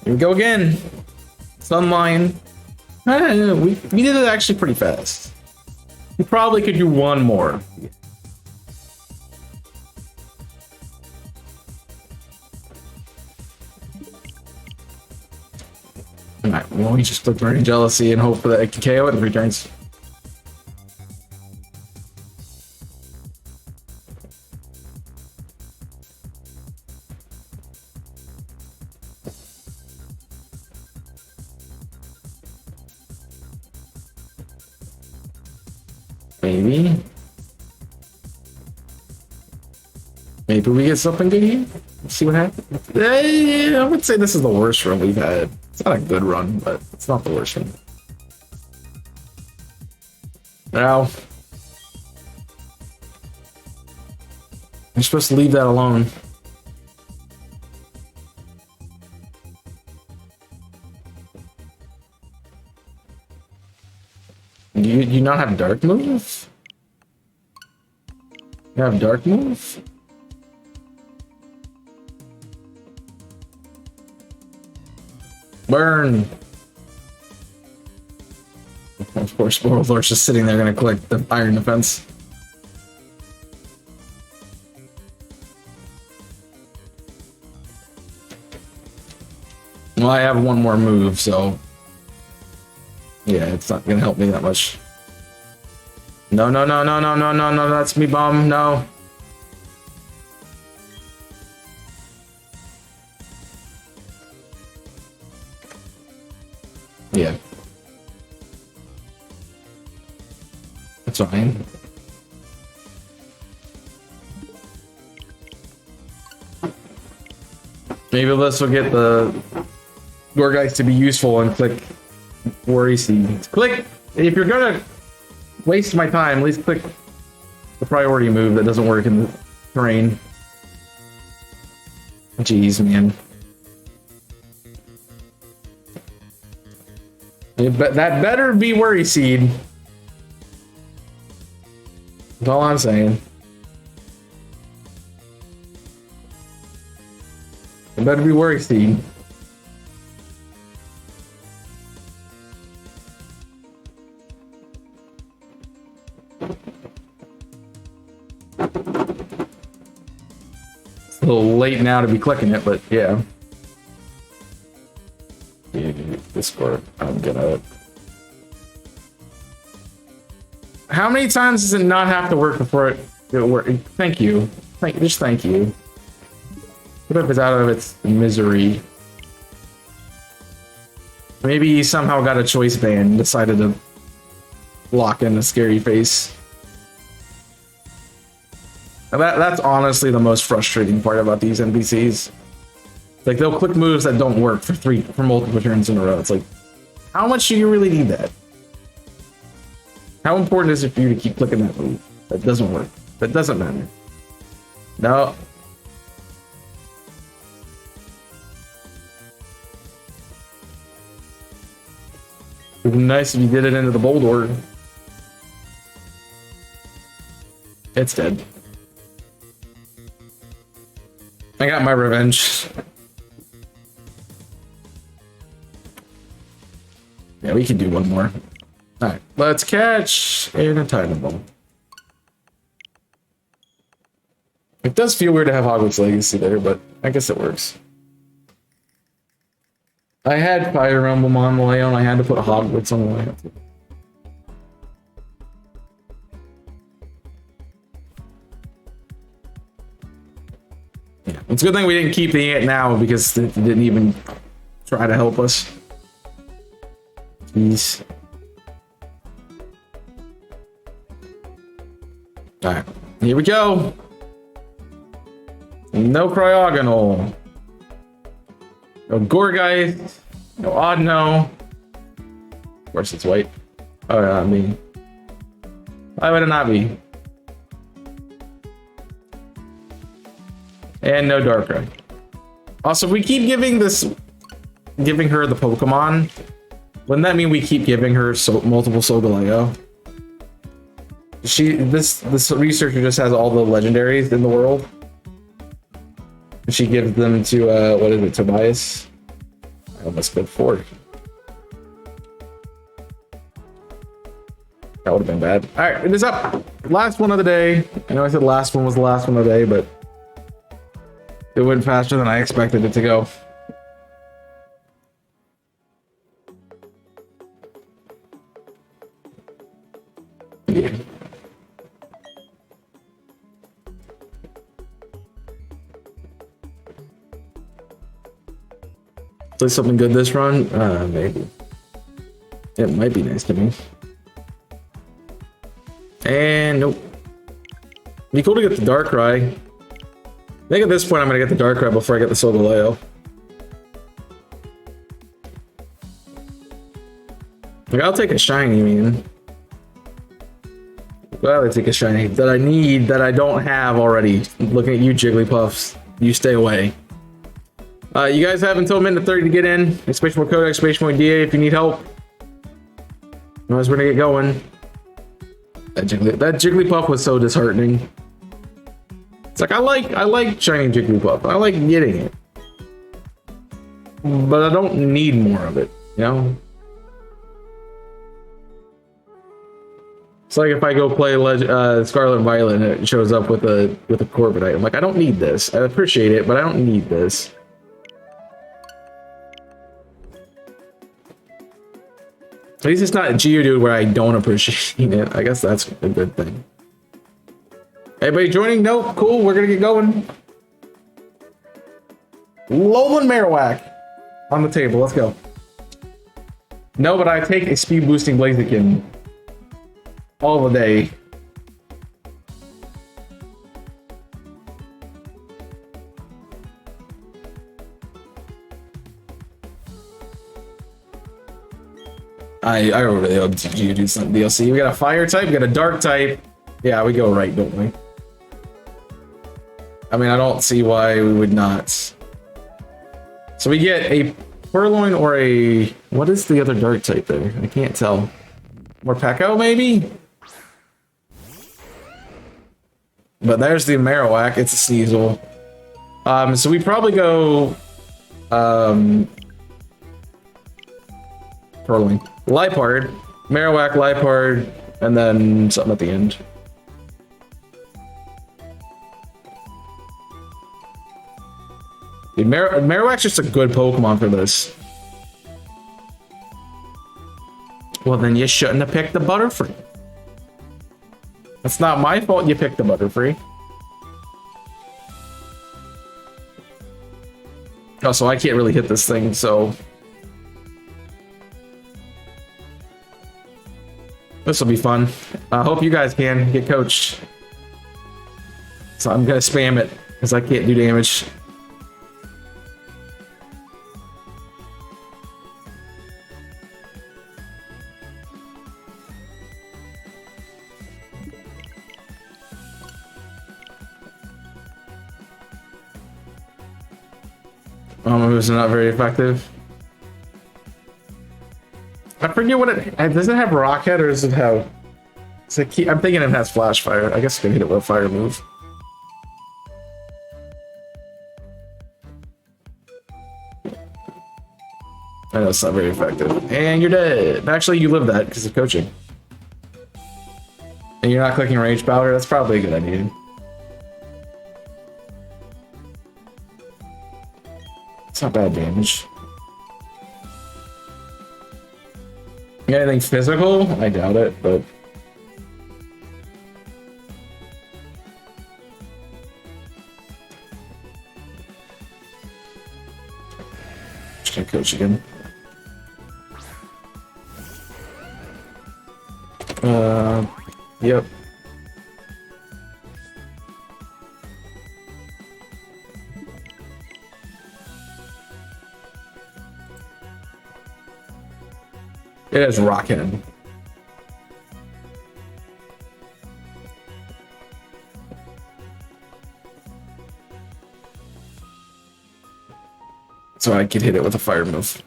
Here we go again. Sunline. We did it actually pretty fast. We probably could do one more. Alright, well, we just click Burning Jealousy and hope that it can KO it in 3 turns. Maybe. Maybe we get something good here. Let's see what happens. I would say this is the worst run we've had. It's not a good run, but it's not the worst one. Now, you're supposed to leave that alone. You not have dark move? You have dark move? Burn! Of course, Borrowlord's just sitting there gonna collect the iron defense. Well, I have one more move, so... yeah, it's not gonna help me that much. No, that's me, bomb, no. Yeah. That's fine. Maybe this will get the Gorgeist to be useful and click Worry Seed. Click! If you're gonna waste my time, at least click the priority move that doesn't work in the terrain. Jeez, man. But that better be Worry Seed. That's all I'm saying. It better be Worry Seed. It's a little late now to be clicking it, but yeah. Discord, I'm gonna... How many times does it not have to work before it works? Thank you. Just thank you. What if it's out of its misery? Maybe he somehow got a choice ban and decided to lock in a scary face. Now that's honestly the most frustrating part about these NPCs. Like, they'll click moves that don't work for multiple turns in a row. It's like, how much do you really need that? How important is it for you to keep clicking that move? That doesn't work. That doesn't matter. No. It would be nice if you did it into the Boldor. It's dead. I got my revenge. Yeah, we can do one more. Alright, let's catch an Entitlement. It does feel weird to have Hogwarts Legacy there, but I guess it works. I had Fire Emblem on the layout, I had to put Hogwarts on the layout. Yeah, it's a good thing we didn't keep the ant now because it didn't even try to help us. Jeez. Alright, here we go. No Cryogonal. No Gorgeist. No Oddno. course it's white. Oh, yeah, I mean, why would it not be? And no Darkrai. Also, we keep giving her the Pokemon. Wouldn't that mean we keep giving her multiple Solgaleo? This researcher just has all the legendaries in the world. She gives them to what is it, Tobias? I almost spent 4. That would have been bad. All right, it is up. Last one of the day. I know I said last one was the last one of the day, but it went faster than I expected it to go. Yeah. Play something good this run? Maybe. It might be nice to me. And nope. Be cool to get the Darkrai. I think at this point I'm gonna get the Darkrai before I get the Solgaleo. Like, I'll take a shiny, man. Well, I take a shiny that I need, that I don't have already. Looking at you, Jigglypuffs. You stay away. You guys have until minute 30 to get in. Exclamation point code, exclamation point DA if you need help. Otherwise, we're gonna get going. That Jigglypuff was so disheartening. It's like I like shiny Jigglypuff. I like getting it, but I don't need more of it. You know. It's like if I go play Scarlet and Violet and it shows up with a Corviknight. I'm like, I don't need this. I appreciate it, but I don't need this. At least it's not a Geodude where I don't appreciate it. I guess that's a good thing. Everybody joining? Nope. Cool. We're gonna get going. Lolan Marowak on the table. Let's go. No, but I take a speed boosting Blaziken all the day. I really hope you do some DLC. We got a fire type, we got a dark type. Yeah, we go right, don't we? I mean, I don't see why we would not. So we get a Purloin or a... What is the other dark type there? I can't tell. Morpeko, maybe? But there's the Marowak. It's a Sneasel. So we probably go... Purloin. Liepard, Marowak, Liepard, and then something at the end. Dude, Marowak's just a good Pokemon for this. Well, then you shouldn't have picked the Butterfree. That's not my fault you picked the Butterfree. Oh, so I can't really hit this thing, so... This will be fun. I hope you guys can get coached. So I'm gonna spam it because I can't do damage. My moves are not very effective. I forget what it does. It have Rockhead or does it have? I'm thinking it has Flash Fire. I guess I can hit it with a fire move. I know it's not very effective. And you're dead. Actually, you live that because of coaching. And you're not clicking Rage Powder. That's probably a good idea. It's not bad damage. Anything physical? I doubt it, but... Just gonna coach again. Yep. It has Rockhead. So I could hit it with a fire move.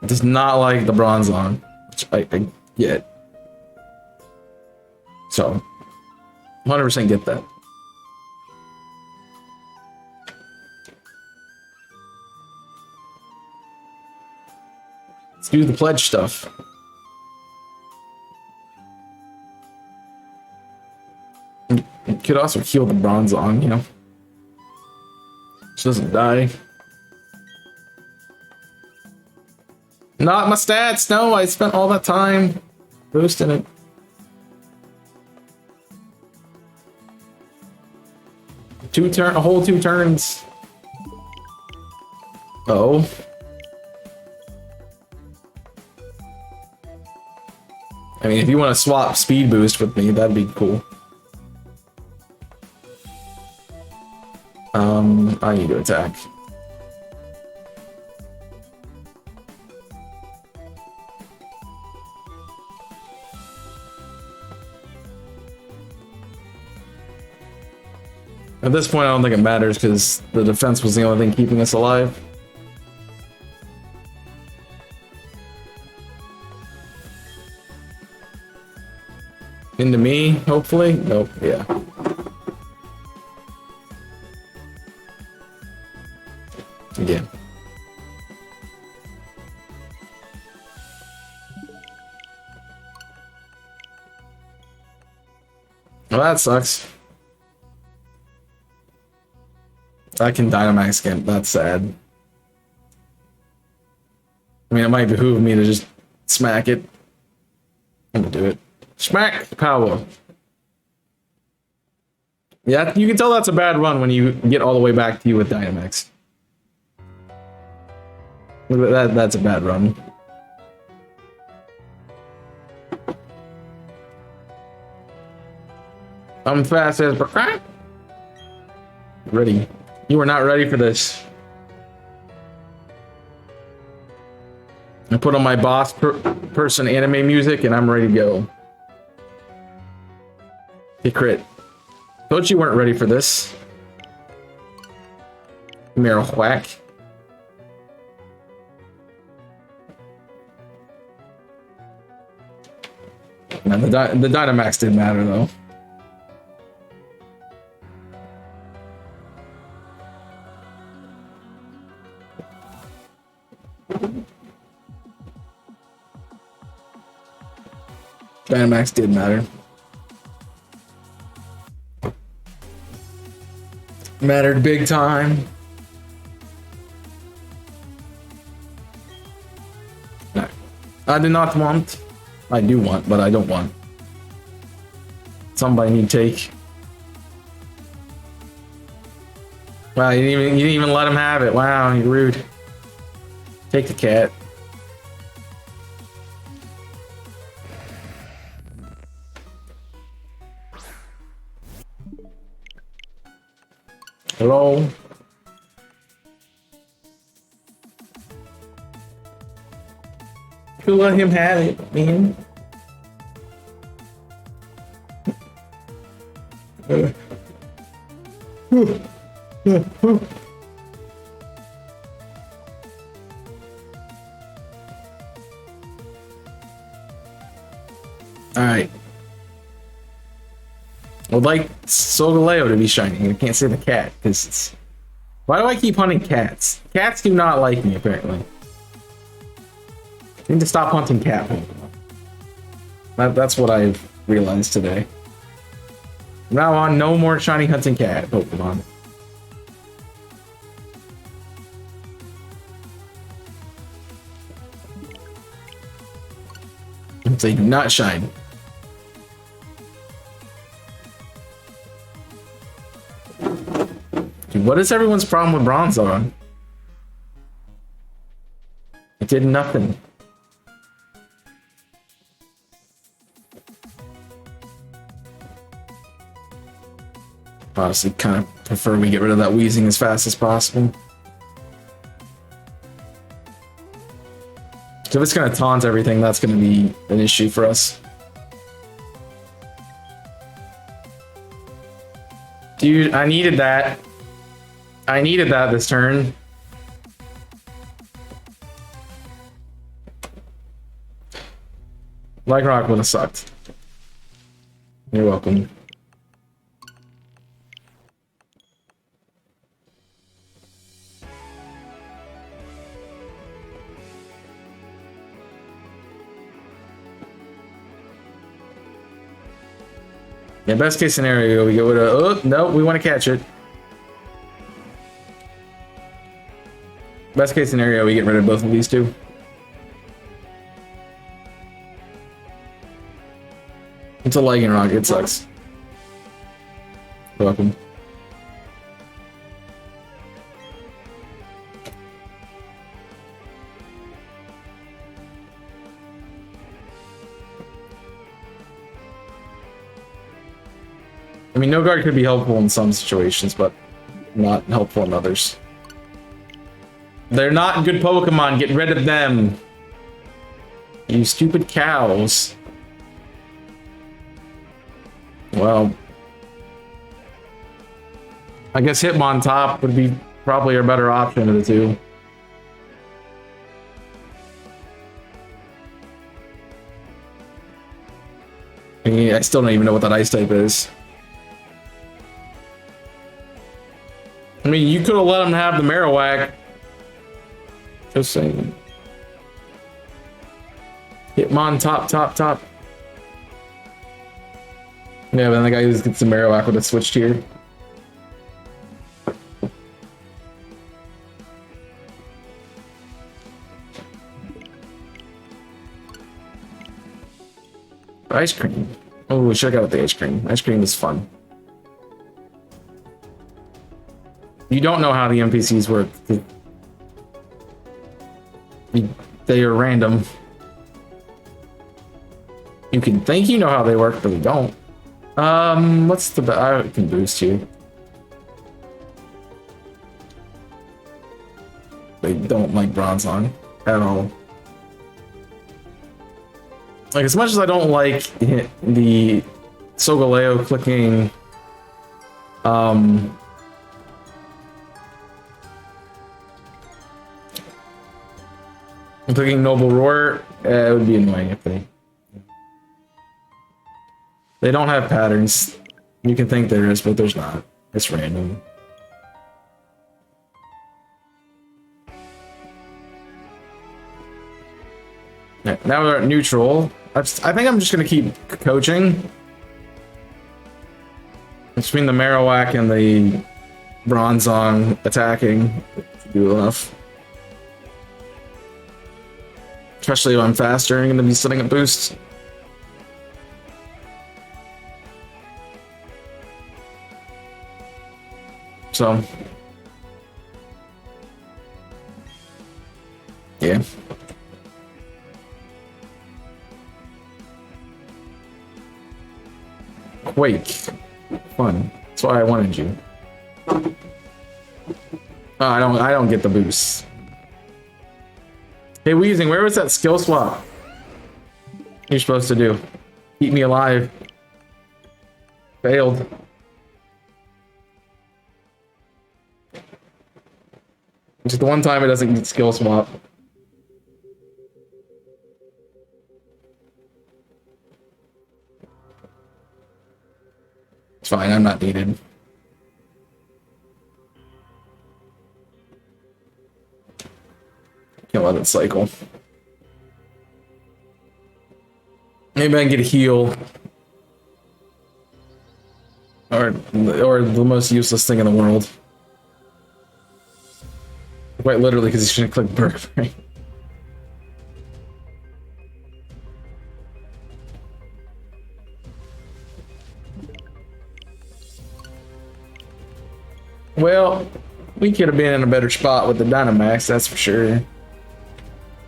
It does not like the Bronzong, which I get. So, 100% get that. Let's do the pledge stuff. You could also heal the Bronzong, you know. She doesn't die. Not my stats, no, I spent all that time boosting it. A whole 2 turns. Oh. I mean, if you want to swap speed boost with me, that'd be cool. I need to attack. At this point, I don't think it matters because the defense was the only thing keeping us alive. Into me, hopefully? Nope, yeah. Again. Well, that sucks. I can Dynamax again. That's sad. I mean, it might behoove me to just smack it. I'm gonna do it. Smack power. Yeah, you can tell that's a bad run when you get all the way back to you with Dynamax. Look at that. That's a bad run. I'm fast as ready. You are not ready for this. I put on my boss person anime music and I'm ready to go. Hey, crit. Thought you weren't ready for this. Mirror whack. Now the Dynamax didn't matter though. Dynamax did matter. Mattered big time. No. I do not want. I do want, but I don't want. Somebody need to take. Wow, you didn't even let him have it. Wow, you're rude. Take the cat. Hello. You let him have it, man. Alright. I would like Solgaleo to be shiny. I can't say the cat, because it's... Why do I keep hunting cats? Cats do not like me, apparently. I need to stop hunting cat Pokemon. That's what I've realized today. From now on, no more shiny hunting cat Pokemon. They do not shine. Dude, what is everyone's problem with Bronzong? It did nothing. Honestly, kind of prefer we get rid of that wheezing as fast as possible. So if it's gonna taunt everything, that's gonna be an issue for us. Dude, I needed that. I needed that this turn. Like Rock would have sucked. You're welcome. Yeah, best case scenario, we get rid of. Oh, no, we want to catch it. Best case scenario, we get rid of both of these two. It's a Lightning Rock, it sucks. You're welcome. I mean, no guard could be helpful in some situations, but not helpful in others. They're not good Pokemon. Get rid of them. You stupid cows. Well, I guess Hitmontop would be probably our better option of the two. I still don't even know what that ice type is. I mean, you could have let him have the Marowak. Just saying. Hitmontop, top. Yeah, but then the guy who gets the Marowak would have switched here. Ice cream. Oh, we should have got with the ice cream. Ice cream is fun. You don't know how the NPCs work. They are random. You can think you know how they work, but you don't. What's the I can boost you. They don't like Bronzong at all. Like, as much as I don't like the Solgaleo clicking, clicking Noble Roar, it would be annoying if they don't have patterns. You can think there is, but there's not. It's random. Yeah, now we're at neutral. I think I'm just gonna keep coaching between the Marowak and the Bronzong attacking. Do enough. Especially if I'm faster, I'm gonna be setting up boosts. So, yeah. Quake. Fun. That's why I wanted you. Oh, I don't get the boost. Hey, Weezing, where was that skill swap you're supposed to do? Keep me alive. Failed. Just the one time it doesn't get skill swap. It's fine, I'm not needed. Can't let it cycle. Maybe I can get a heal. Or the most useless thing in the world. Quite literally, because he's gonna click Burberry. Well, we could have been in a better spot with the Dynamax, that's for sure.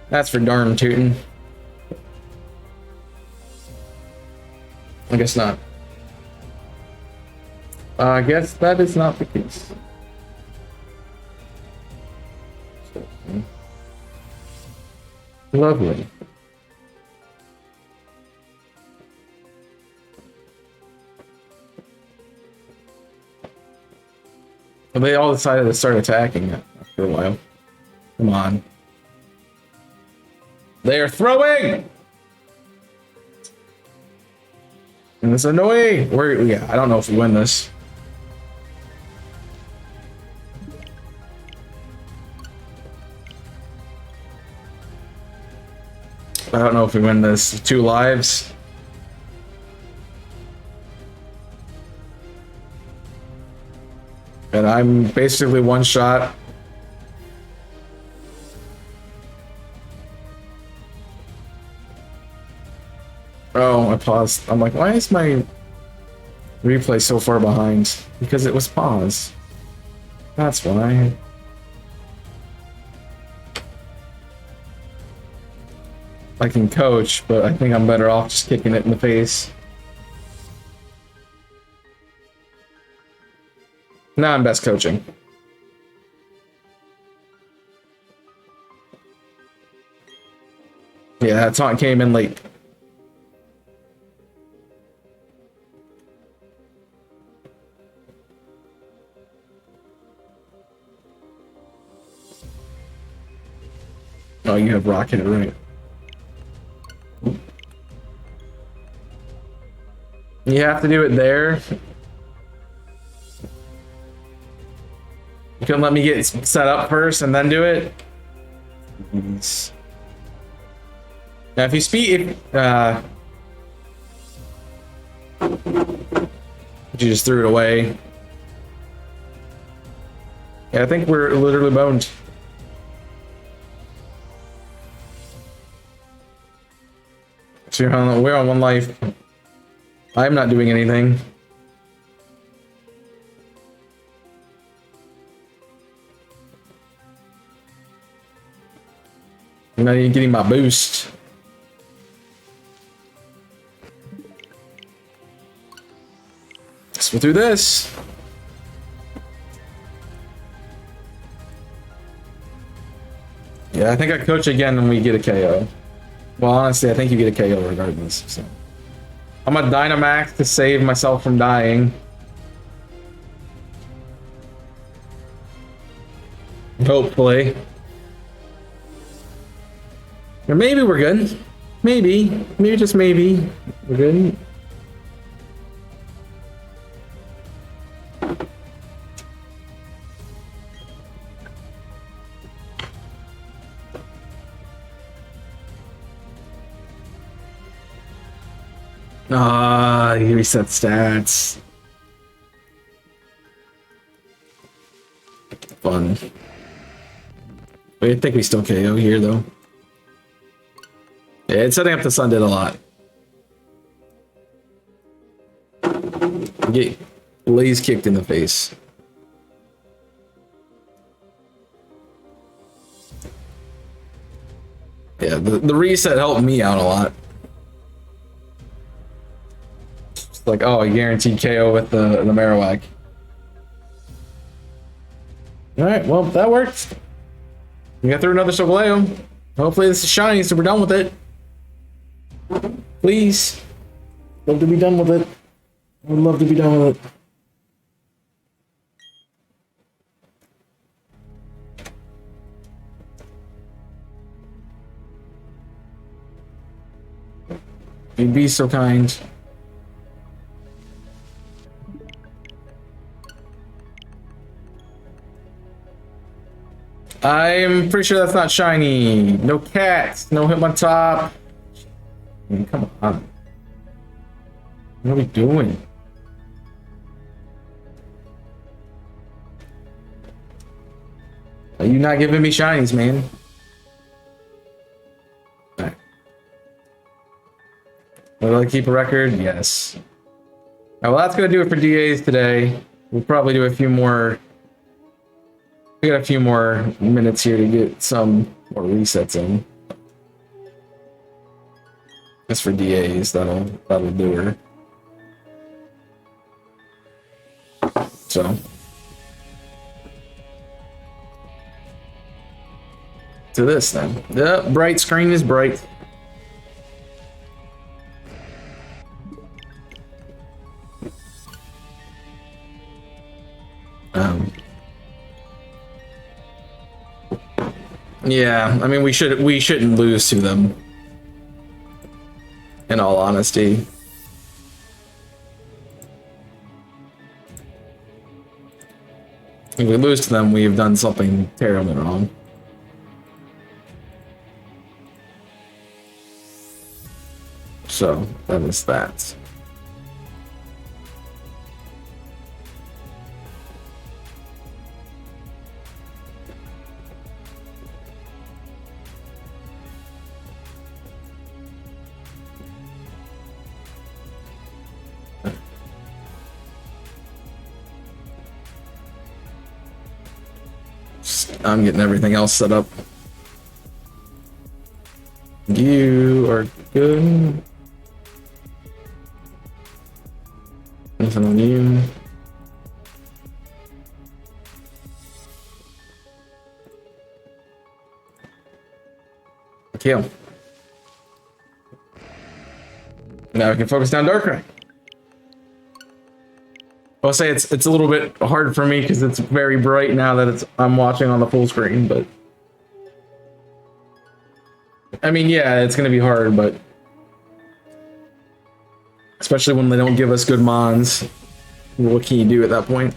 That's for darn tootin'. I guess not. I guess that is not the case. Lovely. But they all decided to start attacking after a while. Come on. They are throwing! And it's annoying. Yeah, I don't know if we win this. I don't know if we win this. 2 lives. And I'm basically one shot. Oh, I paused. I'm like, why is my replay so far behind? Because it was paused. That's why. I can coach, but I think I'm better off just kicking it in the face. Now I'm best coaching. Yeah, that taunt came in late. Oh, you have rocket, right? You have to do it there. You couldn't let me get set up first and then do it. Jeez. Now, if you speed, you just threw it away. Yeah, I think we're literally boned. So we're on 1 life. I'm not doing anything. I'm not even getting my boost. Let's go through this. Yeah, I think I coach again and we get a KO. Well, honestly, I think you get a KO regardless. So I'm a Dynamax to save myself from dying. Hopefully. Or maybe we're good. Maybe. Maybe just maybe. We're good. Ah, he reset stats. Fun. I think we still KO here, though. Yeah, it's setting up the sun did a lot. Get Blaze kicked in the face. Yeah, the reset helped me out a lot. It's like, oh, I guaranteed KO with the Marowak. Alright, well, that worked. We got through another Solgaleo. Hopefully this is shiny, so we're done with it. Please. Love to be done with it. I would love to be done with it. You'd be so kind. I'm pretty sure that's not shiny. No cats. No him on top. I mean, come on. What are we doing? Are you not giving me shinies, man? Alright. Will I keep a record? Yes. Alright, well, that's gonna do it for DAs today. We'll probably do a few more. We got a few more minutes here to get some more resets in. Just for DAs, that'll do her. So to this then. The bright screen is bright. Yeah, I mean we shouldn't lose to them. In all honesty. If we lose to them, we have done something terribly wrong. So, that is that. I'm getting everything else set up. You are good. Nothing on you. Kill. Now we can focus down Darkrai. I'll say it's a little bit hard for me because it's very bright now that I'm watching on the full screen, but I mean, yeah, it's gonna be hard, but especially when they don't give us good mons, what can you do at that point?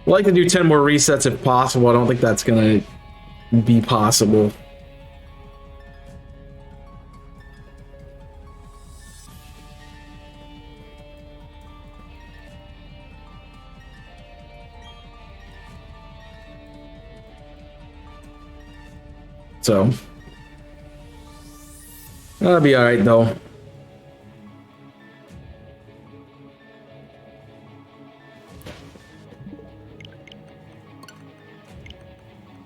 I'd like to do 10 more resets if possible. I don't think that's gonna be possible. So, that'll be alright though.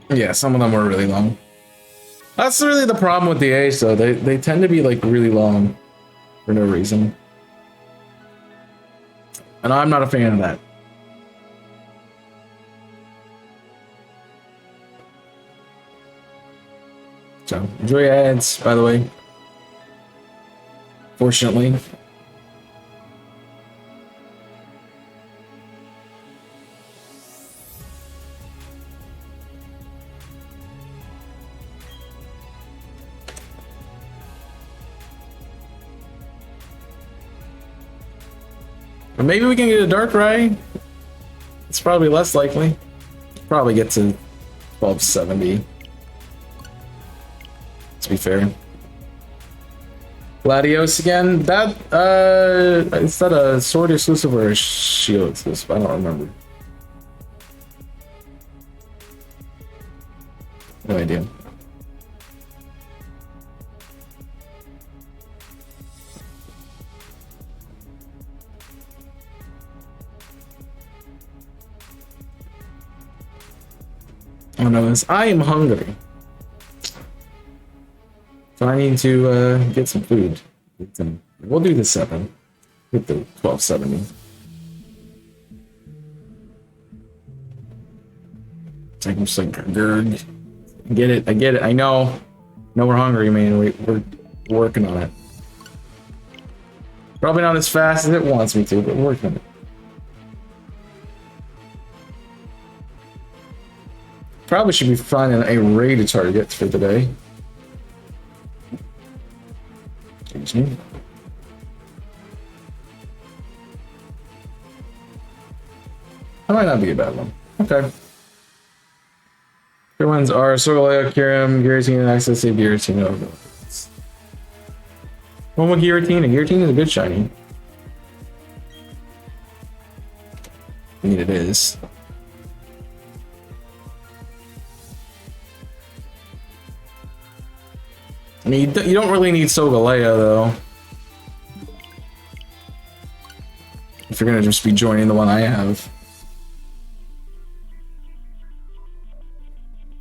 Yeah, some of them were really long. That's really the problem with the A's though. They tend to be like really long for no reason. And I'm not a fan of that. So, enjoy your ads, by the way. Fortunately. But maybe we can get a Darkrai. It's probably less likely. Probably get to 1270. To be fair. Gladios again? That, is that a sword exclusive or a shield exclusive? I don't remember. No idea. Oh no, I am hungry. So I need to get some food. We'll do the 7. Get the 1270. Take just like Gurg. Get it, I get it, I know. No, we're hungry, man. We're working on it. Probably not as fast as it wants me to, but we're working on it. Probably should be finding a raid target for today. Excuse me. That might not be a bad one. Okay. Good ones are Solgaleo, Kyurem, Giratina, and Access to Giratina. One with Giratina. Giratina is a good shiny. I mean, it is. I mean, you don't really need Solgaleo, though. If you're gonna just be joining the one I have.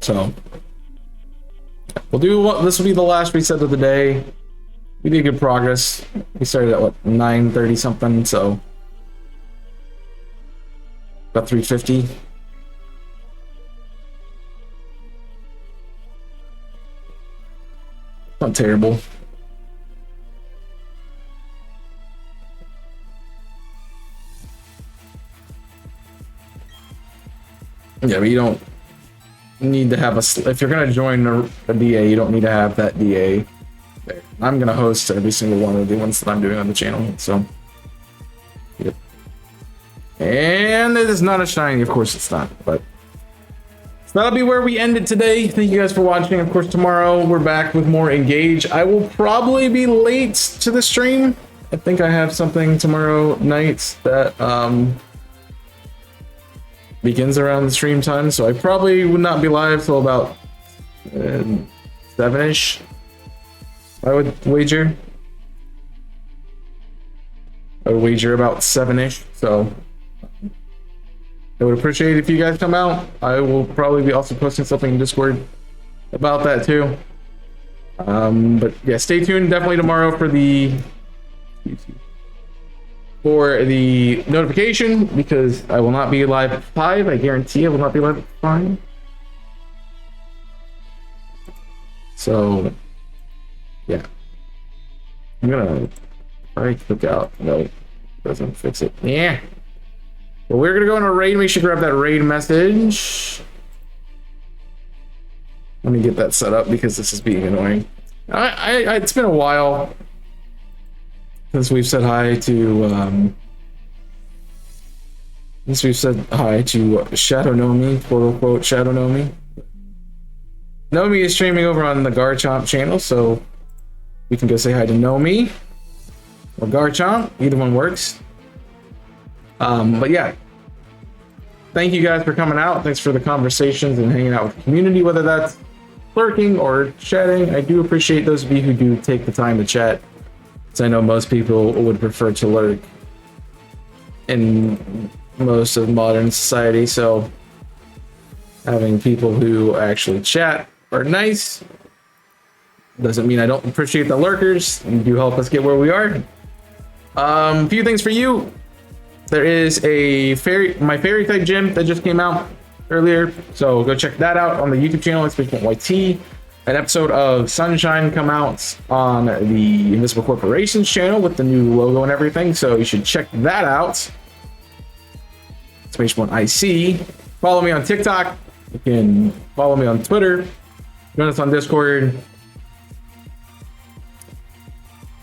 So, we'll do what, this will be the last reset of the day. We did good progress. We started at what, 9:30 something, so about 350. Not terrible. Yeah, but you don't need to have if you're gonna join a DA, you don't need to have that DA there. I'm gonna host every single one of the ones that I'm doing on the channel, so. Yep. And it is not a shiny, of course it's not, but. So that'll be where we end it today. Thank you guys for watching. Of course, tomorrow we're back with more Engage. I will probably be late to the stream. I think I have something tomorrow night that begins around the stream time, so I probably would not be live till about 7-ish. I would wager. I would wager about 7-ish, so I would appreciate it if you guys come out. I will probably be also posting something in Discord about that too. But yeah, stay tuned definitely tomorrow for the notification, because I will not be live at 5. I guarantee I will not be live at 5. So yeah, I'm gonna probably click out. No, doesn't fix it. Yeah. Well, we're gonna go in a raid. Make sure to grab that raid message. Let me get that set up because this is being annoying. It's been a while since we've said hi to Shadow Nomi, quote unquote Shadow Nomi. Nomi is streaming over on the Garchomp channel, so we can go say hi to Nomi or Garchomp. Either one works. But yeah, thank you guys for coming out. Thanks for the conversations and hanging out with the community, whether that's lurking or chatting. I do appreciate those of you who do take the time to chat, because I know most people would prefer to lurk in most of modern society, so having people who actually chat are nice. Doesn't mean I don't appreciate the lurkers. You do help us get where we are. A few things for you. There is my fairy type gym that just came out earlier, so go check that out on the YouTube channel, XP.YT. An episode of Sunshine come out on the Invisible Corporations channel with the new logo and everything, so you should check that out. IC. Follow me on TikTok. You can follow me on Twitter. Join us on Discord.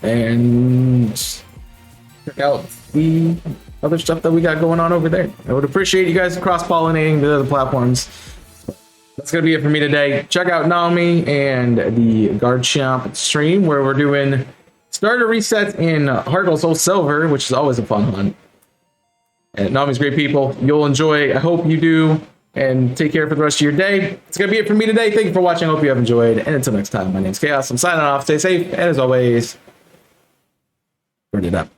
And check out the other stuff that we got going on over there. I would appreciate you guys cross-pollinating the other platforms. That's gonna be it for me today. Check out Naomi and the Garchomp stream, where we're doing starter resets in Heart Gold Soul Silver, which is always a fun hunt. And Naomi's great people. You'll enjoy. I hope you do. And take care for the rest of your day. It's gonna be it for me today. Thank you for watching. I hope you have enjoyed. And until next time, my name's Chaos. I'm signing off. Stay safe. And as always, burn it up.